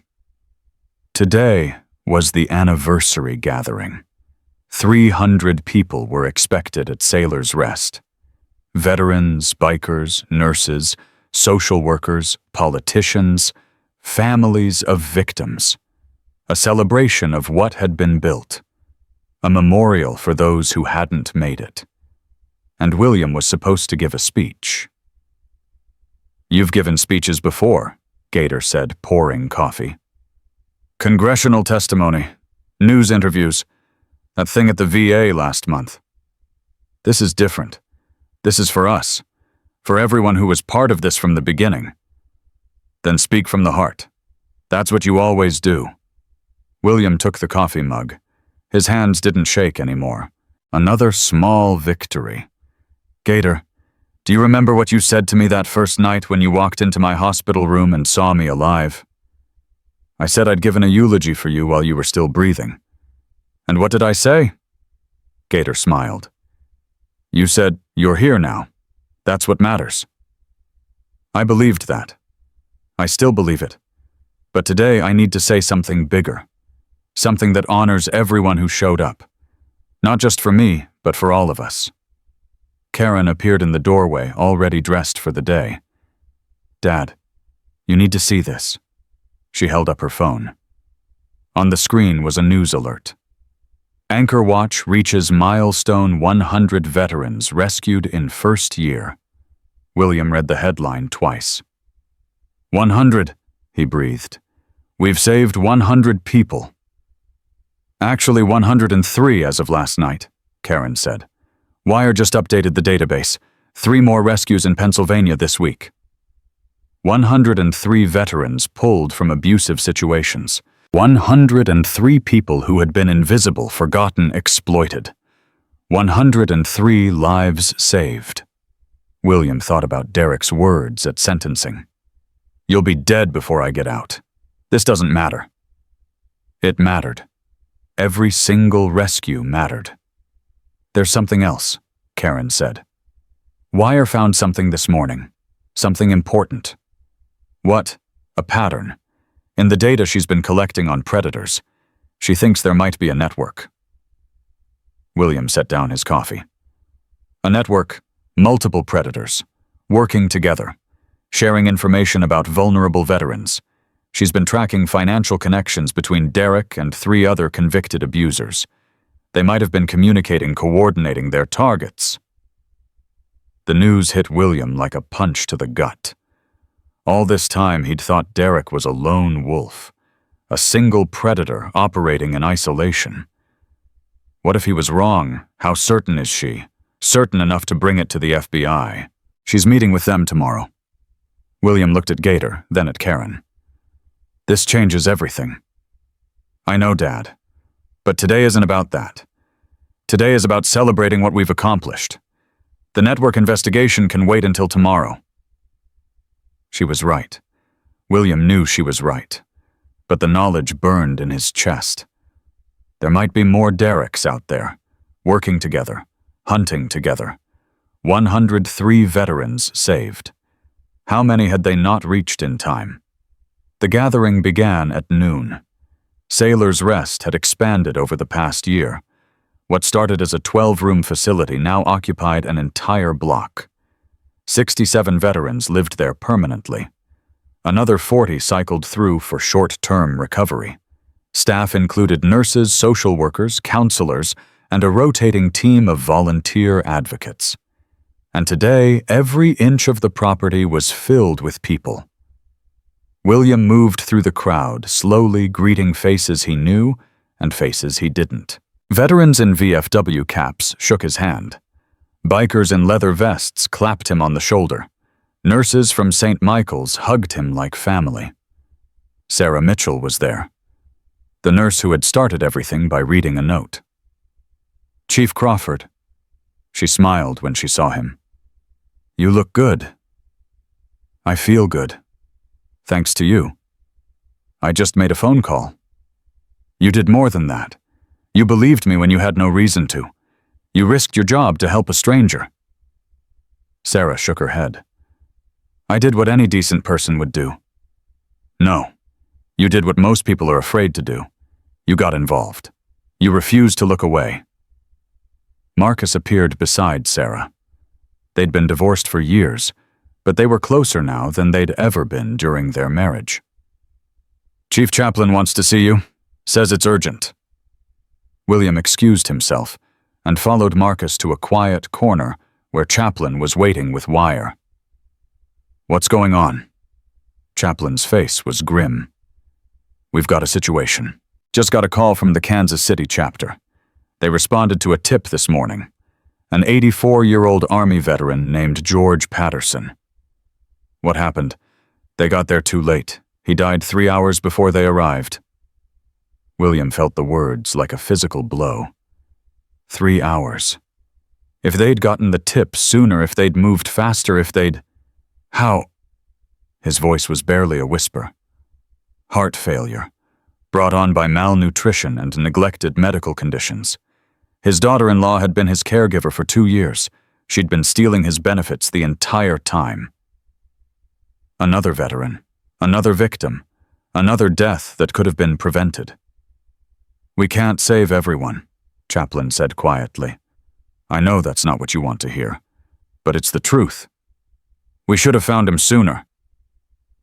Today was the anniversary gathering. 300 people were expected at Sailor's Rest. Veterans, bikers, nurses, social workers, politicians, families of victims. A celebration of what had been built. A memorial for those who hadn't made it. And William was supposed to give a speech. You've given speeches before, Gator said, pouring coffee. Congressional testimony, news interviews, that thing at the VA last month. This is different. This is for us, for everyone who was part of this from the beginning. Then speak from the heart. That's what you always do. William took the coffee mug. His hands didn't shake anymore. Another small victory. Gator, do you remember what you said to me that first night when you walked into my hospital room and saw me alive? I said I'd given a eulogy for you while you were still breathing. And what did I say? Gator smiled. You said, you're here now. That's what matters. I believed that. I still believe it. But today I need to say something bigger. Something that honors everyone who showed up. Not just for me, but for all of us. Karen appeared in the doorway, already dressed for the day. Dad, you need to see this. She held up her phone. On the screen was a news alert. Anchor Watch reaches milestone 100 veterans rescued in first year. William read the headline twice. 100, he breathed. We've saved 100 people. Actually 103 as of last night, Karen said. Wire just updated the database. 3 more rescues in Pennsylvania this week. 103 veterans pulled from abusive situations. 103 people who had been invisible, forgotten, exploited. 103 lives saved. William thought about Derek's words at sentencing. You'll be dead before I get out. This doesn't matter. It mattered. Every single rescue mattered. There's something else, Karen said. Wire found something this morning. Something important. What? A pattern. In the data she's been collecting on predators, she thinks there might be a network. William set down his coffee. A network, multiple predators, working together, sharing information about vulnerable veterans. She's been tracking financial connections between Derek and 3 other convicted abusers. They might have been communicating, coordinating their targets. The news hit William like a punch to the gut. All this time he'd thought Derek was a lone wolf, a single predator operating in isolation. What if he was wrong? How certain is she? Certain enough to bring it to the FBI. She's meeting with them tomorrow. William looked at Gator, then at Karen. This changes everything. I know, Dad. But today isn't about that. Today is about celebrating what we've accomplished. The network investigation can wait until tomorrow. She was right. William knew she was right. But the knowledge burned in his chest. There might be more Derricks out there, working together, hunting together. 103 veterans saved. How many had they not reached in time? The gathering began at noon. Sailors' Rest had expanded over the past year. What started as a 12-room facility now occupied an entire block. 67 veterans lived there permanently. Another 40 cycled through for short-term recovery. Staff included nurses, social workers, counselors, and a rotating team of volunteer advocates. And today, every inch of the property was filled with people. William moved through the crowd, slowly greeting faces he knew and faces he didn't. Veterans in VFW caps shook his hand. Bikers in leather vests clapped him on the shoulder. Nurses from St. Michael's hugged him like family. Sarah Mitchell was there, the nurse who had started everything by reading a note. Chief Crawford. She smiled when she saw him. You look good. I feel good. Thanks to you. I just made a phone call. You did more than that. You believed me when you had no reason to. You risked your job to help a stranger. Sarah shook her head. I did what any decent person would do. No. You did what most people are afraid to do. You got involved. You refused to look away. Marcus appeared beside Sarah. They'd been divorced for years, but they were closer now than they'd ever been during their marriage. Chief Chaplain wants to see you. Says it's urgent. William excused himself and followed Marcus to a quiet corner where Chaplain was waiting with wire. What's going on? Chaplin's face was grim. We've got a situation. Just got a call from the Kansas City chapter. They responded to a tip this morning. An 84-year-old Army veteran named George Patterson. What happened? They got there too late. He died 3 hours before they arrived. William felt the words like a physical blow. 3 hours. If they'd gotten the tip sooner, if they'd moved faster, if they'd... How? His voice was barely a whisper. Heart failure, brought on by malnutrition and neglected medical conditions. His daughter-in-law had been his caregiver for 2 years. She'd been stealing his benefits the entire time. Another veteran, another victim, another death that could have been prevented. We can't save everyone, Chaplain said quietly. I know that's not what you want to hear, but it's the truth. We should have found him sooner.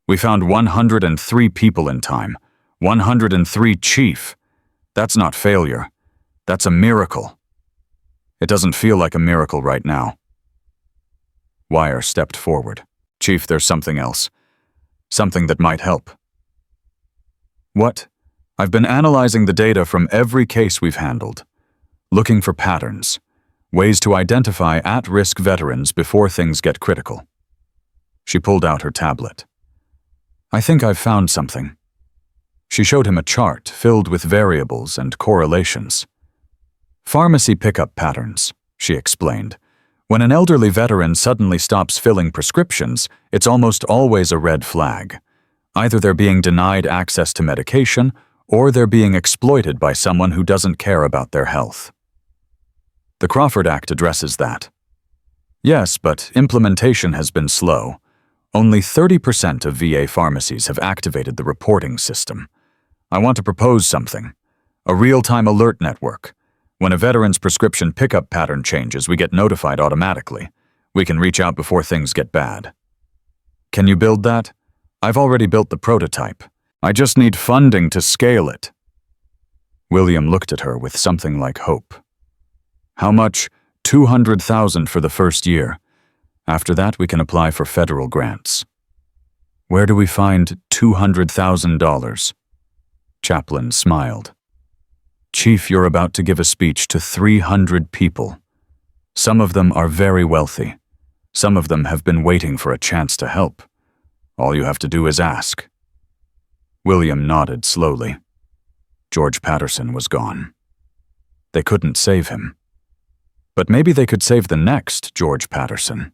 We found 103 people in time, 103 chief. That's not failure. That's a miracle. It doesn't feel like a miracle right now. Wire stepped forward. Chief, there's something else. Something that might help. What? I've been analyzing the data from every case we've handled, looking for patterns, ways to identify at-risk veterans before things get critical. She pulled out her tablet. I think I've found something. She showed him a chart filled with variables and correlations. Pharmacy pickup patterns, she explained. When an elderly veteran suddenly stops filling prescriptions, it's almost always a red flag. Either they're being denied access to medication, or they're being exploited by someone who doesn't care about their health. The Crawford Act addresses that. Yes, but implementation has been slow. Only 30% of VA pharmacies have activated the reporting system. I want to propose something. A real-time alert network. When a veteran's prescription pickup pattern changes, we get notified automatically. We can reach out before things get bad. Can you build that? I've already built the prototype. I just need funding to scale it. William looked at her with something like hope. How much? $200,000 for the first year. After that, we can apply for federal grants. Where do we find $200,000? Chaplain smiled. Chief, you're about to give a speech to 300 people. Some of them are very wealthy. Some of them have been waiting for a chance to help. All you have to do is ask." William nodded slowly. George Patterson was gone. They couldn't save him. But maybe they could save the next George Patterson,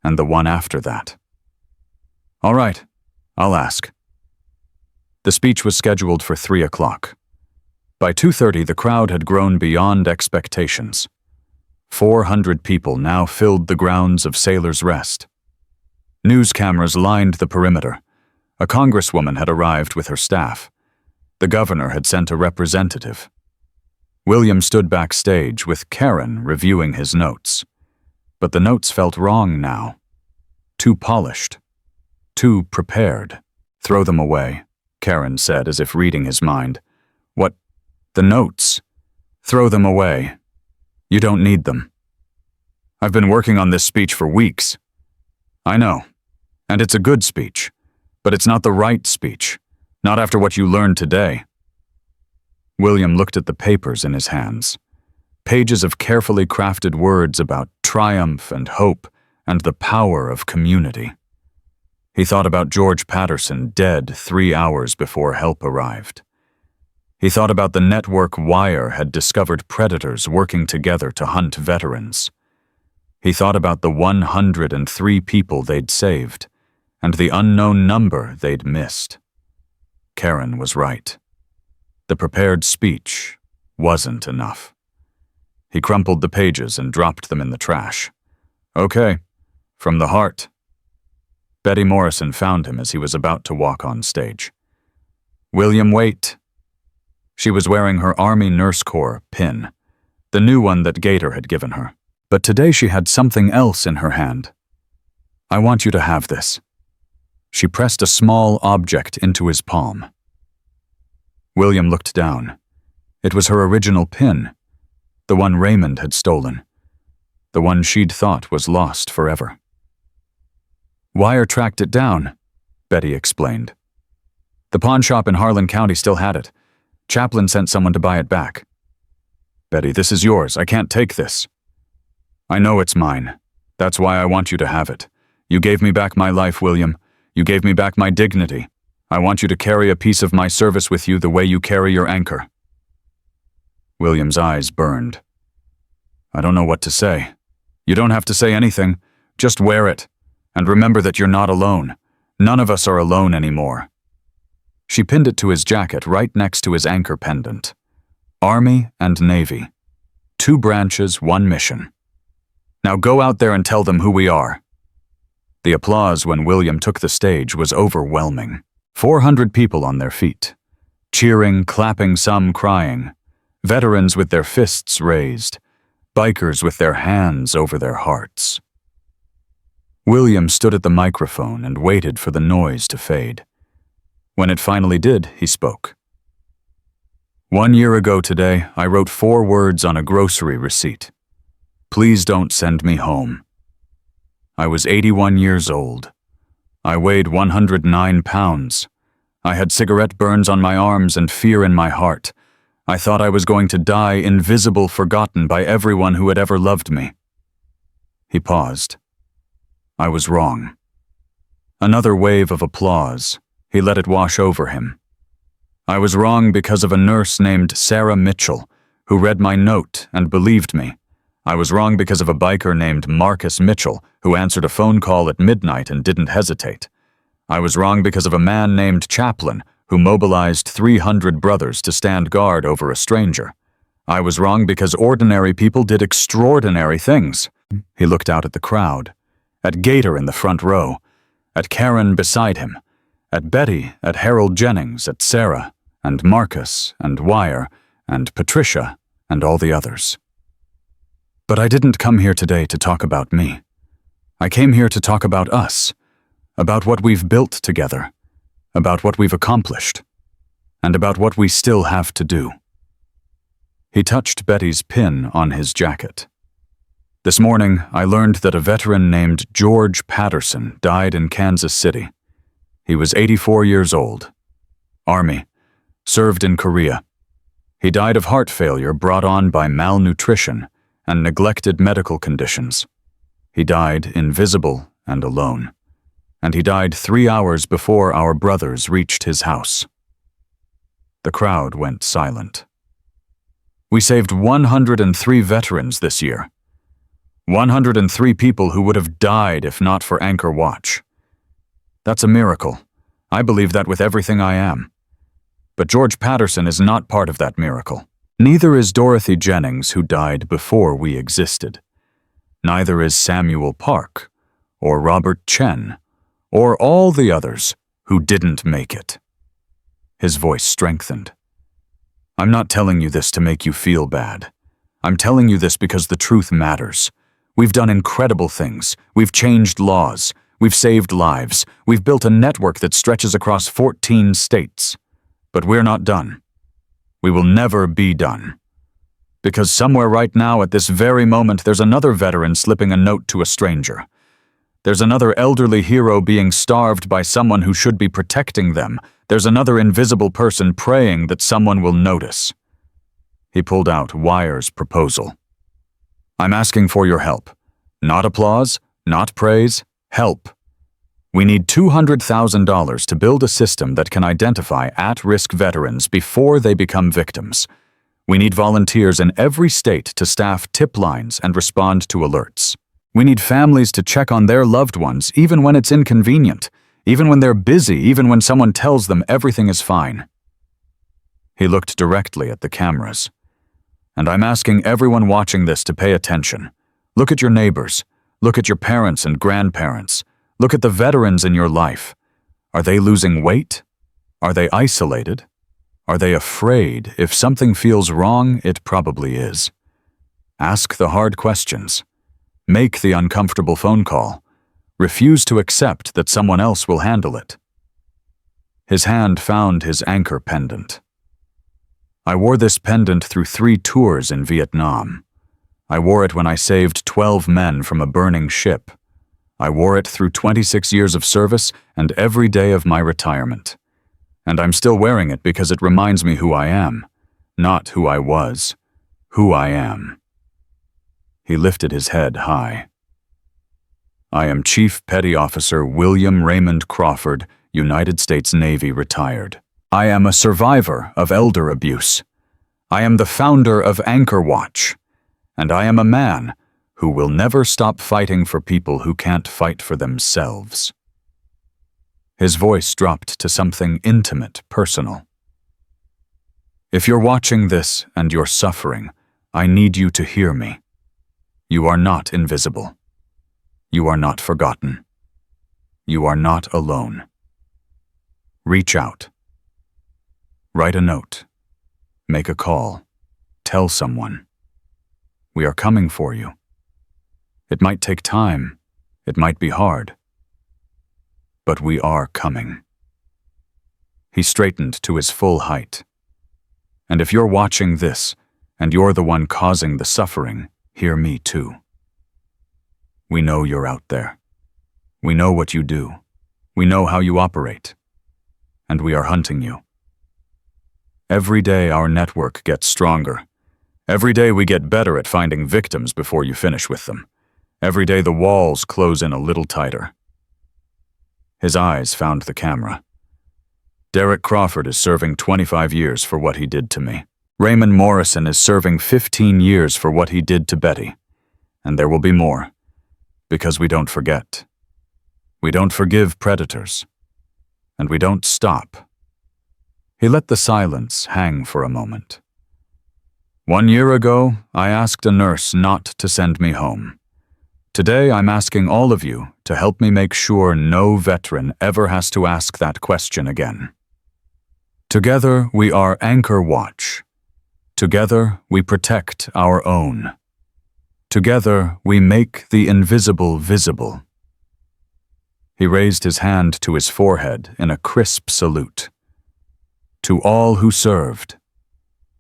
and the one after that. "All right, I'll ask." The speech was scheduled for 3 o'clock. By 2:30, the crowd had grown beyond expectations. 400 people now filled the grounds of Sailor's Rest. News cameras lined the perimeter. A congresswoman had arrived with her staff. The governor had sent a representative. William stood backstage with Karen reviewing his notes. But the notes felt wrong now. Too polished. Too prepared. "Throw them away," Karen said as if reading his mind. "What? The notes? Throw them away. You don't need them." "I've been working on this speech for weeks." "I know. And it's a good speech. But it's not the right speech. Not after what you learned today." William looked at the papers in his hands. Pages of carefully crafted words about triumph and hope and the power of community. He thought about George Patterson dead 3 hours before help arrived. He thought about the network Wire had discovered predators working together to hunt veterans. He thought about the 103 people they'd saved and the unknown number they'd missed. Karen was right. The prepared speech wasn't enough. He crumpled the pages and dropped them in the trash. "Okay, from the heart." Betty Morrison found him as he was about to walk on stage. "William, wait." She was wearing her Army Nurse Corps pin, the new one that Gator had given her. But today she had something else in her hand. "I want you to have this." She pressed a small object into his palm. William looked down. It was her original pin, the one Raymond had stolen, the one she'd thought was lost forever. "Wire tracked it down," Betty explained. "The pawn shop in Harlan County still had it. Chaplin sent someone to buy it back." "Betty, this is yours. I can't take this." "I know it's mine. That's why I want you to have it. You gave me back my life, William. You gave me back my dignity. I want you to carry a piece of my service with you the way you carry your anchor." William's eyes burned. "I don't know what to say." "You don't have to say anything. Just wear it. And remember that you're not alone. None of us are alone anymore." She pinned it to his jacket right next to his anchor pendant. Army and Navy. 2 branches, 1 mission. "Now go out there and tell them who we are." The applause when William took the stage was overwhelming. 400 people on their feet. Cheering, clapping, some crying. Veterans with their fists raised. Bikers with their hands over their hearts. William stood at the microphone and waited for the noise to fade. When it finally did, he spoke. "1 year ago today, I wrote 4 words on a grocery receipt. Please don't send me home. I was 81 years old. I weighed 109 pounds. I had cigarette burns on my arms and fear in my heart. I thought I was going to die invisible, forgotten by everyone who had ever loved me." He paused. I was wrong. Another wave of applause. He let it wash over him. I was wrong because of a nurse named Sarah Mitchell, who read my note and believed me. I was wrong because of a biker named Marcus Mitchell, who answered a phone call at midnight and didn't hesitate. I was wrong because of a man named Chaplin, who mobilized 300 brothers to stand guard over a stranger. I was wrong because ordinary people did extraordinary things. He looked out at the crowd, at Gator in the front row, at Karen beside him, at Betty, at Harold Jennings, at Sarah, and Marcus, and Wire, and Patricia, and all the others. But I didn't come here today to talk about me. I came here to talk about us, about what we've built together, about what we've accomplished, and about what we still have to do. He touched Betty's pin on his jacket. This morning, I learned that a veteran named George Patterson died in Kansas City. He was 84 years old. Army. Served in Korea. He died of heart failure brought on by malnutrition and neglected medical conditions. He died invisible and alone. And he died 3 hours before our brothers reached his house. The crowd went silent. We saved 103 veterans this year. 103 people who would have died if not for Anchor Watch. That's a miracle. I believe that with everything I am. But George Patterson is not part of that miracle. Neither is Dorothy Jennings, who died before we existed. Neither is Samuel Park, or Robert Chen, or all the others who didn't make it. His voice strengthened. I'm not telling you this to make you feel bad. I'm telling you this because the truth matters. We've done incredible things. We've changed laws. We've saved lives. We've built a network that stretches across 14 states. But we're not done. We will never be done. Because somewhere right now at this very moment there's another veteran slipping a note to a stranger. There's another elderly hero being starved by someone who should be protecting them. There's another invisible person praying that someone will notice. He pulled out Wire's proposal. I'm asking for your help. Not applause, not praise, help. We need $200,000 to build a system that can identify at-risk veterans before they become victims. We need volunteers in every state to staff tip lines and respond to alerts. We need families to check on their loved ones even when it's inconvenient, even when they're busy, even when someone tells them everything is fine. He looked directly at the cameras. And I'm asking everyone watching this to pay attention. Look at your neighbors. Look at your parents and grandparents. Look at the veterans in your life. Are they losing weight? Are they isolated? Are they afraid? If something feels wrong, it probably is. Ask the hard questions. Make the uncomfortable phone call. Refuse to accept that someone else will handle it. His hand found his anchor pendant. I wore this pendant through 3 tours in Vietnam. I wore it when I saved 12 men from a burning ship. I wore it through 26 years of service and every day of my retirement. And I'm still wearing it because it reminds me who I am, not who I was, who I am. He lifted his head high. I am Chief Petty Officer William Raymond Crawford, United States Navy, retired. I am a survivor of elder abuse. I am the founder of Anchor Watch. And I am a man who will never stop fighting for people who can't fight for themselves. His voice dropped to something intimate, personal. If you're watching this and you're suffering, I need you to hear me. You are not invisible. You are not forgotten. You are not alone. Reach out. Write a note. Make a call. Tell someone. We are coming for you. It might take time. It might be hard. But we are coming. He straightened to his full height. And if you're watching this, and you're the one causing the suffering, hear me too. We know you're out there. We know what you do. We know how you operate. And we are hunting you. Every day our network gets stronger. Every day we get better at finding victims before you finish with them. Every day the walls close in a little tighter. His eyes found the camera. Derek Crawford is serving 25 years for what he did to me. Raymond Morrison is serving 15 years for what he did to Betty. And there will be more. Because we don't forget. We don't forgive predators. And we don't stop. He let the silence hang for a moment. 1 year ago, I asked a nurse not to send me home. Today, I'm asking all of you to help me make sure no veteran ever has to ask that question again. Together, we are Anchor Watch. Together, we protect our own. Together, we make the invisible visible. He raised his hand to his forehead in a crisp salute. To all who served,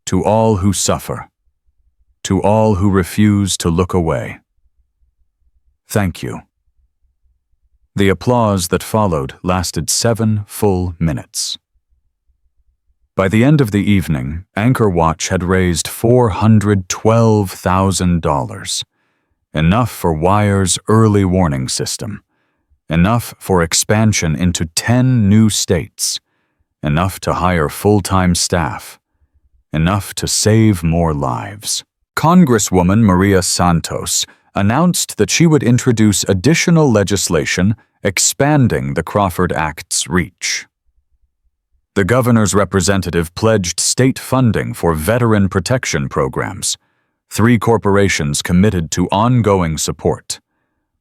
to all who suffer, to all who refuse to look away. Thank you. The applause that followed lasted 7 full minutes. By the end of the evening, Anchor Watch had raised $412,000. Enough for Wire's early warning system. Enough for expansion into 10 new states. Enough to hire full-time staff. Enough to save more lives. Congresswoman Maria Santos announced that she would introduce additional legislation expanding the Crawford Act's reach. The governor's representative pledged state funding for veteran protection programs. 3 corporations committed to ongoing support.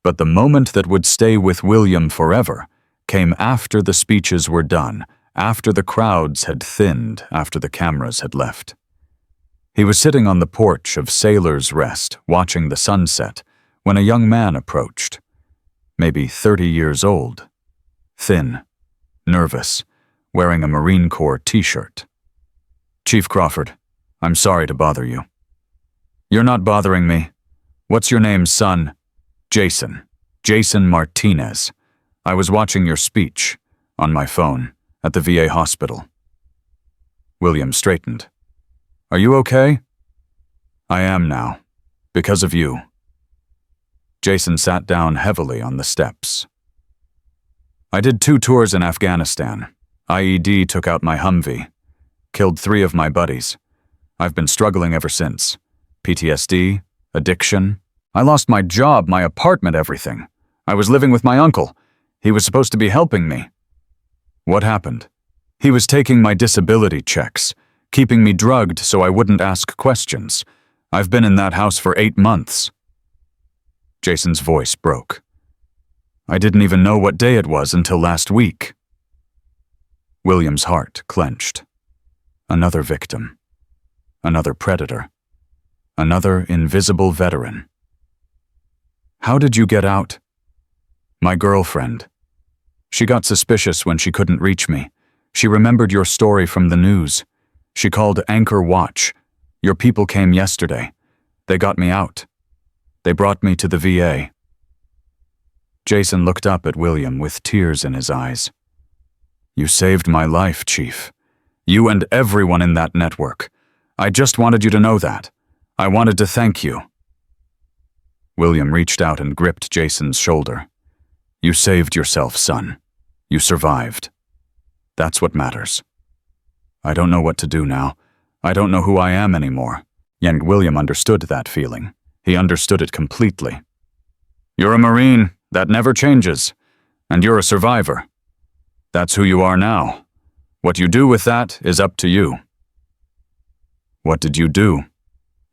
But the moment that would stay with William forever came after the speeches were done, after the crowds had thinned, after the cameras had left. He was sitting on the porch of Sailor's Rest, watching the sunset, when a young man approached. Maybe 30 years old. Thin, nervous, wearing a Marine Corps t-shirt. "Chief Crawford, I'm sorry to bother you." "You're not bothering me. What's your name, son?" "Jason. Jason Martinez. I was watching your speech, on my phone, at the VA hospital." William straightened. "Are you okay?" "I am now. Because of you." Jason sat down heavily on the steps. "I did 2 tours in Afghanistan. IED took out my Humvee. Killed 3 of my buddies. I've been struggling ever since. PTSD, addiction. I lost my job, my apartment, everything. I was living with my uncle. He was supposed to be helping me." "What happened?" "He was taking my disability checks, keeping me drugged so I wouldn't ask questions. I've been in that house for 8 months. Jason's voice broke. "I didn't even know what day it was until last week." William's heart clenched. Another victim. Another predator. Another invisible veteran. "How did you get out?" "My girlfriend. She got suspicious when she couldn't reach me. She remembered your story from the news. She called Anchor Watch. Your people came yesterday. They got me out. They brought me to the VA." Jason looked up at William with tears in his eyes. "You saved my life, Chief. You and everyone in that network. I just wanted you to know that. I wanted to thank you." William reached out and gripped Jason's shoulder. "You saved yourself, son. You survived. That's what matters. I don't know what to do now. I don't know who I am anymore." And William understood that feeling. He understood it completely. "You're a Marine. That never changes. And you're a survivor. That's who you are now. What you do with that is up to you." "What did you do?"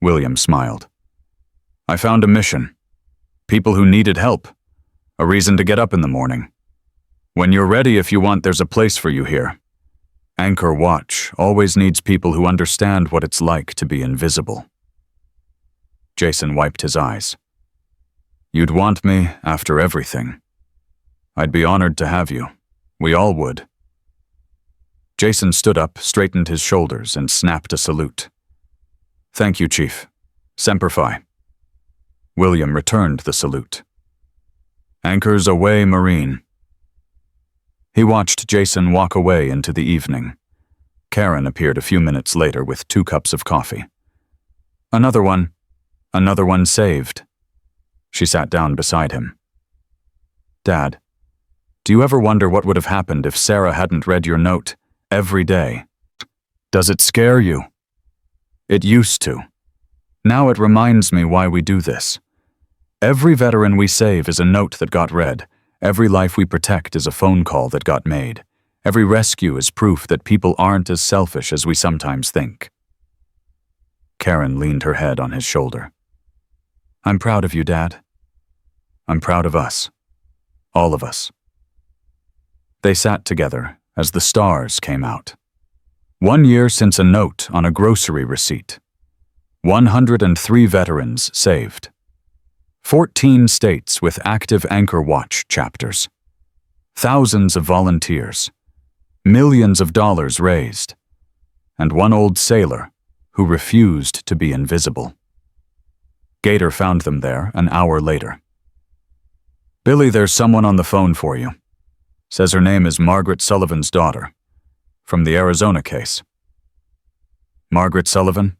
William smiled. "I found a mission. People who needed help. A reason to get up in the morning. When you're ready, if you want, there's a place for you here. Anchor Watch always needs people who understand what it's like to be invisible." Jason wiped his eyes. "You'd want me after everything. I'd be honored to have you. We all would." Jason stood up, straightened his shoulders, and snapped a salute. "Thank you, Chief. Semper Fi." William returned the salute. "Anchors away, Marine." He watched Jason walk away into the evening. Karen appeared a few minutes later with 2 cups of coffee. Another one saved." She sat down beside him. "Dad, do you ever wonder what would have happened if Sarah hadn't read your note every day? Does it scare you?" "It used to. Now it reminds me why we do this. Every veteran we save is a note that got read. Every life we protect is a phone call that got made. Every rescue is proof that people aren't as selfish as we sometimes think." Karen leaned her head on his shoulder. "I'm proud of you, Dad. I'm proud of us. All of us." They sat together as the stars came out. 1 year since a note on a grocery receipt. 103 veterans saved. 14 states with active Anchor Watch chapters. Thousands of volunteers. Millions of dollars raised. And one old sailor who refused to be invisible. Gator found them there an hour later. "Billy, there's someone on the phone for you. Says her name is Margaret Sullivan's daughter. From the Arizona case. Margaret Sullivan?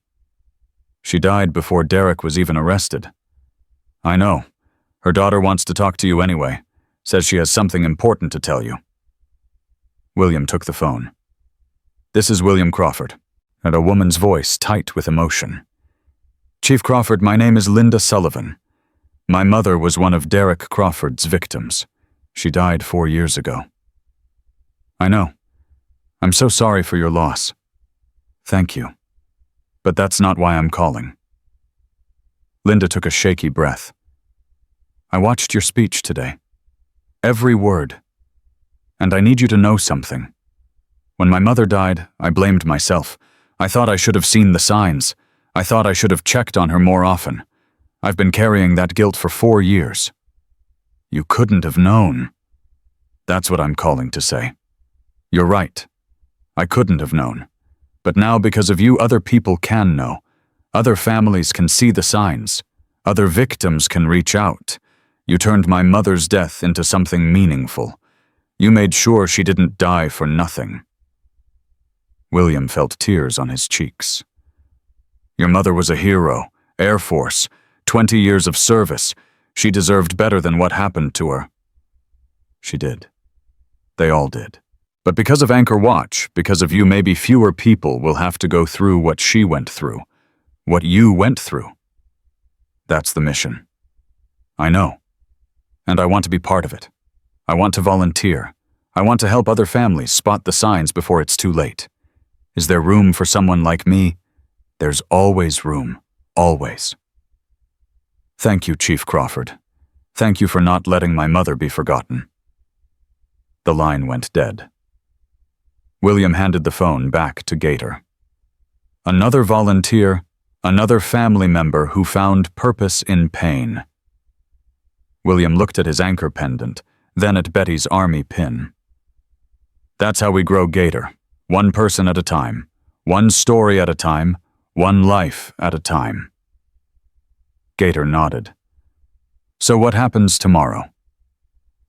She died before Derek was even arrested. I know. Her daughter wants to talk to you anyway. Says she has something important to tell you. William took the phone. This is William Crawford, and a woman's voice tight with emotion. Chief Crawford, my name is Linda Sullivan. My mother was one of Derek Crawford's victims. She died 4 years ago. I know. I'm so sorry for your loss. Thank you. But that's not why I'm calling. Linda took a shaky breath. I watched your speech today. Every word. And I need you to know something. When my mother died, I blamed myself. I thought I should have seen the signs. I thought I should have checked on her more often. I've been carrying that guilt for 4 years. You couldn't have known. That's what I'm calling to say. You're right. I couldn't have known. But now, because of you, other people can know. Other families can see the signs. Other victims can reach out. You turned my mother's death into something meaningful. You made sure she didn't die for nothing. William felt tears on his cheeks. Your mother was a hero, Air Force, 20 years of service. She deserved better than what happened to her. She did. They all did. But because of Anchor Watch, because of you, maybe fewer people will have to go through what she went through, what you went through. That's the mission. I know. And I want to be part of it. I want to volunteer. I want to help other families spot the signs before it's too late. Is there room for someone like me? There's always room. Always. Thank you, Chief Crawford. Thank you for not letting my mother be forgotten. The line went dead. William handed the phone back to Gator. Another volunteer, another family member who found purpose in pain. William looked at his anchor pendant, then at Betty's army pin. That's how we grow Gator, one person at a time, one story at a time, one life at a time. Gator nodded. So what happens tomorrow?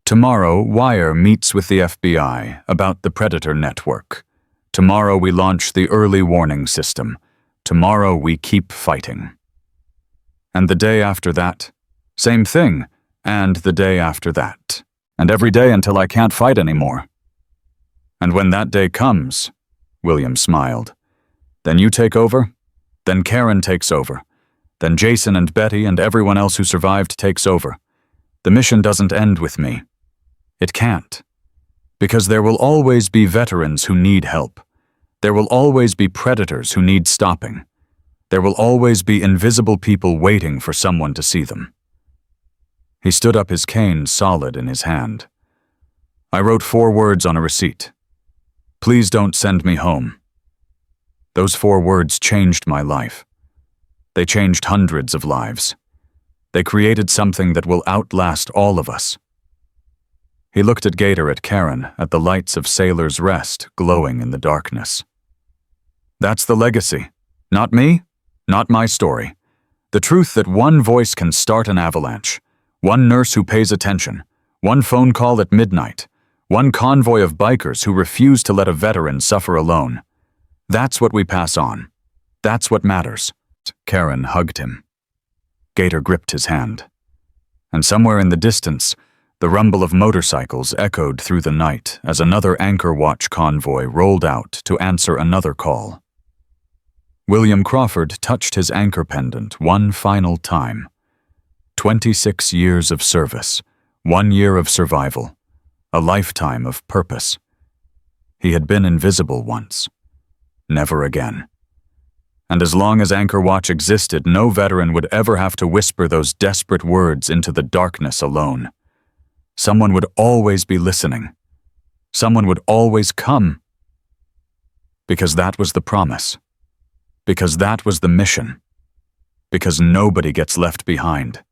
Tomorrow, Wire meets with the FBI about the Predator Network. Tomorrow we launch the early warning system. Tomorrow we keep fighting. And the day after that, same thing, and the day after that, and every day until I can't fight anymore. And when that day comes, William smiled, then you take over, then Karen takes over, then Jason and Betty and everyone else who survived takes over. The mission doesn't end with me. It can't. Because there will always be veterans who need help. There will always be predators who need stopping. There will always be invisible people waiting for someone to see them. He stood up, his cane solid in his hand. I wrote 4 words on a receipt. Please don't send me home. Those 4 words changed my life. They changed hundreds of lives. They created something that will outlast all of us. He looked at Gator, at Karen, at the lights of Sailor's Rest glowing in the darkness. That's the legacy. Not me, not my story. The truth that one voice can start an avalanche, one nurse who pays attention, one phone call at midnight, one convoy of bikers who refuse to let a veteran suffer alone. That's what we pass on. That's what matters. Karen hugged him. Gator gripped his hand. And somewhere in the distance, the rumble of motorcycles echoed through the night as another Anchor Watch convoy rolled out to answer another call. William Crawford touched his anchor pendant one final time. 26 years of service, 1 year of survival, a lifetime of purpose. He had been invisible once. Never again. And as long as Anchor Watch existed, no veteran would ever have to whisper those desperate words into the darkness alone. Someone would always be listening. Someone would always come. Because that was the promise. Because that was the mission. Because nobody gets left behind.